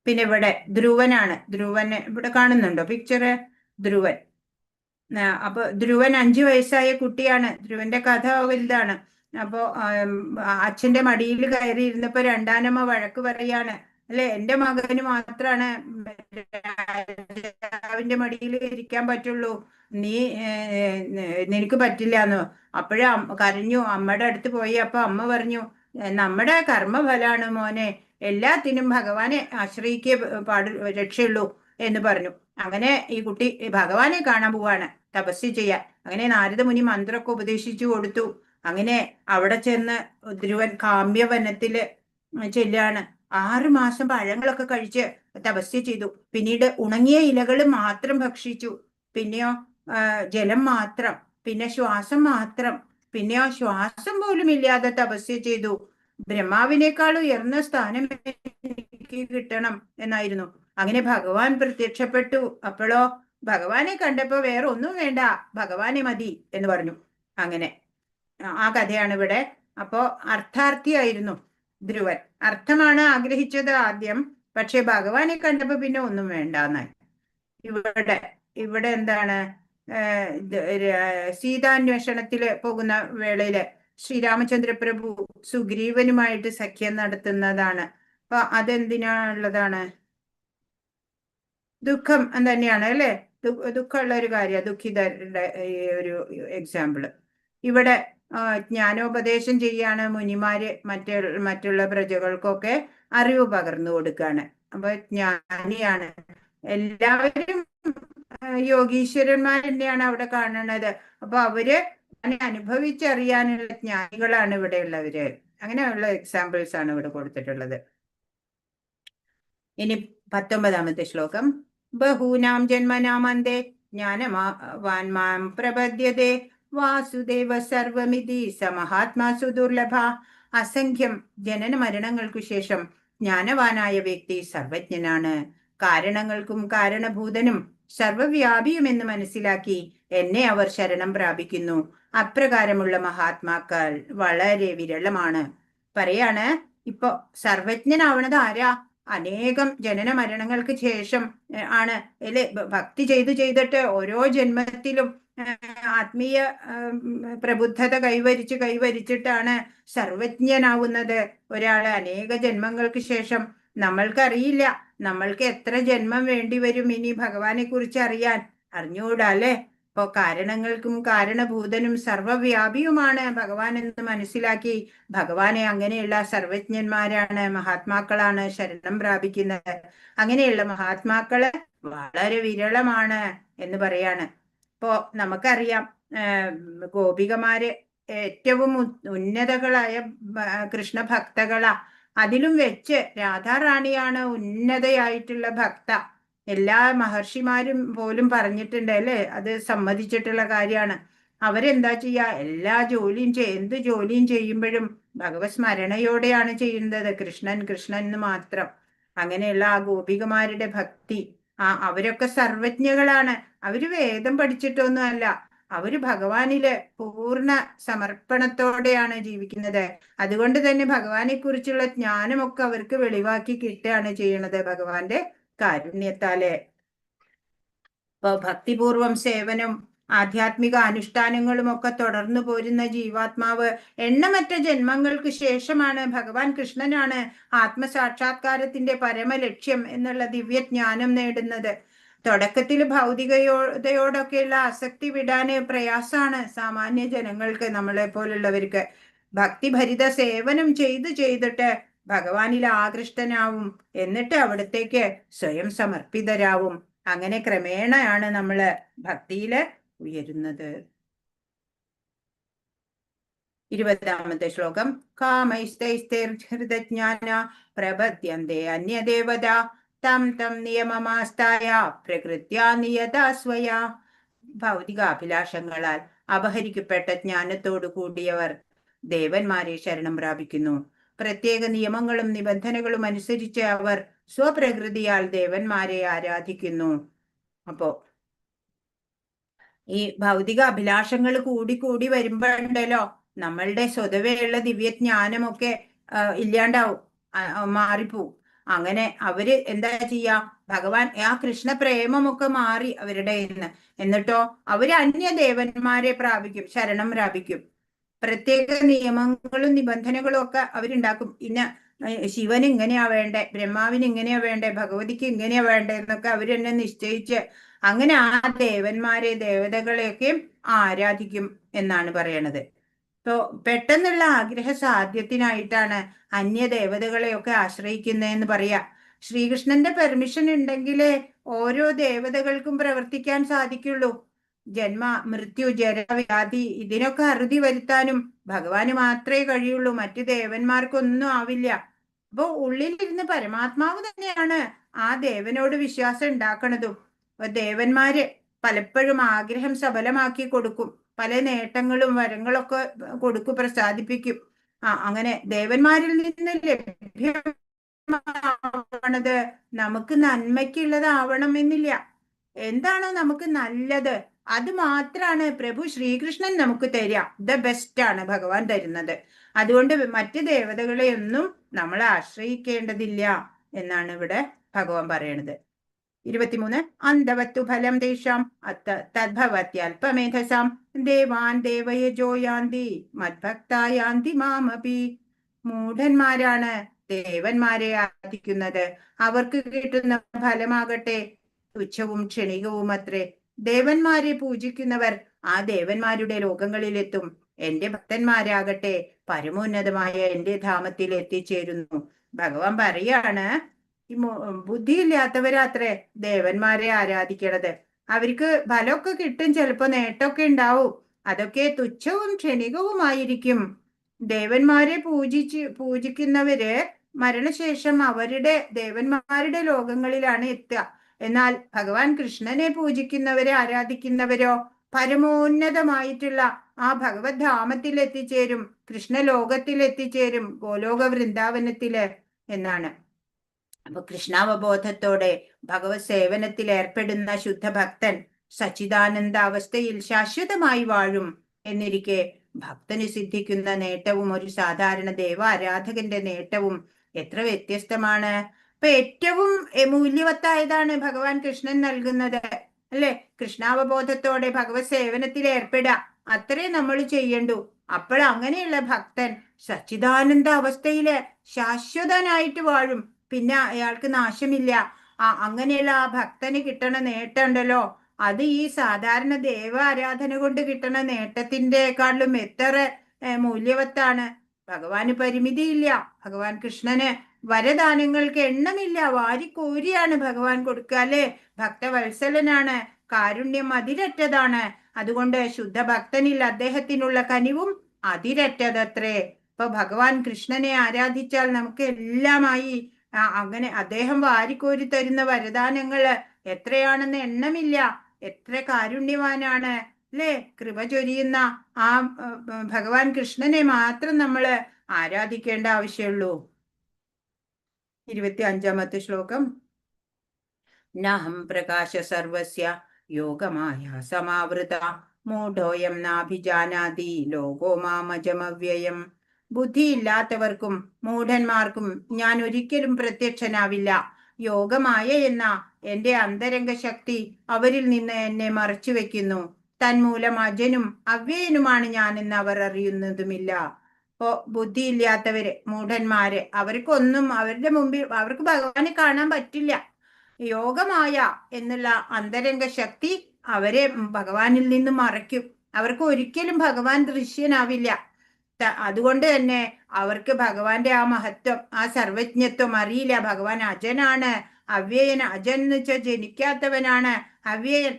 പിന്നെ ഇവിടെ ധ്രുവനാണ്. ധ്രുവന് ഇവിടെ കാണുന്നുണ്ടോ പിക്ചറ്? ധ്രുവൻ. അപ്പൊ ധ്രുവൻ 5 വയസ്സായ കുട്ടിയാണ്. ധ്രുവന്റെ കഥ വലുതാണ്. അപ്പോ അച്ഛന്റെ മടിയിൽ കയറി ഇരുന്നപ്പോ രണ്ടാനമ്മ വഴക്ക് പറയാണ്, അല്ലെ, എന്റെ മകന് മാത്രാണ് രാജാവിന്റെ മടിയിൽ ഇരിക്കാൻ പറ്റുള്ളൂ, നിനക്ക് പറ്റില്ലാന്ന്. അപ്പോഴേ കരഞ്ഞു. അമ്മയുടെ അടുത്ത് പോയി. അപ്പൊ അമ്മ പറഞ്ഞു, നമ്മുടെ കർമ്മഫലാണ് മോനെ, എല്ലാത്തിനും ഭഗവാനെ ആശ്രയിക്കേ രക്ഷയുള്ളൂ എന്ന് പറഞ്ഞു. അങ്ങനെ ഈ കുട്ടി ഭഗവാനെ കാണാൻ പോവാണ്, തപസ് ചെയ്യാൻ. അങ്ങനെ നാരദ മുനി മന്ത്രമൊക്കെ ഉപദേശിച്ചു കൊടുത്തു. അങ്ങനെ അവിടെ ചെന്ന് ധ്രുവൻ കാമ്യവനത്തില് ചെല്ലാണ്. 6 മാസം പഴങ്ങളൊക്കെ കഴിച്ച് തപസ്യ ചെയ്തു. പിന്നീട് ഉണങ്ങിയ ഇലകൾ മാത്രം ഭക്ഷിച്ചു. പിന്നെയോ ജലം മാത്രം, പിന്നെ ശ്വാസം മാത്രം, പിന്നെയോ ശ്വാസം പോലും ഇല്ലാതെ തപസ്യ ചെയ്തു. ബ്രഹ്മാവിനേക്കാൾ ഉയർന്ന സ്ഥാനം എനിക്ക് കിട്ടണം എന്നായിരുന്നു. അങ്ങനെ ഭഗവാൻ പ്രത്യക്ഷപ്പെട്ടു. അപ്പോഴോ ഭഗവാനെ കണ്ടപ്പോ വേറെ ഒന്നും വേണ്ട, ഭഗവാനെ മതി എന്ന് പറഞ്ഞു. അങ്ങനെ ആ കഥയാണ് ഇവിടെ. അപ്പോ അർത്ഥാർത്ഥിയായിരുന്നു ധ്രുവൻ. അർത്ഥമാണ് ആഗ്രഹിച്ചത് ആദ്യം, പക്ഷെ ഭഗവാനെ കണ്ടപ്പോ പിന്നെ ഒന്നും വേണ്ടെന്നായി. ഇവിടെ എന്താണ്, സീതാന്വേഷണത്തില് പോകുന്ന വേളയില് ശ്രീരാമചന്ദ്ര പ്രഭു സുഗ്രീവനുമായിട്ട് സഖ്യം നടത്തുന്നതാണ്. അപ്പൊ അതെന്തിനുള്ളതാണ്? ദുഃഖം തന്നെയാണ് അല്ലെ, ദുഃഖമുള്ള ഒരു കാര്യം, ദുഃഖിതരുടെ ഒരു എക്സാമ്പിള്. ഇവിടെ ജ്ഞാനോപദേശം ചെയ്യാണ് മുനിമാര് മറ്റുള്ള പ്രജകൾക്കൊക്കെ അറിവ് പകർന്നു കൊടുക്കാണ്. അപ്പൊ ജ്ഞാനിയാണ്. എല്ലാവരും യോഗീശ്വരന്മാർ തന്നെയാണ് അവിടെ കാണുന്നത്. അപ്പൊ അവര് അനുഭവിച്ചറിയാനുള്ള ജ്ഞാനികളാണ് ഇവിടെ ഉള്ളവര്. അങ്ങനെയുള്ള എക്സാമ്പിൾസ് ആണ് ഇവിടെ കൊടുത്തിട്ടുള്ളത്. ഇനി 19ാമത്തെ ശ്ലോകം. ബഹൂനാം ജന്മനാമന്തേ ജ്ഞാനവാൻ മാം പ്രപദ്യതേ വാസുദേവ സർവമിതി സ മഹാത്മാസു ദുർലഭ. അസംഖ്യം ജനന മരണങ്ങൾക്കു ശേഷം ജ്ഞാനവാനായ വ്യക്തി സർവജ്ഞനാണ്. കാരണങ്ങൾക്കും കാരണഭൂതനും സർവവ്യാപിയുമെന്ന് മനസ്സിലാക്കി എന്നെ അവർ ശരണം പ്രാപിക്കുന്നു. അപ്രകാരമുള്ള മഹാത്മാക്കൾ വളരെ വിരളമാണ്. പറയാണ്, ഇപ്പൊ സർവജ്ഞനാവണത് ആരാ? അനേകം ജനന മരണങ്ങൾക്ക് ശേഷം ആണ് അല്ലെ, ഭക്തി ചെയ്തിട്ട് ഓരോ ജന്മത്തിലും ആത്മീയ പ്രബുദ്ധത കൈവരിച്ചിട്ടാണ് സർവജ്ഞനാവുന്നത് ഒരാള്. അനേക ജന്മങ്ങൾക്ക് ശേഷം നമ്മൾക്കറിയില്ല നമ്മൾക്ക് എത്ര ജന്മം വേണ്ടി വരും ഇനി ഭഗവാനെ കുറിച്ച് അറിഞ്ഞുകൂടാ അല്ലെ. അപ്പോ കാരണങ്ങൾക്കും കാരണഭൂതനും സർവവ്യാപിയുമാണ് ഭഗവാൻ എന്ന് മനസ്സിലാക്കി ഭഗവാനെ അങ്ങനെയുള്ള സർവജ്ഞന്മാരാണ്, മഹാത്മാക്കളാണ് ശരണം പ്രാപിക്കുന്നത്. അങ്ങനെയുള്ള മഹാത്മാക്കള് വളരെ വിരളമാണ് എന്ന് പറയാണ്. ഇപ്പോ നമുക്കറിയാം ഗോപികമാര് ഏറ്റവും ഉന്നതകളായ കൃഷ്ണഭക്തകളാ. അതിലും വെച്ച് രാധാറാണിയാണ് ഉന്നതയായിട്ടുള്ള ഭക്ത. എല്ലാ മഹർഷിമാരും പോലും പറഞ്ഞിട്ടുണ്ട് അല്ലെ, അത് സമ്മതിച്ചിട്ടുള്ള കാര്യമാണ്. അവരെന്താ ചെയ്യാ, എല്ലാ എന്ത് ജോലിയും ചെയ്യുമ്പോഴും ഭഗവത് സ്മരണയോടെയാണ് ചെയ്യുന്നത്. കൃഷ്ണൻ എന്ന് മാത്രം. അങ്ങനെയുള്ള ആ ഗോപികമാരുടെ ഭക്തി, അവരൊക്കെ സർവജ്ഞകളാണ്. അവര് വേദം പഠിച്ചിട്ടൊന്നും അല്ല, അവര് ഭഗവാനില് പൂർണ്ണ സമർപ്പണത്തോടെയാണ് ജീവിക്കുന്നത്. അതുകൊണ്ട് തന്നെ ഭഗവാനെ കുറിച്ചുള്ള ജ്ഞാനമൊക്കെ അവർക്ക് വെളിവാക്കി കിട്ടുകയാണ് ചെയ്യണത് ഭഗവാന്റെ കാരുണ്യത്താല്. ഇപ്പൊ ഭക്തിപൂർവം സേവനം ആധ്യാത്മിക അനുഷ്ഠാനങ്ങളും ഒക്കെ തുടർന്നു പോരുന്ന ജീവാത്മാവ് എണ്ണമറ്റ ജന്മങ്ങൾക്ക് ശേഷമാണ് ഭഗവാൻ കൃഷ്ണനാണ് ആത്മസാക്ഷാത്കാരത്തിന്റെ പരമലക്ഷ്യം എന്നുള്ള ദിവ്യജ്ഞാനം നേടുന്നത്. തുടക്കത്തിൽ ഭൗതികതയോടൊക്കെയുള്ള ആസക്തി വിടാന് പ്രയാസാണ് സാമാന്യ ജനങ്ങൾക്ക്, നമ്മളെ പോലുള്ളവർക്ക്. ഭക്തിഭരിത സേവനം ചെയ്തിട്ട് ഭഗവാനിൽ ആകൃഷ്ടനാവും. എന്നിട്ട് അവിടത്തേക്ക് സ്വയം സമർപ്പിതരാവും. അങ്ങനെ ക്രമേണയാണ് നമ്മള് ഭക്തിയില് ഉയരുന്നത്. 20ാമത്തെ ശ്ലോകം. കാമൈസ്തൈസ്തൈർഹൃതജ്ഞാന പ്രപദ്യന്തെ അന്യദേവത തം തം നിയമമാസ്തായ പ്രകൃത്യാ നിയതാ സ്വയാ. ഭൗതികാഭിലാഷങ്ങളാൽ അപഹരിക്കപ്പെട്ട ജ്ഞാനത്തോടു കൂടിയവർ ദേവന്മാരെ ശരണം പ്രാപിക്കുന്നു. പ്രത്യേക നിയമങ്ങളും നിബന്ധനകളും അനുസരിച്ച് അവർ സ്വപ്രകൃതിയാൽ ദേവന്മാരെ ആരാധിക്കുന്നു. അപ്പോ ഈ ഭൗതിക അഭിലാഷങ്ങൾ കൂടി വരുമ്പോഴുണ്ടല്ലോ നമ്മളുടെ സ്വതവേയുള്ള ദിവ്യജ്ഞാനമൊക്കെ ഇല്ലാണ്ടാവും, മാറിപ്പോവും. അങ്ങനെ അവര് എന്താ ചെയ്യാ, ഭഗവാൻ ആ കൃഷ്ണ പ്രേമമൊക്കെ മാറി അവരുടെ ഇന്ന്. എന്നിട്ടോ അവര് അന്യദേവന്മാരെ പ്രാപിക്കും, ശരണം പ്രാപിക്കും. പ്രത്യേക നിയമങ്ങളും നിബന്ധനകളും ഒക്കെ അവരുണ്ടാക്കും. ഇന്ന ശിവന് ഇങ്ങനെയാ വേണ്ടേ, ബ്രഹ്മാവിന് ഇങ്ങനെയാ വേണ്ടേ, ഭഗവതിക്ക് ഇങ്ങനെയാ വേണ്ടേ എന്നൊക്കെ അവര് തന്നെ നിശ്ചയിച്ച് അങ്ങനെ ആ ദേവന്മാരെ ദേവതകളെയൊക്കെ ആരാധിക്കും എന്നാണ് പറയണത്. ഇപ്പോ പെട്ടെന്നുള്ള ആഗ്രഹ സാധ്യത്തിനായിട്ടാണ് അന്യദേവതകളെയൊക്കെ ആശ്രയിക്കുന്നതെന്ന് പറയാ. ശ്രീകൃഷ്ണന്റെ പെർമിഷൻ ഉണ്ടെങ്കിലേ ഓരോ ദേവതകൾക്കും പ്രവർത്തിക്കാൻ സാധിക്കുള്ളൂ. ജന്മ മൃത്യു ജരവ്യാധി ഇതിനൊക്കെ അറുതി വരുത്താനും ഭഗവാന് മാത്രമേ കഴിയുള്ളൂ, മറ്റു ദേവന്മാർക്കൊന്നും ആവില്ല. അപ്പൊ ഉള്ളിലിരുന്ന് പരമാത്മാവ് തന്നെയാണ് ആ ദേവനോട് വിശ്വാസം ഉണ്ടാക്കണതും. അപ്പൊ ദേവന്മാര് പലപ്പോഴും ആഗ്രഹം സഫലമാക്കി കൊടുക്കും, പല നേട്ടങ്ങളും വരങ്ങളൊക്കെ കൊടുക്കും, പ്രസാദിപ്പിക്കും. അങ്ങനെ ദേവന്മാരിൽ നിന്ന് ലഭ്യമാവണത് നമുക്ക് നന്മയ്ക്കുള്ളതാവണമെന്നില്ല. എന്താണോ നമുക്ക് നല്ലത് അത് മാത്രാണ് പ്രഭു ശ്രീകൃഷ്ണൻ നമുക്ക് തരിക. ദ ബെസ്റ്റ് ആണ് ഭഗവാൻ തരുന്നത്. അതുകൊണ്ട് മറ്റ് ദേവതകളെ ഒന്നും നമ്മൾ ആശ്രയിക്കേണ്ടതില്ല എന്നാണ് ഇവിടെ ഭഗവാൻ പറയണത്. 23 അന്ധവത്തു ഫലം തേഷാം തദ്ഭവത്യൽപമേധസാം ദേവാൻ ദേവയജോ യാന്തി മദ്ഭക്തായാന്തി മാമപി. മൂഢന്മാരാണ് ദേവന്മാരെ ആരാധിക്കുന്നത്. അവർക്ക് കിട്ടുന്ന ഫലമാകട്ടെ തുച്ഛവും ക്ഷണികവും അത്രേ. ദേവന്മാരെ പൂജിക്കുന്നവർ ആ ദേവന്മാരുടെ ലോകങ്ങളിലെത്തും. എന്റെ ഭക്തന്മാരാകട്ടെ പരമോന്നതമായ എന്റെ ധാമത്തിൽ എത്തിച്ചേരുന്നു. ഭഗവാൻ പറയാണ്, ഈ ബുദ്ധിയില്ലാത്തവരാത്രേ ദേവന്മാരെ ആരാധിക്കണത്. അവർക്ക് ഫലമൊക്കെ കിട്ടും, ചിലപ്പോ നേട്ടമൊക്കെ ഉണ്ടാവും, അതൊക്കെ തുച്ഛവും ക്ഷണികവുമായിരിക്കും. ദേവന്മാരെ പൂജിക്കുന്നവര് മരണശേഷം അവരുടെ ദേവന്മാരുടെ ലോകങ്ങളിലാണ് എത്തുക. എന്നാൽ ഭഗവാൻ കൃഷ്ണനെ പൂജിക്കുന്നവരെ ആരാധിക്കുന്നവരോ പരമോന്നതമായിട്ടുള്ള ആ ഭഗവത് ധാമത്തിൽ എത്തിച്ചേരും, കൃഷ്ണലോകത്തിൽ എത്തിച്ചേരും, ഗോലോക വൃന്ദാവനത്തില് എന്നാണ്. അപ്പൊ കൃഷ്ണാവബോധത്തോടെ ഭഗവത് സേവനത്തിൽ ഏർപ്പെടുന്ന ശുദ്ധഭക്തൻ സച്ചിദാനന്ദ അവസ്ഥയിൽ ശാശ്വതമായി വാഴും എന്നിരിക്കെ ഭക്തന് സിദ്ധിക്കുന്ന നേട്ടവും ഒരു സാധാരണ ദേവാരാധകന്റെ നേട്ടവും എത്ര വ്യത്യസ്തമാണ്. അപ്പൊ ഏറ്റവും മൂല്യവത്തായതാണ് ഭഗവാൻ കൃഷ്ണൻ നൽകുന്നത്, അല്ലെ? കൃഷ്ണാവബോധത്തോടെ ഭഗവത് സേവനത്തിൽ ഏർപ്പെടുക, അത്രേ നമ്മൾ ചെയ്യണ്ടു. അപ്പോൾ അങ്ങനെയുള്ള ഭക്തൻ സച്ചിദാനന്ദ അവസ്ഥയില് ശാശ്വതനായിട്ട് വാഴും, പിന്നെ അയാൾക്ക് നാശമില്ല. അങ്ങനെയുള്ള ആ ഭക്തന് കിട്ടണ നേട്ടമുണ്ടല്ലോ, അത് ഈ സാധാരണ ദേവ ആരാധന കൊണ്ട് കിട്ടണ നേട്ടത്തിൻ്റെക്കാളും എത്ര മൂല്യവത്താണ്. ഭഗവാന് പരിമിതിയില്ല, ഭഗവാൻ കൃഷ്ണന് വരദാനങ്ങൾക്ക് എണ്ണമില്ല, വാരിക്കോരിയാണ് ഭഗവാൻ കൊടുക്കുക, അല്ലെ? ഭക്തവത്സലനാണ്, കാരുണ്യം അതിരറ്റതാണ്. അതുകൊണ്ട് ശുദ്ധഭക്തനിൽ അദ്ദേഹത്തിനുള്ള കനിവും അതിരറ്റതത്രേ. ഇപ്പൊ ഭഗവാൻ കൃഷ്ണനെ ആരാധിച്ചാൽ നമുക്ക് എല്ലാമായി. അങ്ങനെ അദ്ദേഹം വാരിക്കോരി തരുന്ന വരദാനങ്ങള് എത്രയാണെന്ന് എണ്ണമില്ല. എത്ര കാരുണ്യവാനാണ്, അല്ലെ? കൃപ ചൊരിയുന്ന ആ ഭഗവാൻ കൃഷ്ണനെ മാത്രം നമ്മള് ആരാധിക്കേണ്ട ആവശ്യമുള്ളൂ. 25ാമത്തെ ശ്ലോകം. നഹം പ്രകാശ സർവസ്യ യോഗമായ സമാവൃത മൂഢോയം നാഭിജാനാതി ലോകോ മാമജമവ്യയം. ബുദ്ധിയില്ലാത്തവർക്കും മൂഢന്മാർക്കും ഞാൻ ഒരിക്കലും പ്രത്യക്ഷനാവില്ല. യോഗമായ എന്ന എന്റെ അന്തരംഗ ശക്തി അവരിൽ നിന്ന് എന്നെ മറച്ചു വെക്കുന്നു. തന്മൂലം അജനും അവ്യയനുമാണ് ഞാനെന്ന് അവർ അറിയുന്നതുമില്ല. ഇപ്പോ ബുദ്ധിയില്ലാത്തവര്, മൂഢന്മാര്, അവർക്കൊന്നും അവരുടെ മുമ്പിൽ അവർക്ക് ഭഗവാനെ കാണാൻ പറ്റില്ല. യോഗമായ എന്നുള്ള അന്തരംഗ ശക്തി അവരെ ഭഗവാനിൽ നിന്ന് മറയ്ക്കും. അവർക്ക് ഒരിക്കലും ഭഗവാൻ ദൃശ്യനാവില്ല. അതുകൊണ്ട് തന്നെ അവർക്ക് ഭഗവാന്റെ ആ മഹത്വം, ആ സർവജ്ഞത്വം അറിയില്ല. ഭഗവാൻ അജനാണ്, അവ്യയൻ. അജൻ എന്ന് വെച്ചാൽ ജനിക്കാത്തവനാണ്, അവ്യയൻ,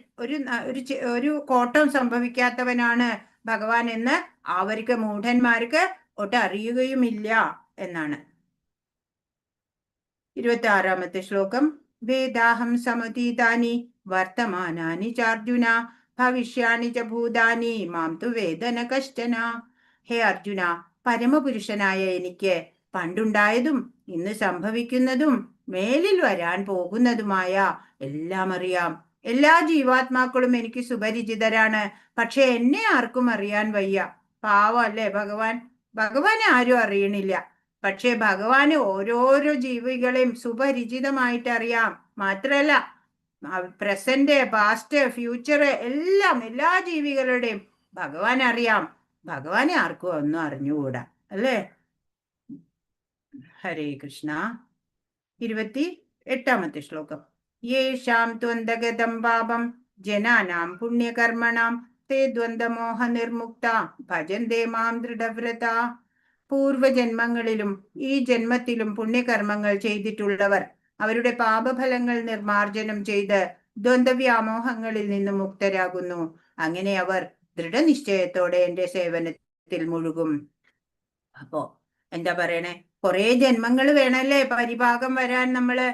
ഒരു കോട്ടം സംഭവിക്കാത്തവനാണ് ഭഗവാൻ എന്ന് അവർക്ക്, മൂഢന്മാർക്ക് ഒട്ട് അറിയുകയുമില്ല എന്നാണ്. 26-ാമത്തെ ശ്ലോകം. വേദാഹം സമുദീതാനി വർത്തമാനാനി ചാർജുന ഭവിഷ്യാണി ച ഭൂതാനി മാം തു വേദന കശ്ചന. ഹേ അർജുന, പരമപുരുഷനായ എനിക്ക് പണ്ടുണ്ടായതും ഇന്ന് സംഭവിക്കുന്നതും മേലിൽ വരാൻ പോകുന്നതുമായ എല്ലാം അറിയാം. എല്ലാ ജീവാത്മാക്കളും എനിക്ക് സുപരിചിതരാണ്. പക്ഷെ എന്നെ ആർക്കും അറിയാൻ വയ്യ. പാവല്ലേ ഭഗവാൻ. ഭഗവാനെ ആരും അറിയണില്ല. പക്ഷെ ഭഗവാന് ഓരോരോ ജീവികളെയും സുപരിചിതമായിട്ട് അറിയാം. മാത്രല്ല പ്രസന്റ്, പാസ്റ്റ്, ഫ്യൂച്ചർ എല്ലാം, എല്ലാ ജീവികളുടെയും ഭഗവാൻ അറിയാം. ഭഗവാനെ ആർക്കും ഒന്നും അറിഞ്ഞുകൂടാ, അല്ലേ? ഹരേ കൃഷ്ണ. 28-ാമത്തെ ശ്ലോകം. യേഷാം ദ്വന്ദ്ഗതം പാപം ജനാനാം പുണ്യകർമ്മണാം തേ ദ്വന്ദ്മോഹ നിർമുക്ത ഭജന്തേ മാം ദൃഢവ്രത. പൂർവജന്മങ്ങളിലും ഈ ജന്മത്തിലും പുണ്യകർമ്മങ്ങൾ ചെയ്തിട്ടുള്ളവർ അവരുടെ പാപഫലങ്ങൾ നിർമാർജനം ചെയ്ത് ദ്വന്ദ്വ്യാമോഹങ്ങളിൽ നിന്ന് മുക്തരാകുന്നു. അങ്ങനെ അവർ ദൃഢനിശ്ചയത്തോടെ എന്റെ സേവനത്തിൽ മുഴുകും. അപ്പോ എന്താ പറയണേ? കുറെ ജന്മങ്ങൾ വേണല്ലേ പരിഭാഗം വരാൻ നമ്മള്,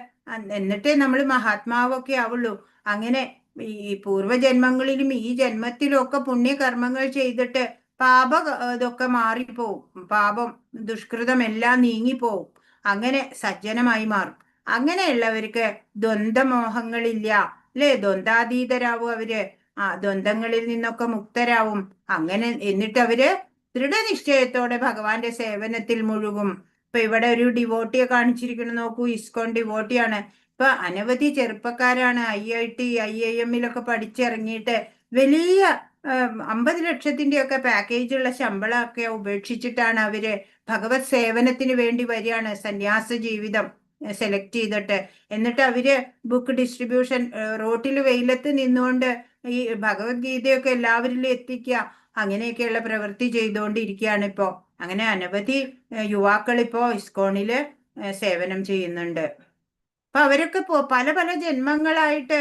എന്നിട്ടേ നമ്മൾ മഹാത്മാവൊക്കെ ആവുള്ളൂ. അങ്ങനെ ഈ പൂർവജന്മങ്ങളിലും ഈ ജന്മത്തിലും ഒക്കെ പുണ്യകർമ്മങ്ങൾ ചെയ്തിട്ട് ഇതൊക്കെ മാറിപ്പോവും. പാപം, ദുഷ്കൃതം എല്ലാം നീങ്ങിപ്പോവും. അങ്ങനെ സജ്ജനമായി മാറും. അങ്ങനെയുള്ളവർക്ക് ദ്വന്ദ്മോഹങ്ങളില്ല, അല്ലേ? ദ്വന്ദ്വാതീതരാവും അവര്. ദ്വന്ദ്ങ്ങളിൽ നിന്നൊക്കെ മുക്തരാവും. അങ്ങനെ എന്നിട്ട് അവര് ദൃഢനിശ്ചയത്തോടെ ഭഗവാന്റെ സേവനത്തിൽ മുഴുകും. ഇപ്പൊ ഇവിടെ ഒരു ഡിവോട്ടിയെ കാണിച്ചിരിക്കുന്നു, നോക്കൂ. ഇസ്കോൺ ഡിവോട്ടിയാണ്. ഇപ്പൊ അനവധി ചെറുപ്പക്കാരാണ് IIT IIM-ലൊക്കെ പഠിച്ചിറങ്ങിയിട്ട് വലിയ 50 ലക്ഷത്തിന്റെ ഒക്കെ പാക്കേജുള്ള ശമ്പളമൊക്കെ ഉപേക്ഷിച്ചിട്ടാണ് അവര് ഭഗവത് സേവനത്തിന് വേണ്ടി വരികയാണ്. സന്യാസ ജീവിതം സെലക്ട് ചെയ്തിട്ട്. എന്നിട്ട് അവര് ബുക്ക് ഡിസ്ട്രിബ്യൂഷൻ, റോട്ടിൽ വെയിലത്ത് നിന്നുകൊണ്ട് ഈ ഭഗവത്ഗീതയൊക്കെ എല്ലാവരിലും എത്തിക്കുക, അങ്ങനെയൊക്കെയുള്ള പ്രവൃത്തി ചെയ്തുകൊണ്ടിരിക്കുകയാണ് ഇപ്പോ. അങ്ങനെ അനവധി യുവാക്കൾ ഇപ്പോ ഇസ്കോണില് സേവനം ചെയ്യുന്നുണ്ട്. അപ്പൊ അവരൊക്കെ പല പല ജന്മങ്ങളായിട്ട്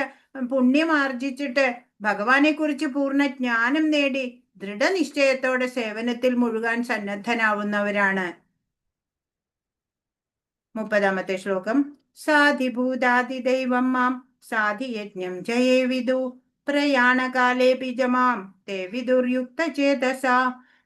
പുണ്യം ആർജിച്ചിട്ട് ഭഗവാനെ കുറിച്ച് പൂർണ്ണ ജ്ഞാനം നേടി ദൃഢനിശ്ചയത്തോടെ സേവനത്തിൽ മുഴുകാൻ സന്നദ്ധനാവുന്നവരാണ്. 30-ാമത്തെ ശ്ലോകം. സാധിഭൂതാതിദൈവം മാം സാധിയജ്ഞം ജയേ വിദു പ്രയാണകാലേ ബിജമാം തേ വിദുർയുക്ത ചേതസ.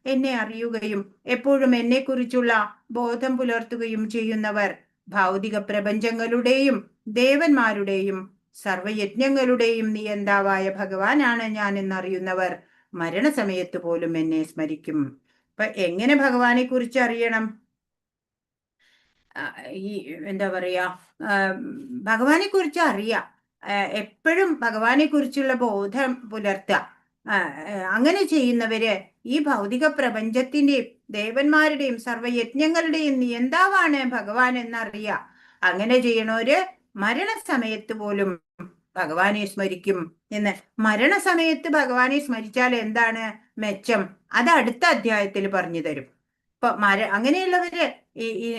എന്നെ അറിയുകയും എപ്പോഴും എന്നെ കുറിച്ചുള്ള ബോധം പുലർത്തുകയും ചെയ്യുന്നവർ ഭൗതിക പ്രപഞ്ചങ്ങളുടെയും ദേവന്മാരുടെയും സർവയജ്ഞങ്ങളുടെയും നിയന്താവായ ഭഗവാനാണ് ഞാൻ എന്നറിയുന്നവർ മരണസമയത്ത് പോലും എന്നെ സ്മരിക്കും. അപ്പൊ എങ്ങനെ ഭഗവാനെ കുറിച്ച് അറിയണം? ഈ എന്താ പറയാ, ഭഗവാനെ കുറിച്ച് അറിയാം. എപ്പോഴും ഭഗവാനെ കുറിച്ചുള്ള ബോധം പുലർത്തുക. അങ്ങനെ ചെയ്യുന്നവര് ഈ ഭൗതിക പ്രപഞ്ചത്തിന്റെയും ദേവന്മാരുടെയും സർവയജ്ഞങ്ങളുടെയും നിയന്താവാണ് ഭഗവാൻ എന്നറിയാം. അങ്ങനെ ചെയ്യണോര് മരണസമയത്ത് പോലും ഭഗവാനെ സ്മരിക്കും എന്ന്. മരണസമയത്ത് ഭഗവാനെ സ്മരിച്ചാൽ എന്താണ് മെച്ചം? അത് അടുത്ത അധ്യായത്തിൽ പറഞ്ഞു തരും. ഇപ്പൊ അങ്ങനെയുള്ളവര് ഈ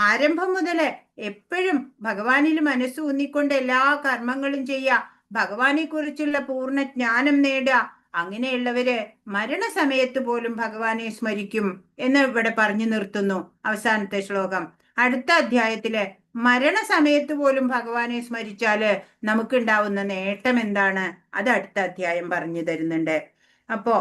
ആരംഭം മുതല് എപ്പോഴും ഭഗവാനിൽ മനസ്സ് ഊന്നിക്കൊണ്ട് എല്ലാ കർമ്മങ്ങളും ചെയ്യുക, ഭഗവാനെ കുറിച്ചുള്ള പൂർണ്ണ ജ്ഞാനം നേടുക. അങ്ങനെയുള്ളവര് മരണസമയത്ത് പോലും ഭഗവാനെ സ്മരിക്കും എന്ന് ഇവിടെ പറഞ്ഞു നിർത്തുന്നു അവസാനത്തെ ശ്ലോകം. അടുത്ത അധ്യായത്തില് മരണസമയത്ത് പോലും ഭഗവാനെ സ്മരിച്ചാല് നമുക്കുണ്ടാവുന്ന നേട്ടം എന്താണ്, അത് അടുത്ത അധ്യായം പറഞ്ഞു തരുന്നുണ്ട്. അപ്പോ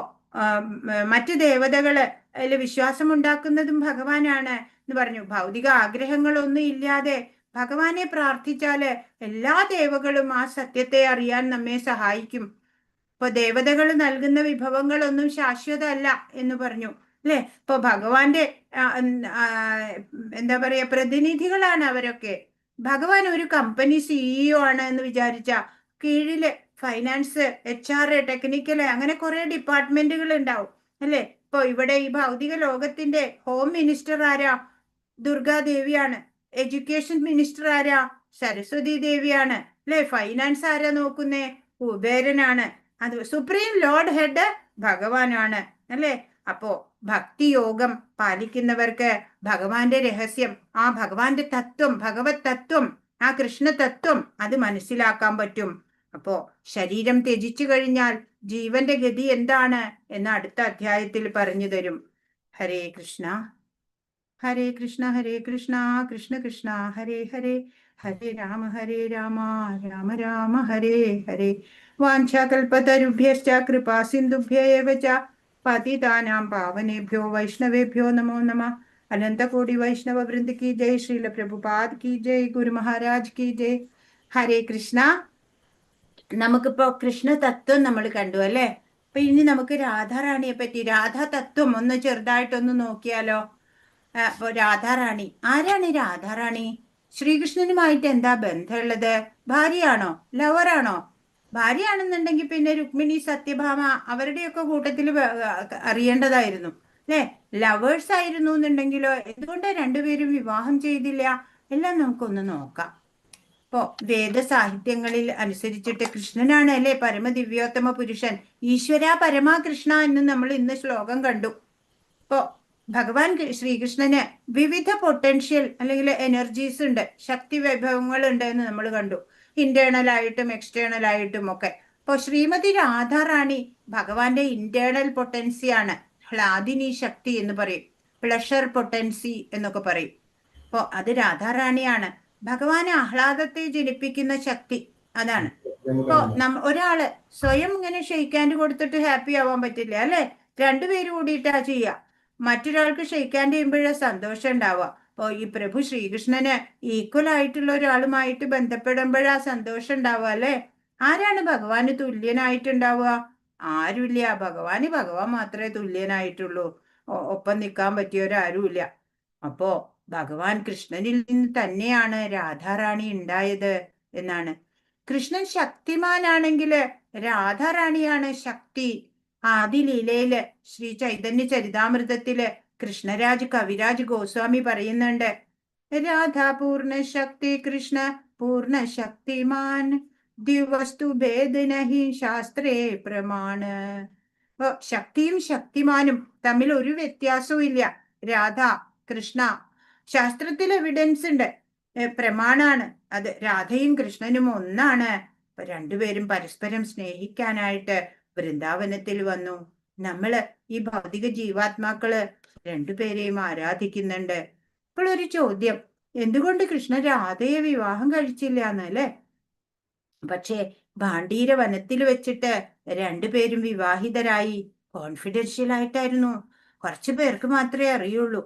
മറ്റു ദേവതകള് അതിൽ വിശ്വാസം ഉണ്ടാക്കുന്നതും ഭഗവാനാണ് എന്ന് പറഞ്ഞു. ഭൗതിക ആഗ്രഹങ്ങളൊന്നും ഇല്ലാതെ ഭഗവാനെ പ്രാർത്ഥിച്ചാല് എല്ലാ ദേവകളും ആ സത്യത്തെ അറിയാൻ നമ്മെ സഹായിക്കും. ഇപ്പൊ ദേവതകൾ നൽകുന്ന വിഭവങ്ങളൊന്നും ശാശ്വതമല്ല എന്ന് പറഞ്ഞു, അല്ലെ? ഇപ്പൊ ഭഗവാന്റെ എന്താ പറയാ, പ്രതിനിധികളാണ് അവരൊക്കെ. ഭഗവാൻ ഒരു കമ്പനി CEO ആണ് എന്ന് വിചാരിച്ച കീഴില് ഫൈനാൻസ്, HR, ടെക്നിക്കല്, അങ്ങനെ കുറെ ഡിപ്പാർട്ട്മെന്റുകൾ ഉണ്ടാവും, അല്ലെ? ഇപ്പൊ ഇവിടെ ഈ ഭൗതിക ലോകത്തിന്റെ ഹോം മിനിസ്റ്റർ ആരാ? ദുർഗാദേവിയാണ്. എഡ്യൂക്കേഷൻ മിനിസ്റ്റർ ആരാ? സരസ്വതി ദേവിയാണ്. അല്ലെ? ഫൈനാൻസ് ആരാ നോക്കുന്നേ? കുബേരനാണ്. അത് സുപ്രീം ലോർഡ് ഹെഡ് ഭഗവാനാണ് അല്ലെ? അപ്പോ ഭക്തിയോഗം പാലിക്കുന്നവർക്ക് ഭഗവാന്റെ രഹസ്യം, ആ ഭഗവാന്റെ തത്വം, ഭഗവത് തത്വം, ആ കൃഷ്ണ തത്വം അത് മനസ്സിലാക്കാൻ പറ്റും. അപ്പോ ശരീരം ത്യജിച്ചു കഴിഞ്ഞാൽ ജീവന്റെ ഗതി എന്താണ് എന്ന് അടുത്ത അധ്യായത്തിൽ പറഞ്ഞു തരും. ഹരേ കൃഷ്ണ ഹരേ കൃഷ്ണ ഹരേ കൃഷ്ണ കൃഷ്ണ കൃഷ്ണ ഹരേ ഹരേ, ഹരേ രാമ രാമ രാമ ഹരേ ഹരേ. വാഞ്ചാകൽപതരുഭ്യശ്ച കൃപാ സിന്ധുഭ്യ ഏവ ച പതിതാനാം പാവനേഭ്യോ വൈഷ്ണവേഭ്യോ നമോ നമഃ. അനന്തകോടി വൈഷ്ണവ വൃന്ദ കി ജയ്. ശ്രീല പ്രഭുപാദ് കി ജയ്. ഗുരു മഹാരാജ് കി ജയ്. ഹരേ കൃഷ്ണ. നമുക്കിപ്പോ കൃഷ്ണ തത്വം നമ്മൾ കണ്ടു അല്ലെ? അപ്പൊ ഇനി നമുക്ക് രാധാറാണിയെ പറ്റി, രാധാ തത്വം ഒന്ന് ചെറുതായിട്ടൊന്ന് നോക്കിയാലോ? അപ്പൊ രാധാറാണി ആരാണ്? രാധാറാണി ശ്രീകൃഷ്ണനുമായിട്ട് എന്താ ബന്ധമുള്ളത്? ഭാര്യയാണോ? ലവറാണോ? ഭാര്യയാണെന്നുണ്ടെങ്കിൽ പിന്നെ രുക്മിണി, സത്യഭാമ അവരുടെയൊക്കെ കൂട്ടത്തിൽ അറിയേണ്ടതായിരുന്നു അല്ലെ? ലവേഴ്സ് ആയിരുന്നു എന്നുണ്ടെങ്കിലോ എന്തുകൊണ്ട് രണ്ടുപേരും വിവാഹം ചെയ്തില്ല? എല്ലാം നമുക്കൊന്ന് നോക്കാം. ഇപ്പോ വേദസാഹിത്യങ്ങളിൽ അനുസരിച്ചിട്ട് കൃഷ്ണനാണ് അല്ലെ പരമദിവ്യോത്തമ പുരുഷൻ. ഈശ്വര പരമാ കൃഷ്ണ എന്ന് നമ്മൾ ഇന്ന് ശ്ലോകം കണ്ടു. ഇപ്പോ ഭഗവാൻ ശ്രീകൃഷ്ണന് വിവിധ പൊട്ടൻഷ്യൽ അല്ലെങ്കിൽ എനർജീസ് ഉണ്ട്, ശക്തി വൈഭവങ്ങൾ ഉണ്ട് എന്ന് നമ്മൾ കണ്ടു, ഇന്റേണൽ ആയിട്ടും എക്സ്റ്റേണൽ ആയിട്ടും ഒക്കെ. ഇപ്പൊ ശ്രീമതി രാധാറാണി ഭഗവാന്റെ ഇന്റേണൽ പൊട്ടൻസിയാണ്, ഹ്ലാദിനി ശക്തി എന്ന് പറയും, പ്ലഷർ പൊട്ടൻസി എന്നൊക്കെ പറയും. അപ്പോ അത് രാധാറാണിയാണ്. ഭഗവാന് ആഹ്ലാദത്തെ ജനിപ്പിക്കുന്ന ശക്തി അതാണ്. ഇപ്പോ ഒരാള് സ്വയം ഇങ്ങനെ ഷെയ്ക്കാൻഡ് കൊടുത്തിട്ട് ഹാപ്പി ആവാൻ പറ്റില്ല അല്ലെ? രണ്ടുപേരും കൂടിയിട്ടാ ചെയ്യുക. മറ്റൊരാൾക്ക് ഷെയ്ക്കാൻഡ് ചെയ്യുമ്പോഴേ സന്തോഷം ഉണ്ടാവുക. അപ്പോ ഈ പ്രഭു ശ്രീകൃഷ്ണന് ഈക്വൽ ആയിട്ടുള്ള ഒരാളുമായിട്ട് ബന്ധപ്പെടുമ്പോഴാ സന്തോഷം ഉണ്ടാവുക അല്ലെ? ആരാണ് ഭഗവാന് തുല്യനായിട്ടുണ്ടാവുക? ആരുമില്ല. ഭഗവാൻ മാത്രമേ തുല്യനായിട്ടുള്ളൂ. ഒപ്പം നിൽക്കാൻ പറ്റിയവരാരുമില്ല. അപ്പോ ഭഗവാൻ കൃഷ്ണനിൽ നിന്ന് തന്നെയാണ് രാധാറാണി ഉണ്ടായത് എന്നാണ്. കൃഷ്ണൻ ശക്തിമാനാണെങ്കില് രാധാറാണിയാണ് ശക്തി. ആദിലീലയില് ശ്രീ ചൈതന്യ ചരിതാമൃതത്തില് കൃഷ്ണരാജ് കവിരാജ് ഗോസ്വാമി പറയുന്നുണ്ട്, രാധാ പൂർണ്ണ ശക്തി കൃഷ്ണ പൂർണ്ണ ശക്തിമാൻ ദിവസ്തു ഭേദ നഹി ശാസ്ത്രേ പ്രമാണ്. അപ്പൊ ശക്തിയും ശക്തിമാനും തമ്മിൽ ഒരു വ്യത്യാസവും ഇല്ല. രാധ കൃഷ്ണ ശാസ്ത്രത്തിൽ എവിഡൻസ് ഉണ്ട്, പ്രമാണാണ് അത്. രാധയും കൃഷ്ണനും ഒന്നാണ്. രണ്ടുപേരും പരസ്പരം സ്നേഹിക്കാനായിട്ട് വൃന്ദാവനത്തിൽ വന്നു. നമ്മള് ഈ ഭൗതിക ജീവാത്മാക്കള് രണ്ടുപേരെയും ആരാധിക്കുന്നുണ്ട്. ഇപ്പോൾ ഒരു ചോദ്യം, എന്തുകൊണ്ട് കൃഷ്ണൻ രാധയെ വിവാഹം കഴിച്ചില്ല എന്നല്ലേ? പക്ഷേ ഭാണ്ഡീര വനത്തിൽ വെച്ചിട്ട് രണ്ടുപേരും വിവാഹിതരായി. കോൺഫിഡൻഷ്യൽ ആയിട്ടായിരുന്നു, കുറച്ചു പേർക്ക് മാത്രമേ അറിയുള്ളൂ.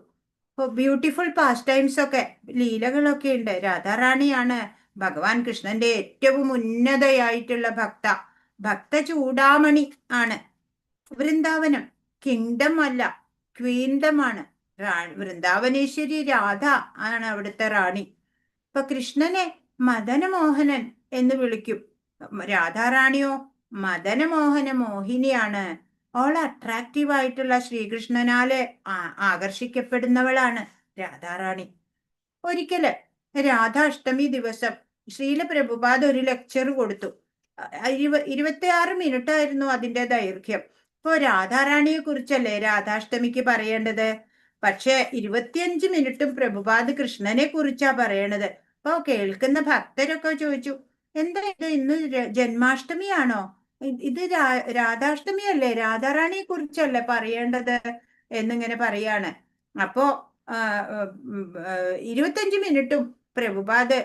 ബ്യൂട്ടിഫുൾ പാസ് ടൈംസ് ഒക്കെ, ലീലകളൊക്കെ ഉണ്ട്. രാധാറാണിയാണ് ഭഗവാൻ കൃഷ്ണന്റെ ഏറ്റവും ഉന്നതയായിട്ടുള്ള ഭക്ത ചൂടാമണി ആണ്. വൃന്ദാവനം കിങ്ഡം അല്ല, ക്വീൻഡം ആണ്. വൃന്ദാവനേശ്വരി രാധ ആണ് അവിടുത്തെ റാണി. ഇപ്പൊ കൃഷ്ണനെ മദനമോഹനൻ എന്ന് വിളിക്കും. രാധാറാണിയോ മദനമോഹന മോഹിനിയാണ്. ഓൾ അട്രാക്റ്റീവ് ആയിട്ടുള്ള ശ്രീകൃഷ്ണനാല് ആകർഷിക്കപ്പെടുന്നവളാണ് രാധാറാണി. ഒരിക്കല് രാധാഷ്ടമി ദിവസം ശ്രീല പ്രഭുപാദ് ഒരു ലെക്ചർ കൊടുത്തു. 26 മിനിറ്റ് ആയിരുന്നു അതിന്റെ ദൈർഘ്യം. ഇപ്പോ രാധാറാണിയെ കുറിച്ചല്ലേ രാധാഷ്ടമിക്ക് പറയേണ്ടത്, പക്ഷെ 25 മിനിറ്റും പ്രഭുപാദ് കൃഷ്ണനെ കുറിച്ചാ പറയണത്. അപ്പോ കേൾക്കുന്ന ഭക്തരൊക്കെ ചോദിച്ചു, എന്താ ഇത്, ഇന്ന് ജന്മാഷ്ടമിയാണോ? ഇത് രാധാഷ്ടമിയല്ലേ, രാധാറാണിയെ കുറിച്ചല്ലേ പറയേണ്ടത് എന്നിങ്ങനെ പറയാണ്. അപ്പോ 25 മിനിറ്റും പ്രഭുപാദ്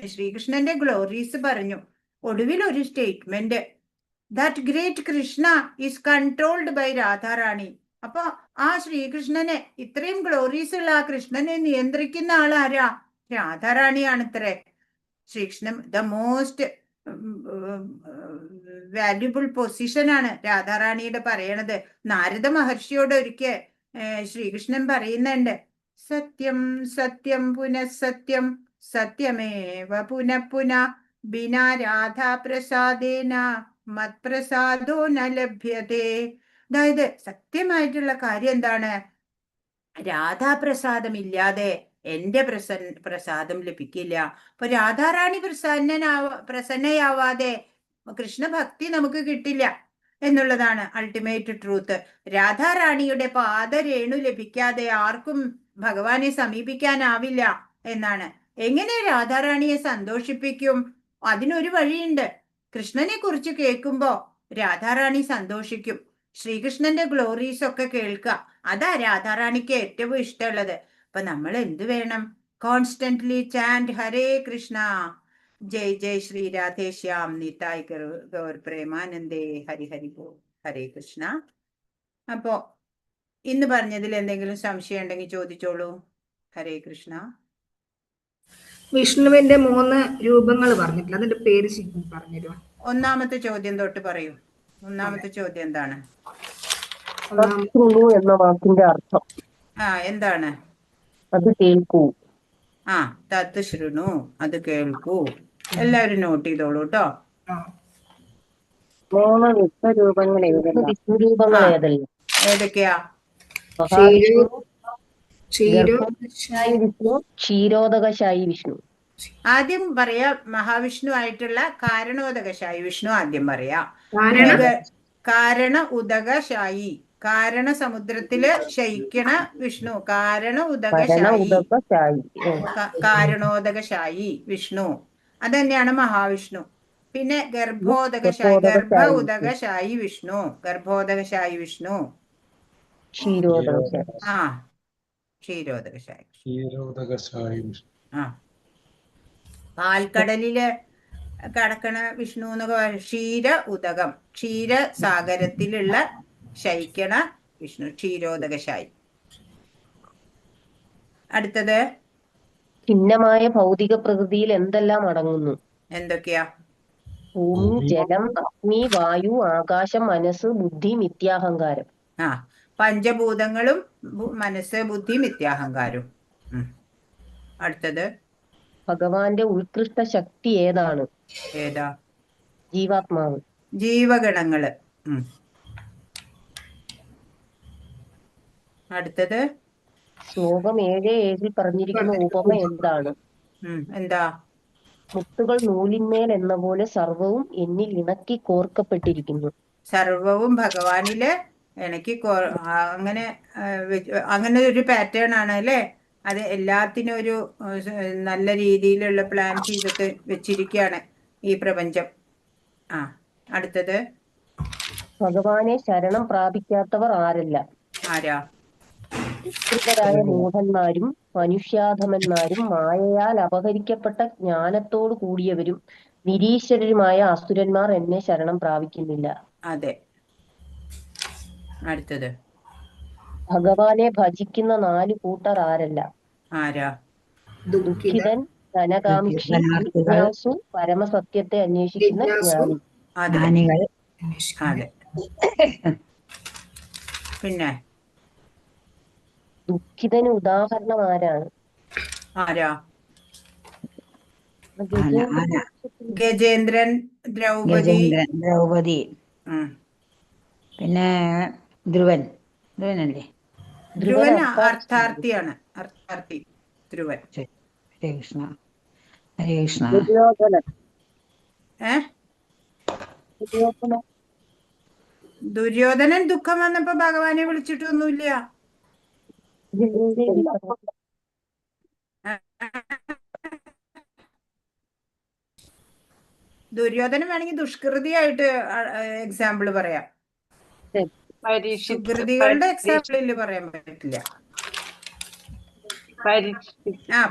ശ്രീകൃഷ്ണന്റെ ഗ്ലോറീസ് പറഞ്ഞു. ഒടുവിൽ ഒരു statement, that great Krishna is controlled by Radharani. അപ്പൊ ആ ശ്രീകൃഷ്ണനെ, ഇത്രയും ഗ്ലോറീസ് ഉള്ള ആ കൃഷ്ണനെ നിയന്ത്രിക്കുന്ന ആളാരാ? രാധാറാണിയാണത്രേ. ശ്രീകൃഷ്ണൻ ദ മോസ്റ്റ് വാല്യുബിൾ പൊസിഷനാണ് രാധാറാണിയുടെ പറയണത്. നാരദ മഹർഷിയോട് ഒരിക്കൽ ശ്രീകൃഷ്ണൻ പറയുന്നുണ്ട്, സത്യം സത്യം പുനഃസത്യം സത്യമേവ പുനഃ ബിനാ രാധാ പ്രസാദേന മത്പ്രസാദോ ന ലഭ്യതേ. അതായത് സത്യമായിട്ടുള്ള കാര്യം എന്താണ്? രാധാപ്രസാദമില്ലാതെ എന്റെ പ്രസാദം ലഭിക്കില്ല. അപ്പൊ രാധാറാണി പ്രസന്നയാവാതെ കൃഷ്ണഭക്തി നമുക്ക് കിട്ടില്ല എന്നുള്ളതാണ് അൾട്ടിമേറ്റ് ട്രൂത്ത്. രാധാറാണിയുടെ പാദരേണു ലഭിക്കാതെ ആർക്കും ഭഗവാനെ സമീപിക്കാനാവില്ല എന്നാണ്. എങ്ങനെ രാധാറാണിയെ സന്തോഷിപ്പിക്കും? അതിനൊരു വഴിയുണ്ട്. കൃഷ്ണനെ കുറിച്ച് കേൾക്കുമ്പോ രാധാറാണി സന്തോഷിക്കും. ശ്രീകൃഷ്ണന്റെ ഗ്ലോറീസ് ഒക്കെ കേൾക്കുക, അതാ രാധാറാണിക്ക് ഏറ്റവും ഇഷ്ടമുള്ളത്. അപ്പൊ നമ്മൾ എന്ത് വേണം? കോൺസ്റ്റന്റ്ലി ചാൻഡ് ഹരേ കൃഷ്ണ, ജയ് ജയ് ശ്രീ രാധേശ്യാം, നിതായ് ഗൗർ പ്രേമാനന്ദേ, ഹരി ഹരി ബോൾ, ഹരേ കൃഷ്ണ. അപ്പോ ഇന്ന് പറഞ്ഞതിൽ എന്തെങ്കിലും സംശയം ഉണ്ടെങ്കിൽ ചോദിച്ചോളൂ. ഹരേ കൃഷ്ണ. വിഷ്ണുവിന്റെ 3 രൂപങ്ങൾ പറഞ്ഞിട്ടില്ല, അതിന്റെ പേര് പറഞ്ഞുതരുമോ? ഒന്നാമത്തെ ചോദ്യം തൊട്ട് പറയൂ. ഒന്നാമത്തെ ചോദ്യം എന്താണ്? തത്ശൃണു എന്ന വാക്കിന്റെ അർത്ഥം എന്താണ്? അത് കേൾക്കൂ. തത്ത് ശൃണു, അത് കേൾക്കൂ. എല്ലാവരും നോട്ട് ചെയ്തോളൂ കേട്ടോ. 3 വിശ്വരൂപങ്ങൾ വിഷ്ണുരൂപങ്ങൾ ഏതെല്ലാം? ഏതൊക്കെയാ? മഹാവിഷ്ണു, ക്ഷീരോ ഗർഭോദകശായി വിഷ്ണു, ക്ഷീരോദകശായി വിഷ്ണു. ആദ്യം പറയാ മഹാവിഷ്ണു ആയിട്ടുള്ള കാരണോദകശായി വിഷ്ണു ആദ്യം പറയാ. കാരണ ഉദകശായി, കാരണ സമുദ്രത്തില് ശയിക്കണ വിഷ്ണു, കാരണോദകശായി വിഷ്ണു, അതന്നെയാണ് മഹാവിഷ്ണു. പിന്നെ ഗർഭ ഉദകശായി വിഷ്ണു, ഗർഭോദകശായി വിഷ്ണു, ക്ഷീരോദകശായി വിഷ്ണു. പാൽക്കടലില് കടക്കണ വിഷ്ണു എന്നൊക്കെ ക്ഷീര ഉദകം, ക്ഷീരസാഗരത്തിലുള്ള ശയിക്കണ വിഷ്ണു, ക്ഷീരോദകശായി. അടുത്തത് ഭിന്നമായ ഭൗതിക പ്രകൃതിയിൽ എന്തെല്ലാം അടങ്ങുന്നു? എന്തൊക്കെയാ? ഭൂമി, ജലം, അഗ്നി, വായു, ആകാശം, മനസ്സ്, ബുദ്ധി, മിഥ്യാഹങ്കാരം. പഞ്ചഭൂതങ്ങളും മനസ്സ്, ബുദ്ധി, മിഥ്യാഹങ്കാരവും. അടുത്തത് ഭഗവാന്റെ ഉത്കൃഷ്ട ശക്തി ഏതാണ്? ഏതാ? ജീവാത്മാവ്, ജീവഗണങ്ങള്. അടുത്തത് ശ്ലോകം 7:7 പറഞ്ഞിരിക്കുന്ന ഉപമ എന്താണ്? എന്താ? മുത്തുകൾ നൂലിന്മേൽ എന്ന പോലെ സർവവും എന്നിൽ ഇണക്കി കോർക്കപ്പെട്ടിരിക്കുന്നു. സർവവും ഭഗവാനില് ഇണക്കി അങ്ങനെ ഒരു പാറ്റേൺ ആണ് അല്ലേ? അത് എല്ലാത്തിനും ഒരു നല്ല രീതിയിലുള്ള പ്ലാൻ ചെയ്തിട്ട് വെച്ചിരിക്കുകയാണ് ഈ പ്രപഞ്ചം. അടുത്തത് ഭഗവാനെ ശരണം പ്രാപിക്കാത്തവർ ആരല്ല? ആരാ? വിസ്തൃതരായ മൂഢന്മാരും മനുഷ്യാധമന്മാരും മായയാൽ അപഹരിക്കപ്പെട്ട ജ്ഞാനത്തോടു കൂടിയവരും നിരീശ്വരരുമായ അസുരന്മാർ എന്നെ ശരണം പ്രാപിക്കുന്നില്ല. അതെ. അടുത്തത് ഭഗവാനെ ഭജിക്കുന്ന 4 കൂട്ടർ ആരല്ല? ആരാ? ദുഃഖിതൻ, ധനകാംക്ഷി, ജിജ്ഞാസു, പരമസത്യത്തെ അന്വേഷിക്കുന്ന ജ്ഞാനി. അതെ. പിന്നെ ദുഃഖിതന് ഉദാഹരണം ആരാണ്? ആരാ? ഗജേന്ദ്രൻ, ദ്രൗപദി. പിന്നെ ധ്രുവനല്ലേ? ധ്രുവൻ അർത്ഥാർത്ഥിയാണ്. അർത്ഥാർത്ഥി ധ്രുവൻ. ഹരേ കൃഷ്ണ. ഹരേ കൃഷ്ണ. ദുര്യോധനൻ ദുഃഖം വന്നപ്പോ ഭഗവാനെ വിളിച്ചിട്ടൊന്നുമില്ല. ദുര്യോധനൻ വേണമെങ്കിൽ ദുഷ്കൃതിയായിട്ട് എക്സാമ്പിൾ പറയാം. സുകൃതികളുടെ എക്സാമ്പിളിൽ പറയാൻ പറ്റില്ല.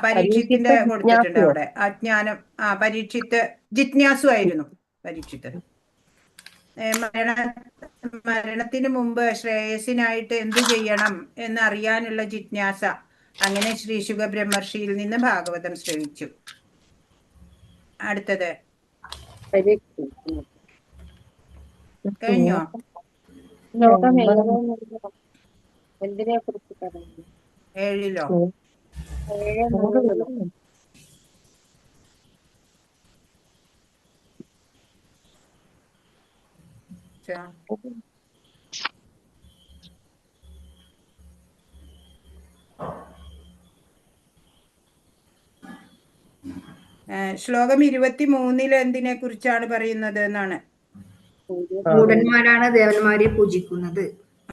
പരീക്ഷിത്തിന്റെ കൊടുത്തിട്ടുണ്ട് അവിടെ. അജ്ഞാനം. പരീക്ഷിത്ത് ജിജ്ഞാസു ആയിരുന്നു. പരീക്ഷിത്ത് മരണത്തിന് മുമ്പ് ശ്രേയസിനായിട്ട് എന്തു ചെയ്യണം എന്നറിയാനുള്ള ജിജ്ഞാസ. അങ്ങനെ ശ്രീ ശുക ബ്രഹ്മർഷിയിൽ നിന്ന് ഭാഗവതം ശ്രവിച്ചു. അടുത്തത് കഴിഞ്ഞോ? എന്തിനെ കുറിച്ച് പറയുന്നു? 7-ലോ? ശ്ലോകം 23 എന്തിനെ കുറിച്ചാണ് പറയുന്നത് എന്നാണ്? മൂഢന്മാരാണ് ദേവന്മാരെ പൂജിക്കുന്നത്.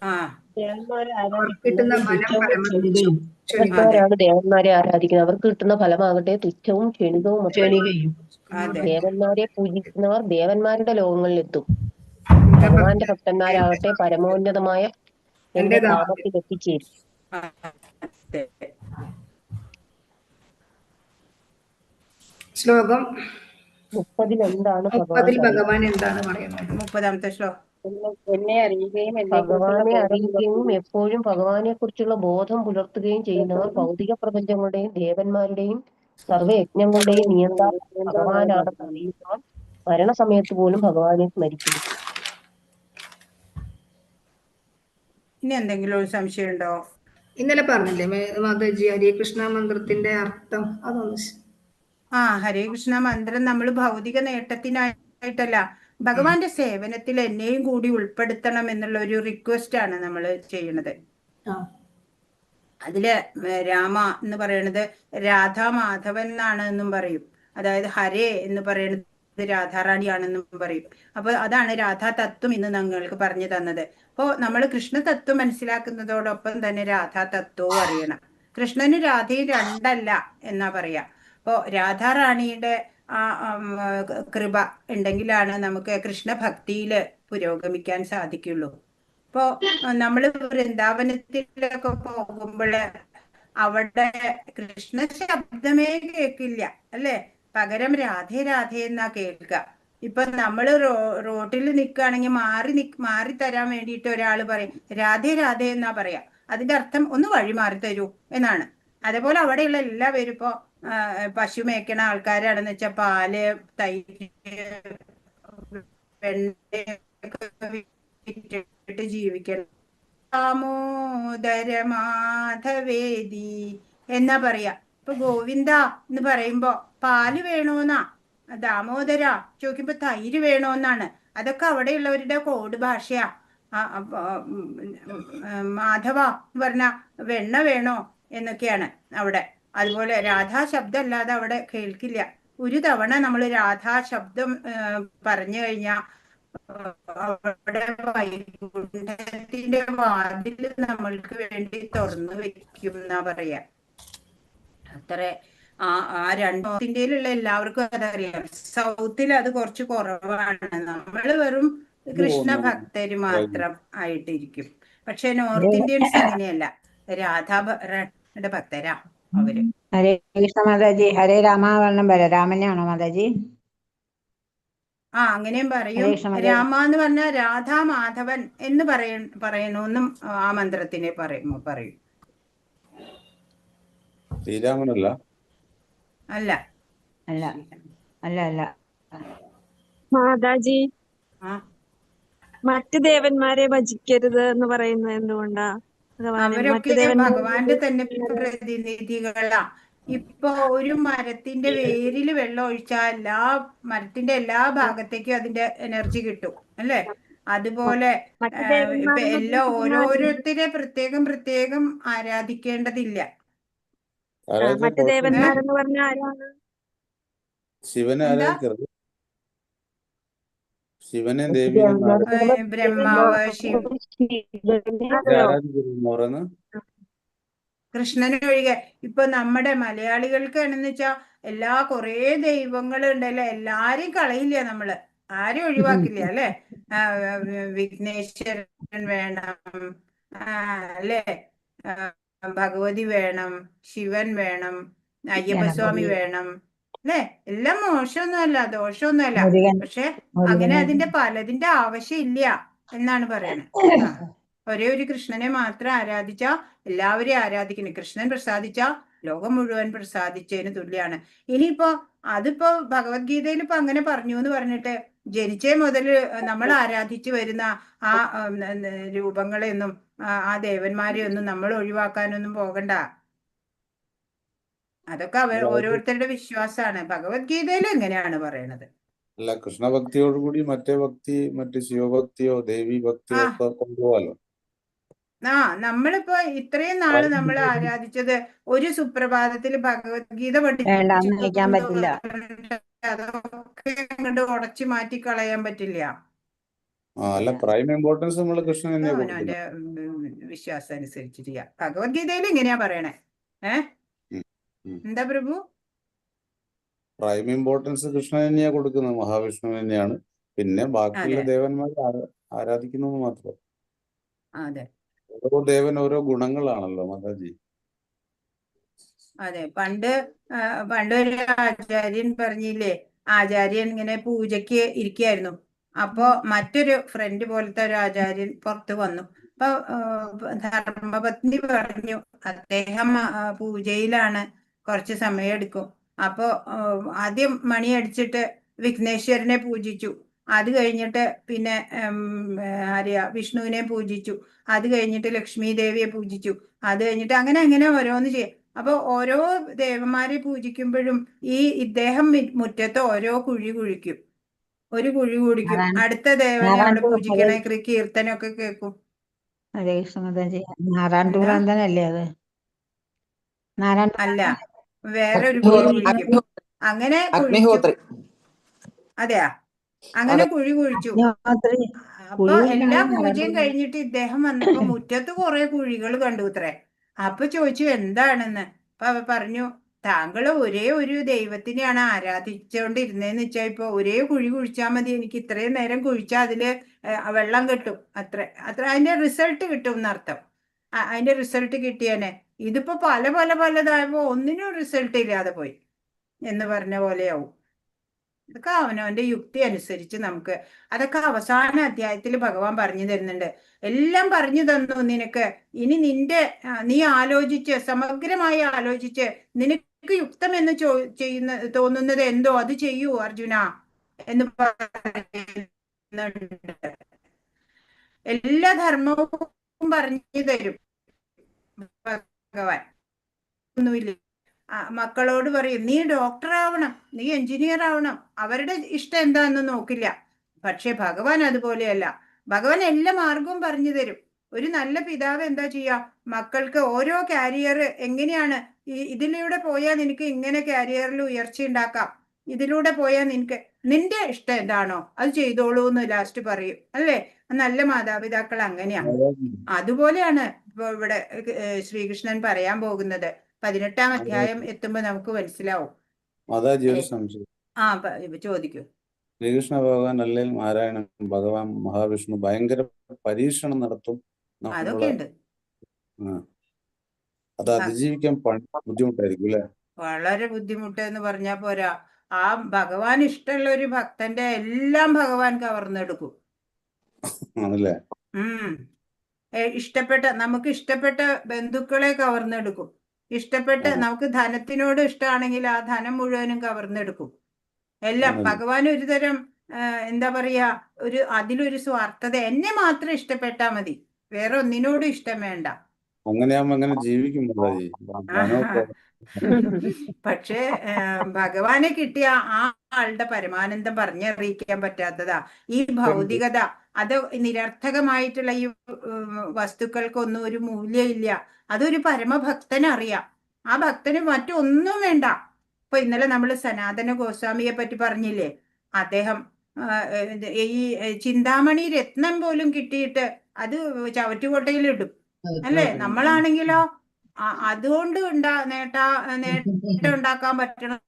ആ ദേവന്മാരെ അവർക്ക് കിട്ടുന്ന ആരാധിക്കുന്നത് ഫലം തുച്ഛവും ക്ഷണികവും. ക്ഷണികയും. മൂഢന്മാരാണ് ദേവന്മാരെ ആരാധിക്കുന്നത്. അവർക്ക് കിട്ടുന്ന ഫലമാകട്ടെ തുച്ഛവും ക്ഷണികവും അതെ. ദേവന്മാരെ പൂജിക്കുന്നവർ ദേവന്മാരുടെ ലോകങ്ങളിലെത്തും. ഭഗവാന്റെ ഭക്തന്മാരാകട്ടെ പരമോന്നതമായ എന്റെ ധാമത്തിൽ എത്തിച്ചേരും. അതെ. ശ്ലോകം 30 എന്താണ് 30 ഭഗവാൻ ഭഗവാൻ എന്താണ് പറയുന്നത്? 30-ാമത്തെ ശ്ലോകം. എന്നെ അറിയുകയും ഭഗവാനെ അറിയുകയും എപ്പോഴും ഭഗവാനെ കുറിച്ചുള്ള ബോധം പുലർത്തുകയും ചെയ്യുന്നവർ ഭൗതിക പ്രപഞ്ചങ്ങളുടെയും ദേവന്മാരുടെയും സർവ്വയജ്ഞങ്ങളുടെയും നിയന്ത്രണം ഭഗവാനാണെന്ന് അറിയുന്നവർ മരണസമയത്ത് പോലും ഭഗവാനെ സ്മരിക്കുന്നു. ഇനി എന്തെങ്കിലും ഒരു സംശയം ഉണ്ടോ? ഇന്നലെ പറഞ്ഞില്ലേ മാതാജി ഹരേ കൃഷ്ണ മന്ത്രത്തിന്റെ അർത്ഥം അതൊന്ന് ഹരേ കൃഷ്ണ മന്ത്രം നമ്മൾ ഭൗതിക നേട്ടത്തിനായിട്ടല്ല, ഭഗവാന്റെ സേവനത്തിൽ എന്നെയും കൂടി ഉൾപ്പെടുത്തണം എന്നുള്ള ഒരു റിക്വസ്റ്റ് ആണ് നമ്മൾ ചെയ്യണത്. അതില് രാമ എന്ന് പറയണത് രാധാ മാധവൻ എന്നാണ് എന്നും പറയും. അതായത് ഹരേ എന്ന് പറയുന്നത് രാധാറാണിയാണെന്നും പറയും. അപ്പൊ അതാണ് രാധാ തത്വം ഇന്ന് ഞങ്ങൾക്ക് പറഞ്ഞു തന്നത്. അപ്പോ നമ്മൾ കൃഷ്ണ തത്വം മനസ്സിലാക്കുന്നതോടൊപ്പം തന്നെ രാധാ തത്വവും അറിയണം. കൃഷ്ണനും രാധയും രണ്ടല്ല എന്നാ പറയാ. അപ്പോ രാധാറാണിയുടെ ആ കൃപ ഉണ്ടെങ്കിലാണ് നമുക്ക് കൃഷ്ണഭക്തിയില് പുരോഗമിക്കാൻ സാധിക്കുള്ളൂ. ഇപ്പോ നമ്മള് വൃന്ദാവനത്തിലൊക്കെ പോകുമ്പോള് അവിടെ കൃഷ്ണ ശബ്ദമേ കേൾക്കില്ല അല്ലെ, പകരം രാധേ രാധേ എന്നാ കേൾക്കുക. ഇപ്പൊ നമ്മള് റോട്ടിൽ നിൽക്കുകയാണെങ്കിൽ മാറി തരാൻ വേണ്ടിയിട്ട് ഒരാൾ പറയും രാധേ രാധേ എന്നാ പറയാ. അതിന്റെ അർത്ഥം ഒന്ന് വഴി മാറി തരൂ എന്നാണ്. അതേപോലെ അവിടെയുള്ള എല്ലാവരും ഇപ്പോ പശു മേയ്ക്കണ ആൾക്കാരാണെന്ന് വെച്ചാൽ പാല്, തൈര്, വെണ്ണയൊക്കെ ജീവിക്കണം. ദാമോദര മാധവേദി എന്നാ പറയാ. ഇപ്പൊ ഗോവിന്ദ എന്ന് പറയുമ്പോ പാല് വേണോന്നാ, ദാമോദര ചോദിക്കുമ്പോ തൈര് വേണോന്നാണ്. അതൊക്കെ അവിടെയുള്ളവരുടെ കോഡ് ഭാഷയാ. മാധവ എന്ന് പറഞ്ഞ വെണ്ണ വേണോ എന്നൊക്കെയാണ് അവിടെ. അതുപോലെ രാധാ ശബ്ദം അല്ലാതെ അവിടെ കേൾക്കില്ല. ഒരു തവണ നമ്മൾ രാധാ ശബ്ദം പറഞ്ഞു കഴിഞ്ഞാൽ അവിടെ വൈകുണ്ഠത്തിന്റെ വാതിൽ നമ്മൾക്ക് വേണ്ടി തുറന്നു വെക്കും എന്നാ പറയാ. അത്ര ആ രണ്ട് ഇന്ത്യയിലുള്ള എല്ലാവർക്കും അതറിയാം. സൗത്തിൽ അത് കുറച്ച് കുറവാണ്. നമ്മൾ വെറും കൃഷ്ണ ഭക്തര് മാത്രം ആയിട്ടിരിക്കും. പക്ഷെ നോർത്ത് ഇന്ത്യൻസ് അങ്ങനെയല്ല, രാധായുടെ ഭക്തരാ അവര്. ഹരേ കൃഷ്ണ മാതാജി. ഹരേ രാമ വർണ്ണം ബലരാമനെയാണോ മാതാജി? അങ്ങനെയും പറയും. ഹരേ കൃഷ്ണ മാതാജി. രാമ എന്ന് പറഞ്ഞാൽ രാധാ മാധവൻ എന്ന് പറയണമെന്നും ആ മന്ത്രത്തിനെ പറയും. ശ്രീരാമനല്ല, അല്ല അല്ല അല്ല അല്ല മാതാജി, ആ മറ്റ് ദേവന്മാരെ ഭജിക്കരുത് എന്ന് പറയുന്നത് എന്തുകൊണ്ടാ? അവരൊക്കെ ഭഗവാന്റെ തന്നെ പ്രതിനിധികളാ. ഇപ്പൊ ഒരു മരത്തിന്റെ വേരിൽ വെള്ളം ഒഴിച്ചാൽ മരത്തിന്റെ എല്ലാ ഭാഗത്തേക്കും അതിന്റെ എനർജി കിട്ടും അല്ലെ. അതുപോലെ ഇപ്പൊ ഓരോരുത്തരെ പ്രത്യേകം ആരാധിക്കേണ്ടതില്ല. മറ്റ് ദേവന്മാരെന്ന് പറഞ്ഞ ആരാണ്? ശിവനെ എന്താ? ആരാധിക്കരുത്. ശിവനെ ദേവിയെ ബ്രഹ്മാവ്, ശിവ ആരാധിക്കരുതെന്ന് കൃഷ്ണനെ ഒഴികെ. ഇപ്പൊ നമ്മുടെ മലയാളികൾക്കാണെന്ന് വെച്ചാ കുറേ ദൈവങ്ങളുണ്ടല്ലോ, എല്ലാരെയും കളയില്ല നമ്മള്, ആരും ഒഴിവാക്കില്ല അല്ലെ. വിഘ്നേശ്വരൻ വേണം അല്ലെ, ഭഗവതി വേണം, ശിവൻ വേണം, അയ്യപ്പസ്വാമി വേണം അല്ലെ. എല്ലാം മോശമൊന്നുമല്ല, ദോഷമൊന്നുമല്ല. പക്ഷെ അങ്ങനെ പലതിന്റെ ആവശ്യമില്ല എന്നാണ് പറയണത്. ഒരേ ഒരു കൃഷ്ണനെ മാത്രം ആരാധിച്ചാ എല്ലാവരെയും ആരാധിക്കണം. കൃഷ്ണൻ പ്രസാദിച്ചാ ലോകം മുഴുവൻ പ്രസാദിച്ചതിന് തുല്യാണ്. അതിപ്പോ ഭഗവത്ഗീതയിൽ ഇപ്പൊ അങ്ങനെ പറഞ്ഞു എന്ന് പറഞ്ഞിട്ട് ജനിച്ചേ മുതൽ നമ്മൾ ആരാധിച്ചു വരുന്ന ആ രൂപങ്ങളെയൊന്നും ആ ദേവന്മാരെയൊന്നും നമ്മൾ ഒഴിവാക്കാനൊന്നും പോകണ്ട. അതൊക്കെ ഓരോരുത്തരുടെ വിശ്വാസമാണ്. ഭഗവത്ഗീതയിൽ എങ്ങനെയാണ് പറയണത്. അല്ല, കൃഷ്ണഭക്തിയോടുകൂടി മറ്റേ ഭക്തി, മറ്റ് ശിവഭക്തിയോ ദേവി ഭക്തിയോ ഒക്കെ കൊണ്ടുപോകാലോ. നമ്മളിപ്പോ ഇത്രയും നാള് നമ്മൾ ആരാധിച്ചത് ഒരു സുപ്രഭാതത്തിൽ ഭഗവത്ഗീത വേണ്ട, പഠിച്ചു അന്ന് അയക്കാൻ പറ്റില്ല. അതൊക്കെ അങ്ങോട്ട് ഉടച്ചു മാറ്റി കളയാൻ പറ്റില്ല. അല്ല, പ്രൈം ഇമ്പോർട്ടൻസ് നമ്മൾ കൃഷ്ണൻ തന്നെയാ കൊടുക്കുന്നത്. അവനവന്റെ വിശ്വാസം അനുസരിച്ച് ചെയ്യാം. ഭഗവത്ഗീതയിൽ ഇങ്ങനെയാ പറയണേ. എന്താ പ്രഭു? പ്രൈം ഇമ്പോർട്ടൻസ് കൃഷ്ണൻ തന്നെയാ കൊടുക്കുന്നത്, മഹാവിഷ്ണു തന്നെയാണ്. പിന്നെ ബാക്കിയുള്ള ദേവന്മാരെ ആരാധിക്കുന്നത് മാത്രം. അതെ, ഓരോ ദേവൻ ഓരോ ഗുണങ്ങളാണല്ലോ മാതാജി. അതെ. പണ്ട് ഒരു ആചാര്യൻ പറഞ്ഞില്ലേ, ആചാര്യൻ ഇങ്ങനെ പൂജയ്ക്ക് ഇരിക്കുകയായിരുന്നു. അപ്പോ മറ്റൊരു ഫ്രണ്ട് പോലത്തെ ഒരു ആചാര്യൻ പുറത്ത് വന്നു. അപ്പൊ ധർമ്മപത്നി പറഞ്ഞു, അദ്ദേഹം പൂജയിലാണ്, കുറച്ച് സമയം എടുക്കും. അപ്പോ ആദ്യം മണിയടിച്ചിട്ട് വിഘ്നേശ്വരനെ പൂജിച്ചു. അത് കഴിഞ്ഞിട്ട് പിന്നെ വിഷ്ണുവിനെ പൂജിച്ചു. അത് കഴിഞ്ഞിട്ട് ലക്ഷ്മി ദേവിയെ പൂജിച്ചു. അത് കഴിഞ്ഞിട്ട് അങ്ങനെ ഓരോന്ന് ചെയ്യും. അപ്പൊ ഓരോ ദേവന്മാരെ പൂജിക്കുമ്പോഴും ഇദ്ദേഹം മുറ്റത്ത് ഓരോ കുഴി കുഴിക്കും. ഒരു കുഴി കുഴിക്കും. അടുത്ത ദേവനെ അവിടെ പൂജിക്കണ കീർത്തനമൊക്കെ കേൾക്കും. ഹരേ കൃഷ്ണ മാതാജി. നാരായണപുരാന്തനല്ലേ അത്? അല്ല, വേറെ ഒരു കുഴി കുഴിക്കും. അങ്ങനെ കുഴിച്ചു. അതെയാ, അങ്ങനെ കുഴി കുഴിച്ചു. അപ്പൊ എല്ലാ പൂജയും കഴിഞ്ഞിട്ട് ഇദ്ദേഹം വന്നപ്പോ മുറ്റത്ത് കുറെ കുഴികൾ കണ്ടു അത്രേ. അപ്പൊ ചോദിച്ചു എന്താണെന്ന്. അപ്പൊ പറഞ്ഞു, താങ്കള് ഒരേ ഒരു ദൈവത്തിനെയാണ് ആരാധിച്ചുകൊണ്ടിരുന്നതെന്ന് വെച്ചാൽ ഇപ്പൊ ഒരേ കുഴി കുഴിച്ചാൽ മതി, എനിക്ക് ഇത്രയും നേരം കുഴിച്ചാൽ അതില് വെള്ളം കിട്ടും, അത്ര അതിന്റെ റിസൾട്ട് കിട്ടും എന്നർത്ഥം. അതിന്റെ റിസൾട്ട് കിട്ടിയാനെ. ഇതിപ്പോ പലതായപ്പോ ഒന്നിനും റിസൾട്ട് ഇല്ലാതെ പോയി എന്ന് പറഞ്ഞ പോലെയാവും. ഇതൊക്കെ അവനവന്റെ യുക്തി അനുസരിച്ച് നമുക്ക് അതൊക്കെ അവസാന അധ്യായത്തിൽ ഭഗവാൻ പറഞ്ഞു തരുന്നുണ്ട്. എല്ലാം പറഞ്ഞു തന്നു നിനക്ക്. ഇനി നീ ആലോചിച്ച് സമഗ്രമായി ആലോചിച്ച് നിനക്ക് യുക്തമെന്ന് തോന്നുന്നത് എന്തോ അത് ചെയ്യൂ അർജുന എന്ന് പറയുന്നുണ്ട്. എല്ലാ ധർമ്മവും പറഞ്ഞു തരും ഭഗവാൻ. ഒന്നുമില്ല, മക്കളോട് പറയും നീ ഡോക്ടർ ആവണം, നീ എഞ്ചിനീയർ ആവണം. അവരുടെ ഇഷ്ടം എന്താന്ന് നോക്കില്ല. പക്ഷെ ഭഗവാൻ അതുപോലെയല്ല. ഭഗവാൻ എല്ലാ മാർഗവും പറഞ്ഞു തരും. ഒരു നല്ല പിതാവ് എന്താ ചെയ്യാ, മക്കൾക്ക് ഓരോ കാരിയർ എങ്ങനെയാണ്, ഇതിലൂടെ പോയാൽ നിനക്ക് ഇങ്ങനെ കാരിയറിൽ ഉയർച്ച ഉണ്ടാക്കാം, ഇതിലൂടെ പോയാൽ നിന്റെ ഇഷ്ടം എന്താണോ അത് ചെയ്തോളൂ എന്ന് ലാസ്റ്റ് പറയും. അല്ലേ? നല്ല മാതാപിതാക്കൾ അങ്ങനെയാ. അതുപോലെയാണ് ഇപ്പൊ ഇവിടെ ശ്രീകൃഷ്ണൻ പറയാൻ പോകുന്നത്. 18-ാം അധ്യായം എത്തുമ്പോ നമുക്ക് മനസ്സിലാവും. മാതാജി, ഒരു സംശയം. ചോദിക്കൂ. ശ്രീകൃഷ്ണ ഭഗവാൻ അല്ലെങ്കിൽ നാരായണൻ ഭഗവാൻ മഹാവിഷ്ണു ഭയങ്കര പരീക്ഷണം നടത്തും. അതൊക്കെ ഉണ്ട്. അത് അതിജീവിക്കാൻ ബുദ്ധിമുട്ടായിരിക്കും അല്ലെ? വളരെ ബുദ്ധിമുട്ട് എന്ന് പറഞ്ഞാ പോരാ. ആ ഭഗവാൻ ഇഷ്ടമുള്ള ഒരു ഭക്തന്റെ എല്ലാം ഭഗവാൻ കവർന്നെടുക്കും. ആണല്ലേ? നമുക്ക് ഇഷ്ടപ്പെട്ട ബന്ധുക്കളെ കവർന്നെടുക്കും. നമുക്ക് ധനത്തിനോട് ഇഷ്ടമാണെങ്കിൽ ആ ധനം മുഴുവനും കവർന്നെടുക്കും. എല്ലാം ഭഗവാൻ ഒരു തരം എന്താ പറയാ, അതിലൊരു സ്വാർത്ഥത. എന്നെ മാത്രം ഇഷ്ടപ്പെട്ടാ മതി, വേറെ ഒന്നിനോടും ഇഷ്ടം വേണ്ട. അങ്ങനെയാവുമ്പോ അങ്ങനെ ജീവിക്കും. പക്ഷേ ഭഗവാനെ കിട്ടിയ ആ ആളുടെ പരമാനന്ദം പറഞ്ഞറിയിക്കാൻ പറ്റാത്തതാ. ഈ ഭൗതികത, അത് നിരർത്ഥകമായിട്ടുള്ള ഈ വസ്തുക്കൾക്കൊന്നും ഒരു മൂല്യമില്ല. അതൊരു പരമഭക്തനറിയാം. ആ ഭക്തന് മറ്റൊന്നും വേണ്ട. ഇപ്പൊ ഇന്നലെ നമ്മൾ സനാതന ഗോസ്വാമിയെ പറ്റി പറഞ്ഞില്ലേ, അദ്ദേഹം ഈ ചിന്താമണി രത്നം പോലും കിട്ടിയിട്ട് അത് ചവറ്റുകൊട്ടയിലിടും. അല്ലേ? നമ്മളാണെങ്കിലോ അതുകൊണ്ട് നേട്ടം ഉണ്ടാക്കാൻ പറ്റണം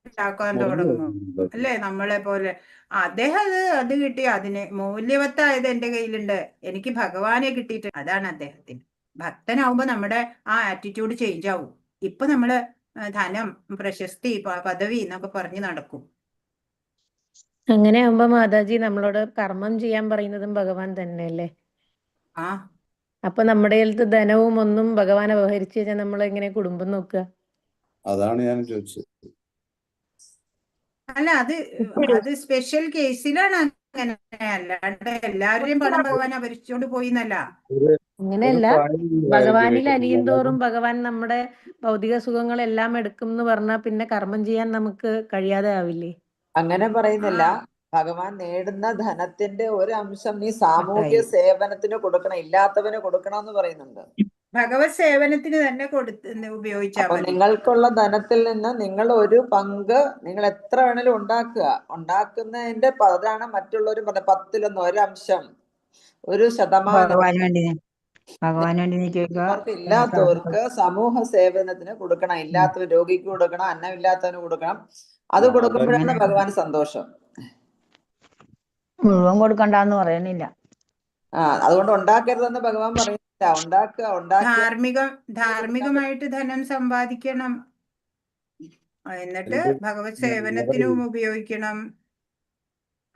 ഉണ്ടാക്കാൻ തുടങ്ങും. അല്ലേ? നമ്മളെ പോലെ അദ്ദേഹം അത് കിട്ടി, അതിന് മൂല്യവത്തായത് എന്റെ കയ്യിലുണ്ട്, എനിക്ക് ഭഗവാനെ കിട്ടിയിട്ട്. അതാണ് അദ്ദേഹത്തിന്. ഭക്തനാവുമ്പോ നമ്മുടെ ആ ആറ്റിറ്റ്യൂഡ് ചേഞ്ച് ആവും. ഇപ്പൊ നമ്മള് ധനം, പ്രശസ്തി, പദവി എന്നൊക്കെ പറഞ്ഞ് നടക്കും. അങ്ങനെ ആവുമ്പോ മാതാജി നമ്മളോട് കർമ്മം ചെയ്യാൻ പറയുന്നതും ഭഗവാൻ തന്നെയല്ലേ? അപ്പൊ നമ്മുടെ അടുത്ത് ധനവും ഒന്നും ഭഗവാൻ അപഹരിച്ചു കഴിഞ്ഞാൽ നമ്മൾ എങ്ങനെ കുടുംബം നോക്കുക? അതാണ് ഞാൻ ചോദിച്ചത്. അല്ല, അത് സ്പെഷ്യൽ കേസിലാണ് അങ്ങനെ. അല്ലാണ്ട് എല്ലാവരുടെയും പണം ഭഗവാൻ അപഹരിച്ചുകൊണ്ട് പോയി എന്നല്ല. അങ്ങനെയല്ല, ഭഗവാനിൽ അലിയും തോറും ഭഗവാൻ നമ്മുടെ ഭൗതിക സുഖങ്ങളെല്ലാം എടുക്കും എന്ന് പറഞ്ഞാൽ പിന്നെ കർമ്മം ചെയ്യാൻ നമുക്ക് കഴിയാതെ ആവില്ലേ? അങ്ങനെ പറയുന്നില്ല. ഭഗവാൻ നേടുന്ന ധനത്തിന്റെ ഒരു അംശം നീ സാമൂഹ്യ സേവനത്തിന് കൊടുക്കണം, ഇല്ലാത്തവന് കൊടുക്കണം എന്ന് പറയുന്നുണ്ട്. ഭഗവത് സേവനത്തിന് തന്നെ ഉപയോഗിച്ചാൽ അപ്പൊ മതി. നിങ്ങൾക്കുള്ള ധനത്തിൽ നിന്ന് നിങ്ങൾ ഒരു പങ്ക് നിങ്ങൾ എത്ര വേണേലും ഉണ്ടാക്കുന്നതിന്റെ അതാണ് മറ്റുള്ളവരും പറഞ്ഞ 10-1 ഒരംശം, 1% ഭഗവാന് വേണ്ടി നീ ചോദിക്കുക. ഇല്ലാത്തവർക്ക് സമൂഹ സേവനത്തിന് കൊടുക്കണം. ഇല്ലാത്തവർ രോഗിക്ക് കൊടുക്കണം, അന്നമില്ലാത്തവന് കൊടുക്കണം. അത് കൊടുക്കുമ്പോഴാണ് ഭഗവാൻ സന്തോഷം. മുഴുവൻ കൊടുക്കണ്ടെന്ന് പറയണില്ല. അതുകൊണ്ട് ഉണ്ടാക്കരുതെന്ന് ഭഗവാൻ പറയുന്നില്ല. ധാർമ്മികമായിട്ട് ധനം സമ്പാദിക്കണം, എന്നിട്ട് ഭഗവത് സേവനത്തിനും ഉപയോഗിക്കണം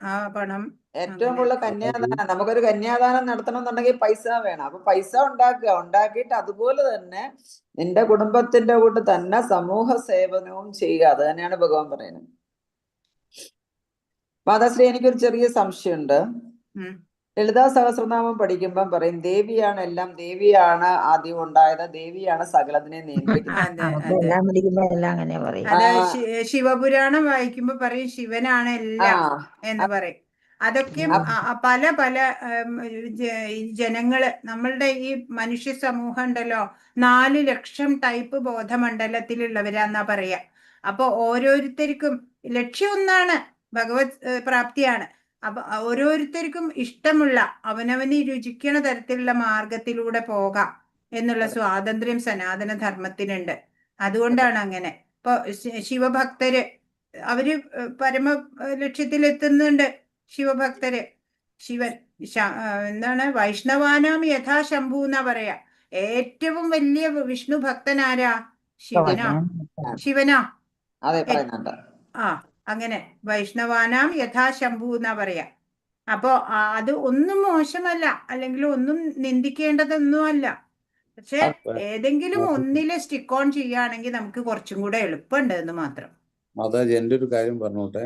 ആ പണം. ഏറ്റവും കൂടുതൽ കന്യാദാനം, നമുക്കൊരു കന്യാദാനം നടത്തണം എന്നുണ്ടെങ്കിൽ പൈസ വേണം. അപ്പൊ പൈസ ഉണ്ടാക്കിയിട്ട് അതുപോലെ തന്നെ നിന്റെ കുടുംബത്തിന്റെ കൂട്ട് തന്നെ സമൂഹ സേവനവും ചെയ്യുക. അത് തന്നെയാണ് ഭഗവാൻ പറയുന്നത്. മാതാശ്രീ, എനിക്കൊരു ചെറിയ സംശയമുണ്ട്. ലളിതാ സഹസ്രനാമം പഠിക്കുമ്പം പറയും ദേവിയാണ് എല്ലാം, ദേവിയാണ് ആദ്യം ഉണ്ടായത്, ദേവിയാണ് സകലത്തിനെ നിയന്ത്രിക്കുന്നത്. ശിവപുരാണം വായിക്കുമ്പോ പറയും ശിവനാണ് എല്ലാം എന്ന് പറയും. അതൊക്കെ പല പല ജനങ്ങള്, നമ്മളുടെ ഈ മനുഷ്യ സമൂഹം ഉണ്ടല്ലോ, 4 ലക്ഷം ടൈപ്പ് ബോധമണ്ഡലത്തിലുള്ളവരാന്നാ പറയാ. അപ്പൊ ഓരോരുത്തർക്കും ലക്ഷ്യം ഒന്നാണ്, ഭഗവത് പ്രാപ്തിയാണ്. അപ്പൊ ഓരോരുത്തർക്കും ഇഷ്ടമുള്ള അവനവന് രുചിക്കണ തരത്തിലുള്ള മാർഗത്തിലൂടെ പോകാം എന്നുള്ള സ്വാതന്ത്ര്യം സനാതന ധർമ്മത്തിനുണ്ട്. അതുകൊണ്ടാണ് അങ്ങനെ. ഇപ്പൊ ശിവഭക്തര് അവര് പരമ ലക്ഷ്യത്തിലെത്തുന്നുണ്ട്. ശിവഭക്തര് ശിവൻ എന്താണ് വൈഷ്ണവാനാം യഥാശംഭു എന്നാ പറയാ. ഏറ്റവും വലിയ വിഷ്ണു ഭക്തനാരാ? ശിവനാ. അങ്ങനെ വൈഷ്ണവാനാം യഥാശംഭു എന്നാ പറയാ. അപ്പോ അത് ഒന്നും മോശമല്ല, അല്ലെങ്കിൽ ഒന്നും നിന്ദിക്കേണ്ടതൊന്നുമല്ല. പക്ഷെ ഏതെങ്കിലും ഒന്നില് സ്റ്റിക്ക് ഓൺ ചെയ്യുകയാണെങ്കിൽ നമുക്ക് കുറച്ചും കൂടെ എളുപ്പമുണ്ട് എന്ന് മാത്രം. മാതാജി, എന്റെ ഒരു കാര്യം പറഞ്ഞോട്ടെ.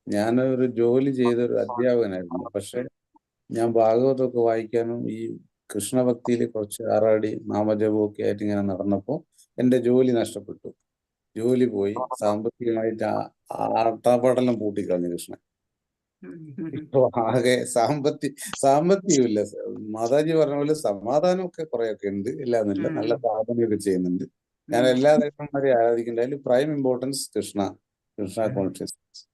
ഞാനൊരു ജോലി ചെയ്തൊരു അധ്യാപകനായിരുന്നു. പക്ഷെ ഞാൻ ഭാഗവതമൊക്കെ വായിക്കാനും ഈ കൃഷ്ണഭക്തിയിൽ കുറച്ച് ആറാടി നാമജപമൊക്കെ ആയിട്ട് ഇങ്ങനെ നടന്നപ്പോൾ എന്റെ ജോലി നഷ്ടപ്പെട്ടു. ജോലി പോയി, സാമ്പത്തികമായിട്ട് ആട്ടാപ്പാടെല്ലാം പൂട്ടിക്കളഞ്ഞു കൃഷ്ണൻ. ഇപ്പൊ ആകെ സാമ്പത്തികമില്ല. മാതാജി പറഞ്ഞ പോലെ സമാധാനമൊക്കെ കുറെയൊക്കെ ഉണ്ട്, ഇല്ലാന്നില്ല. നല്ല സാധനയൊക്കെ ചെയ്യുന്നുണ്ട്. ഞാൻ എല്ലാ ദേവന്മാരെയും ആരാധിക്കുന്നുണ്ട്. അതിൽ പ്രൈം ഇമ്പോർട്ടൻസ് കൃഷ്ണ കോൺഷ്യസ്നസ്.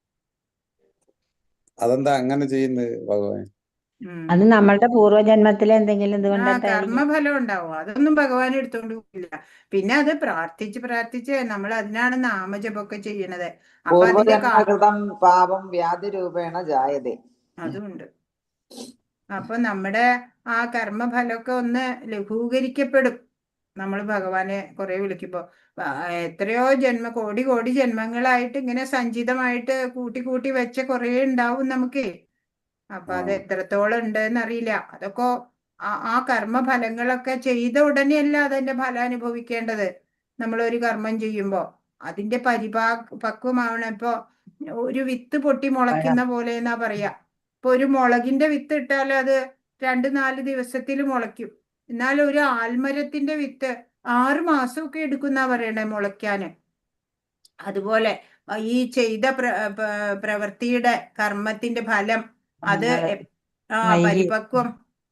അതെന്താ അങ്ങനെ ചെയ്യുന്നത് ഭഗവാൻ? അത് നമ്മളുടെ പൂർവ്വജന്മത്തിലെ എന്തെങ്കിലും കർമ്മഫലം ഉണ്ടാവും. അതൊന്നും ഭഗവാൻ എടുത്തോണ്ട് പോകില്ല. പിന്നെ അത് പ്രാർത്ഥിച്ച് നമ്മൾ അതിനാണ് നാമജപമൊക്കെ ചെയ്യണത്. പാപം വ്യാധി രൂപേണ ജായതേ. അതുണ്ട്. അപ്പൊ നമ്മുടെ ആ കർമ്മഫലമൊക്കെ ഒന്ന് ലഘൂകരിക്കപ്പെടും നമ്മൾ ഭഗവാനെ കുറെ വിളിക്കുമ്പോ. എത്രയോ കോടി ജന്മങ്ങളായിട്ട് ഇങ്ങനെ സഞ്ചിതമായിട്ട് കൂട്ടി വെച്ച കുറെ ഉണ്ടാവും നമുക്ക്. അപ്പൊ അത് എത്രത്തോളം ഉണ്ടെന്ന് അറിയില്ല. അതൊക്കെ ആ കർമ്മഫലങ്ങളൊക്കെ ചെയ്ത ഉടനെയല്ല അതിന്റെ ഫലം അനുഭവിക്കേണ്ടത്. നമ്മളൊരു കർമ്മം ചെയ്യുമ്പോ അതിന്റെ പക്വമാവണം. ഇപ്പൊ ഒരു വിത്ത് പൊട്ടി മുളയ്ക്കുന്ന പോലെ എന്നാ പറയാ. ഇപ്പൊ ഒരു മുളകിന്റെ വിത്ത് ഇട്ടാൽ അത് 2-4 ദിവസത്തിൽ മുളയ്ക്കും. എന്നാൽ ഒരു ആൽമരത്തിന്റെ വിത്ത് 6 മാസമൊക്കെ എടുക്കുന്നാ പറയണേ മുളയ്ക്കാന്. അതുപോലെ ഈ ചെയ്ത പ്രവൃത്തിയുടെ കർമ്മത്തിന്റെ ഫലം അത് പരിപക്വം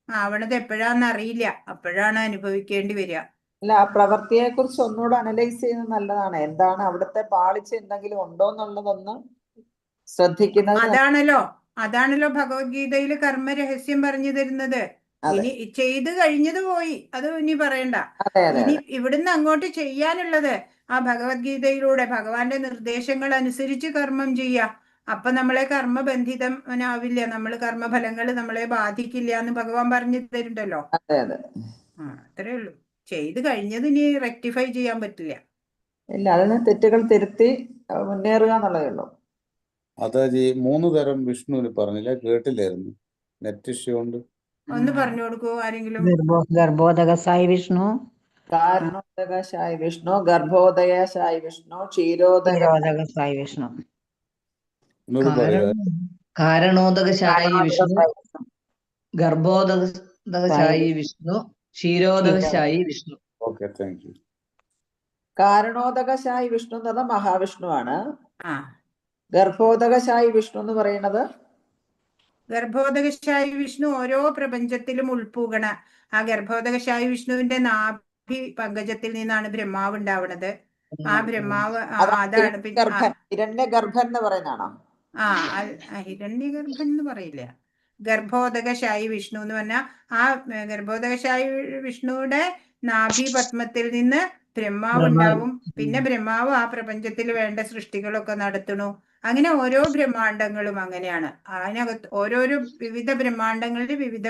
ആവണത് എപ്പോഴാന്ന് അറിയില്ല. അപ്പോഴാണ് അനുഭവിക്കേണ്ടി വരിക. അല്ല, ആ പ്രവൃത്തിയെ കുറിച്ച് ഒന്നുകൂടെ അനലൈസ് ചെയ്യുന്നത് നല്ലതാണ്. എന്താണ് അവിടുത്തെ പാളിച്ച എന്തെങ്കിലും ഉണ്ടോ എന്നുള്ളതൊന്ന് ശ്രദ്ധിക്കുന്നത്. അതാണല്ലോ ഭഗവത്ഗീതയിൽ കർമ്മരഹസ്യം പറഞ്ഞു തരുന്നത്. ഇനി ചെയ്ത് കഴിഞ്ഞത് പോയി, അത് ഇനി പറയണ്ട. ഇനി ഇവിടുന്ന് അങ്ങോട്ട് ചെയ്യാനുള്ളത് ആ ഭഗവത്ഗീതയിലൂടെ ഭഗവാന്റെ നിർദ്ദേശങ്ങൾ അനുസരിച്ച് കർമ്മം ചെയ്യുക. അപ്പൊ നമ്മളെ കർമ്മബന്ധിതനാവില്ല, നമ്മൾ കർമ്മഫലങ്ങൾ നമ്മളെ ബാധിക്കില്ല എന്ന് ഭഗവാൻ പറഞ്ഞു തരുന്നുണ്ടല്ലോ. അത്രേ ഉള്ളൂ. ചെയ്ത് കഴിഞ്ഞത് ഇനി റെക്ടിഫൈ ചെയ്യാൻ പറ്റില്ല. ഇല്ല, അതിന് തെറ്റുകൾ തിരുത്തി മുന്നേറുക എന്നുള്ളതേ ഉള്ളൂ. മാതാജി 3 തരം വിഷ്ണുവിന് പറഞ്ഞില്ല, കേട്ടില്ലായിരുന്നു. നെറ്റ് ഇഷ്യൂ ഉണ്ട്. ഒന്ന് പറഞ്ഞു കൊടുക്കൂ ആരെങ്കിലും. Garbhodakashayi Vishnu, Karanodakashayi Vishnu, Garbhodayashayi Vishnu, Kshirodakashayi Vishnu, Karanodakashayi Vishnu, Garbhodakashayi Vishnu, Kshirodakashayi Vishnu. Okay, thank you. Karanodakashayi Vishnu എന്ന് പറഞ്ഞാൽ മഹാവിഷ്ണുവാണ്. ഗർഭോദകശായി വിഷ്ണു എന്ന് പറയുന്നത് ഗർഭോദകശായി വിഷ്ണു ഓരോ പ്രപഞ്ചത്തിലും ഉൾപ്പുകണ ആ ഗർഭോദകശായി വിഷ്ണുവിന്റെ നാഭി പങ്കജത്തിൽ നിന്നാണ് ബ്രഹ്മാവ് ഉണ്ടാവുന്നത്. ആ ബ്രഹ്മാവ് അതാണ് ഹിരണ്യഗർഭൻ എന്ന് പറയുന്നതാണോ? ഹിരണ്യഗർഭൻ എന്ന് പറയില്ല. ഗർഭോദകശായി വിഷ്ണു എന്ന് പറഞ്ഞാൽ ആ ഗർഭോദകശായി വിഷ്ണുവിടെ നാഭി പത്മത്തിൽ നിന്ന് ബ്രഹ്മാവ് ഉണ്ടാവും. പിന്നെ ബ്രഹ്മാവ് ആ പ്രപഞ്ചത്തിൽ വേണ്ട സൃഷ്ടികളൊക്കെ നടത്തണു. അങ്ങനെ ഓരോ ബ്രഹ്മാണ്ടങ്ങളും അങ്ങനെയാണ്. അതിനകത്ത് ഓരോരോ വിവിധ ബ്രഹ്മാണ്ടങ്ങളിൽ വിവിധ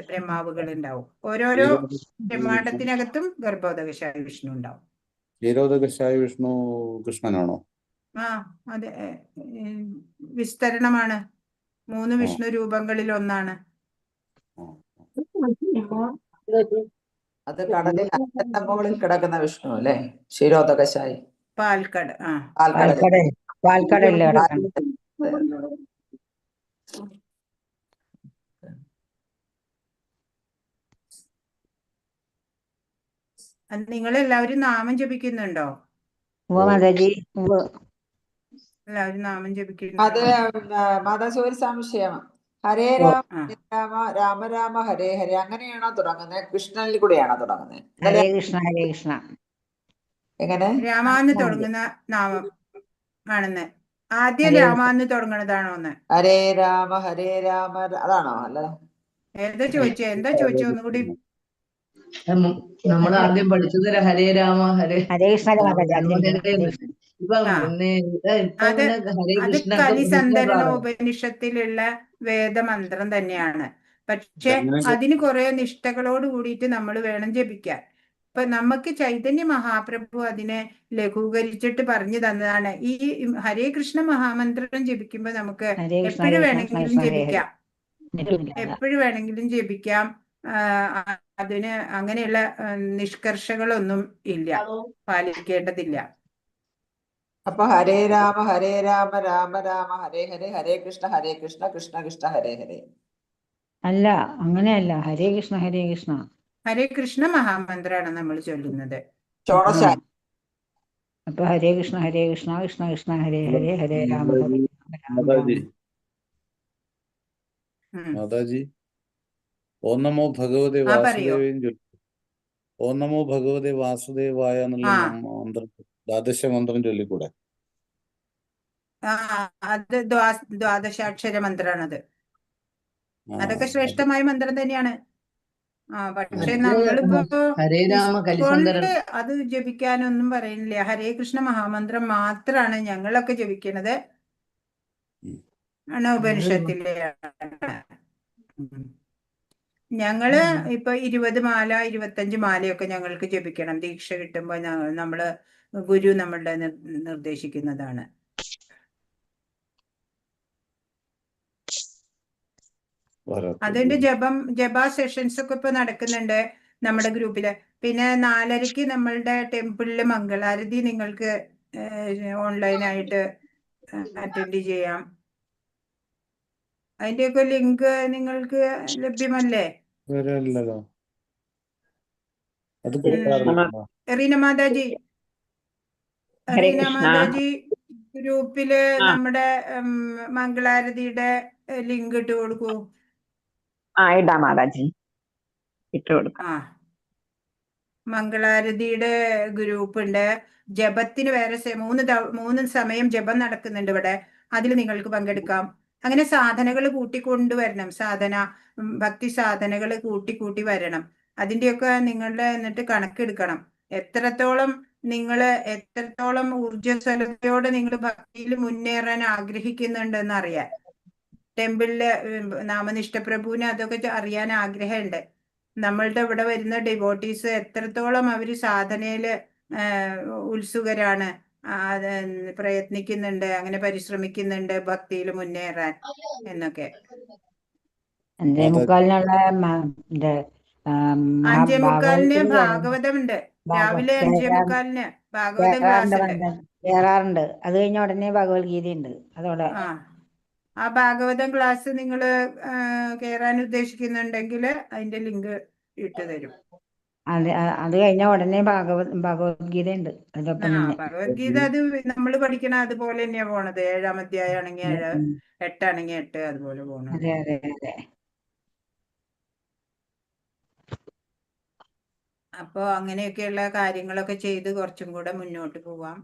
ബ്രഹ്മാവുകൾ ഉണ്ടാവും. ഓരോരോ ബ്രഹ്മാണ്ടത്തിനകത്തും ഗർഭോദകശായി വിഷ്ണു ഉണ്ടാവും. ക്ഷീരോദകശായി വിഷ്ണു കൃഷ്ണനാണോ? അതെ, വിസ്തരണമാണ്. 3 വിഷ്ണു രൂപങ്ങളിൽ ഒന്നാണ്. അത് കടലിൽ മുകളിൽ കിടക്കുന്ന വിഷ്ണു അല്ലേ? ക്ഷീരോദകശായി പാൽക്കടൽ. പാൽക്കടലിൽ കിടക്കണം. നിങ്ങളെല്ലാവരും നാമം ജപിക്കുന്നുണ്ടോ? മാതാജി എല്ലാവരും നാമം ജപിക്കുന്നു. അത് മാതാജി ഒരു സംശയം. ഹരേ രാമ ഹരേ രാമ രാമ രാമ ഹരേ ഹരേ അങ്ങനെയാണോ തുടങ്ങുന്നത്? കൃഷ്ണനിൽ കൂടെയാണോ തുടങ്ങുന്നത്? ഹരേ കൃഷ്ണ ഹരേ കൃഷ്ണ. എങ്ങനെ? രാമാന്ന് തുടങ്ങുന്ന നാമം ആണെന്ന്. ആദ്യം രാമാന്ന് തുടങ്ങണതാണോന്ന്? ഹരേ രാമ അതാണോ? അല്ല, എന്താ ചോദിച്ചോ ഒന്നുകൂടി. നമ്മൾ ആദ്യം പഠിച്ചത് ഹരേ രാമ ഹരേ കൃഷ്ണ. അത് കലിസന്ധരണ ഉപനിഷത്തിലുള്ള വേദമന്ത്രം തന്നെയാണ്. പക്ഷെ അതിന് കുറെ നിഷ്ഠകളോട് കൂടിയിട്ട് നമ്മൾ വേണം ജപിക്കാൻ. ഇപ്പൊ നമുക്ക് ചൈതന്യ മഹാപ്രഭു അതിനെ ലഘൂകരിച്ചിട്ട് പറഞ്ഞു തന്നതാണ്. ഈ ഹരേ കൃഷ്ണ മഹാമന്ത്രം ജപിക്കുമ്പോ നമുക്ക് എപ്പോഴും വേണമെങ്കിലും ജപിക്കാം. അതിന് അങ്ങനെയുള്ള നിഷ്കർഷകളൊന്നും ഇല്ല, പാലിക്കേണ്ടതില്ല. അപ്പൊ ഹരേ രാമ രാമ രാമ ഹരേ ഹരേ ഹരേ കൃഷ്ണ കൃഷ്ണ കൃഷ്ണ ഹരേ ഹരേ അല്ല, അങ്ങനെയല്ല. ഹരേ കൃഷ്ണ ഹരേ കൃഷ്ണ മഹാമന്ത്രമാണ് നമ്മൾ ചൊല്ലുന്നത്. അപ്പൊ ഹരേ കൃഷ്ണ കൃഷ്ണ കൃഷ്ണ ഹരേ ഹരേ ഹരേ രാമ ഹരേ രാമ. മാതാജി, ഓം നമോ ഭഗവതേ വാസുദേവയും ഓം നമോ ഭഗവതേ വാസുദേവായ എന്നുള്ള മന്ത്രം, ദ്വാദശ മന്ത്രം ചൊല്ലിക്കൂടെ? അത് ദ്വാദശാക്ഷര മന്ത്രാണത്. അതൊക്കെ ശ്രേഷ്ഠമായ മന്ത്രം തന്നെയാണ്. പക്ഷെ നമ്മളിപ്പോ അത് ജപിക്കാനൊന്നും പറയുന്നില്ല. ഹരേ കൃഷ്ണ മഹാമന്ത്രം മാത്രാണ് ഞങ്ങളൊക്കെ ജപിക്കണത്. ഉപനിഷത്തിലെ ഞങ്ങള് ഇപ്പൊ 20 മാല 25 മാലയൊക്കെ ഞങ്ങൾക്ക് ജപിക്കണം. ദീക്ഷ കിട്ടുമ്പോ നമ്മള് ഗുരു നമ്മളുടെ നിർദ്ദേശിക്കുന്നതാണ്. അതിന്റെ ജപ സെഷൻസ് ഒക്കെ ഇപ്പൊ നടക്കുന്നുണ്ട് നമ്മുടെ ഗ്രൂപ്പില്. പിന്നെ 4:30 നമ്മളുടെ ടെമ്പിളില് മംഗളാരതി നിങ്ങൾക്ക് ഓൺലൈനായിട്ട് അറ്റൻഡ് ചെയ്യാം. അതിന്റെയൊക്കെ ലിങ്ക് നിങ്ങൾക്ക് ലഭ്യമല്ലേ? റീന മാതാജി ഗ്രൂപ്പില് നമ്മുടെ മംഗളാരതിയുടെ ലിങ്ക് ഇട്ട് കൊടുക്കൂ. ഇടാം മാതാജി, ഇട്ട് കൊടുക്കാം. മംഗളാരതിയുടെ ഗ്രൂപ്പ് ഉണ്ട്. ജപത്തിന് വേറെ 3 സമയം ജപം നടക്കുന്നുണ്ട് ഇവിടെ. അതിൽ നിങ്ങൾക്ക് പങ്കെടുക്കാം. അങ്ങനെ സാധനകൾ കൂട്ടിക്കൊണ്ടുവരണം. ഭക്തി സാധനകൾ കൂട്ടി വരണം. അതിന്റെയൊക്കെ നിങ്ങളുടെ എന്നിട്ട് കണക്കെടുക്കണം. എത്രത്തോളം ഊർജ്ജസ്വലതയോടെ നിങ്ങൾ ഭക്തിയിൽ മുന്നേറാൻ ആഗ്രഹിക്കുന്നുണ്ടെന്ന് അറിയാൻ. ടെമ്പിളിലെ നാമനിഷ്ഠ പ്രഭുവിന് അതൊക്കെ അറിയാൻ ആഗ്രഹമുണ്ട്. നമ്മളുടെ ഇവിടെ വരുന്ന ഡിവോട്ടീസ് എത്രത്തോളം അവര് സാധനയില് ഉത്സുകരാണ്, പ്രയത്നിക്കുന്നുണ്ട്, അങ്ങനെ പരിശ്രമിക്കുന്നുണ്ട് ഭക്തിയിൽ മുന്നേറാൻ എന്നൊക്കെ. 5:45 ഭാഗവതമുണ്ട്. രാവിലെ 5:45 ഭാഗവതം ക്ലാസ് ഉണ്ട്. കേറാറുണ്ട്. അത് കഴിഞ്ഞ ഉടനെ ഭഗവത്ഗീത ഉണ്ട്. അതോടെ ആ ഭാഗവതം ക്ലാസ് നിങ്ങൾ കേറാൻ ഉദ്ദേശിക്കുന്നുണ്ടെങ്കിൽ അതിന്റെ ലിങ്ക് ഇട്ട് തരും. അത് കഴിഞ്ഞ ഉടനെ ഭഗവത്ഗീത ഉണ്ട് അതിനൊപ്പം തന്നെ. ഭഗവത്ഗീത അത് നമ്മൾ പഠിക്കണ അതുപോലെ തന്നെയാ പോണത്. 7-ാം അധ്യായം ആണെങ്കിൽ 7, 8 8 അതുപോലെ പോണത്. അതെ അതെ അതെ. അപ്പോൾ അങ്ങനെയൊക്കെയുള്ള കാര്യങ്ങളൊക്കെ ചെയ്ത് കുറച്ചും കൂടെ മുന്നോട്ട് പോവാം.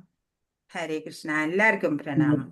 ഹരേ കൃഷ്ണ. എല്ലാവർക്കും പ്രണാമം.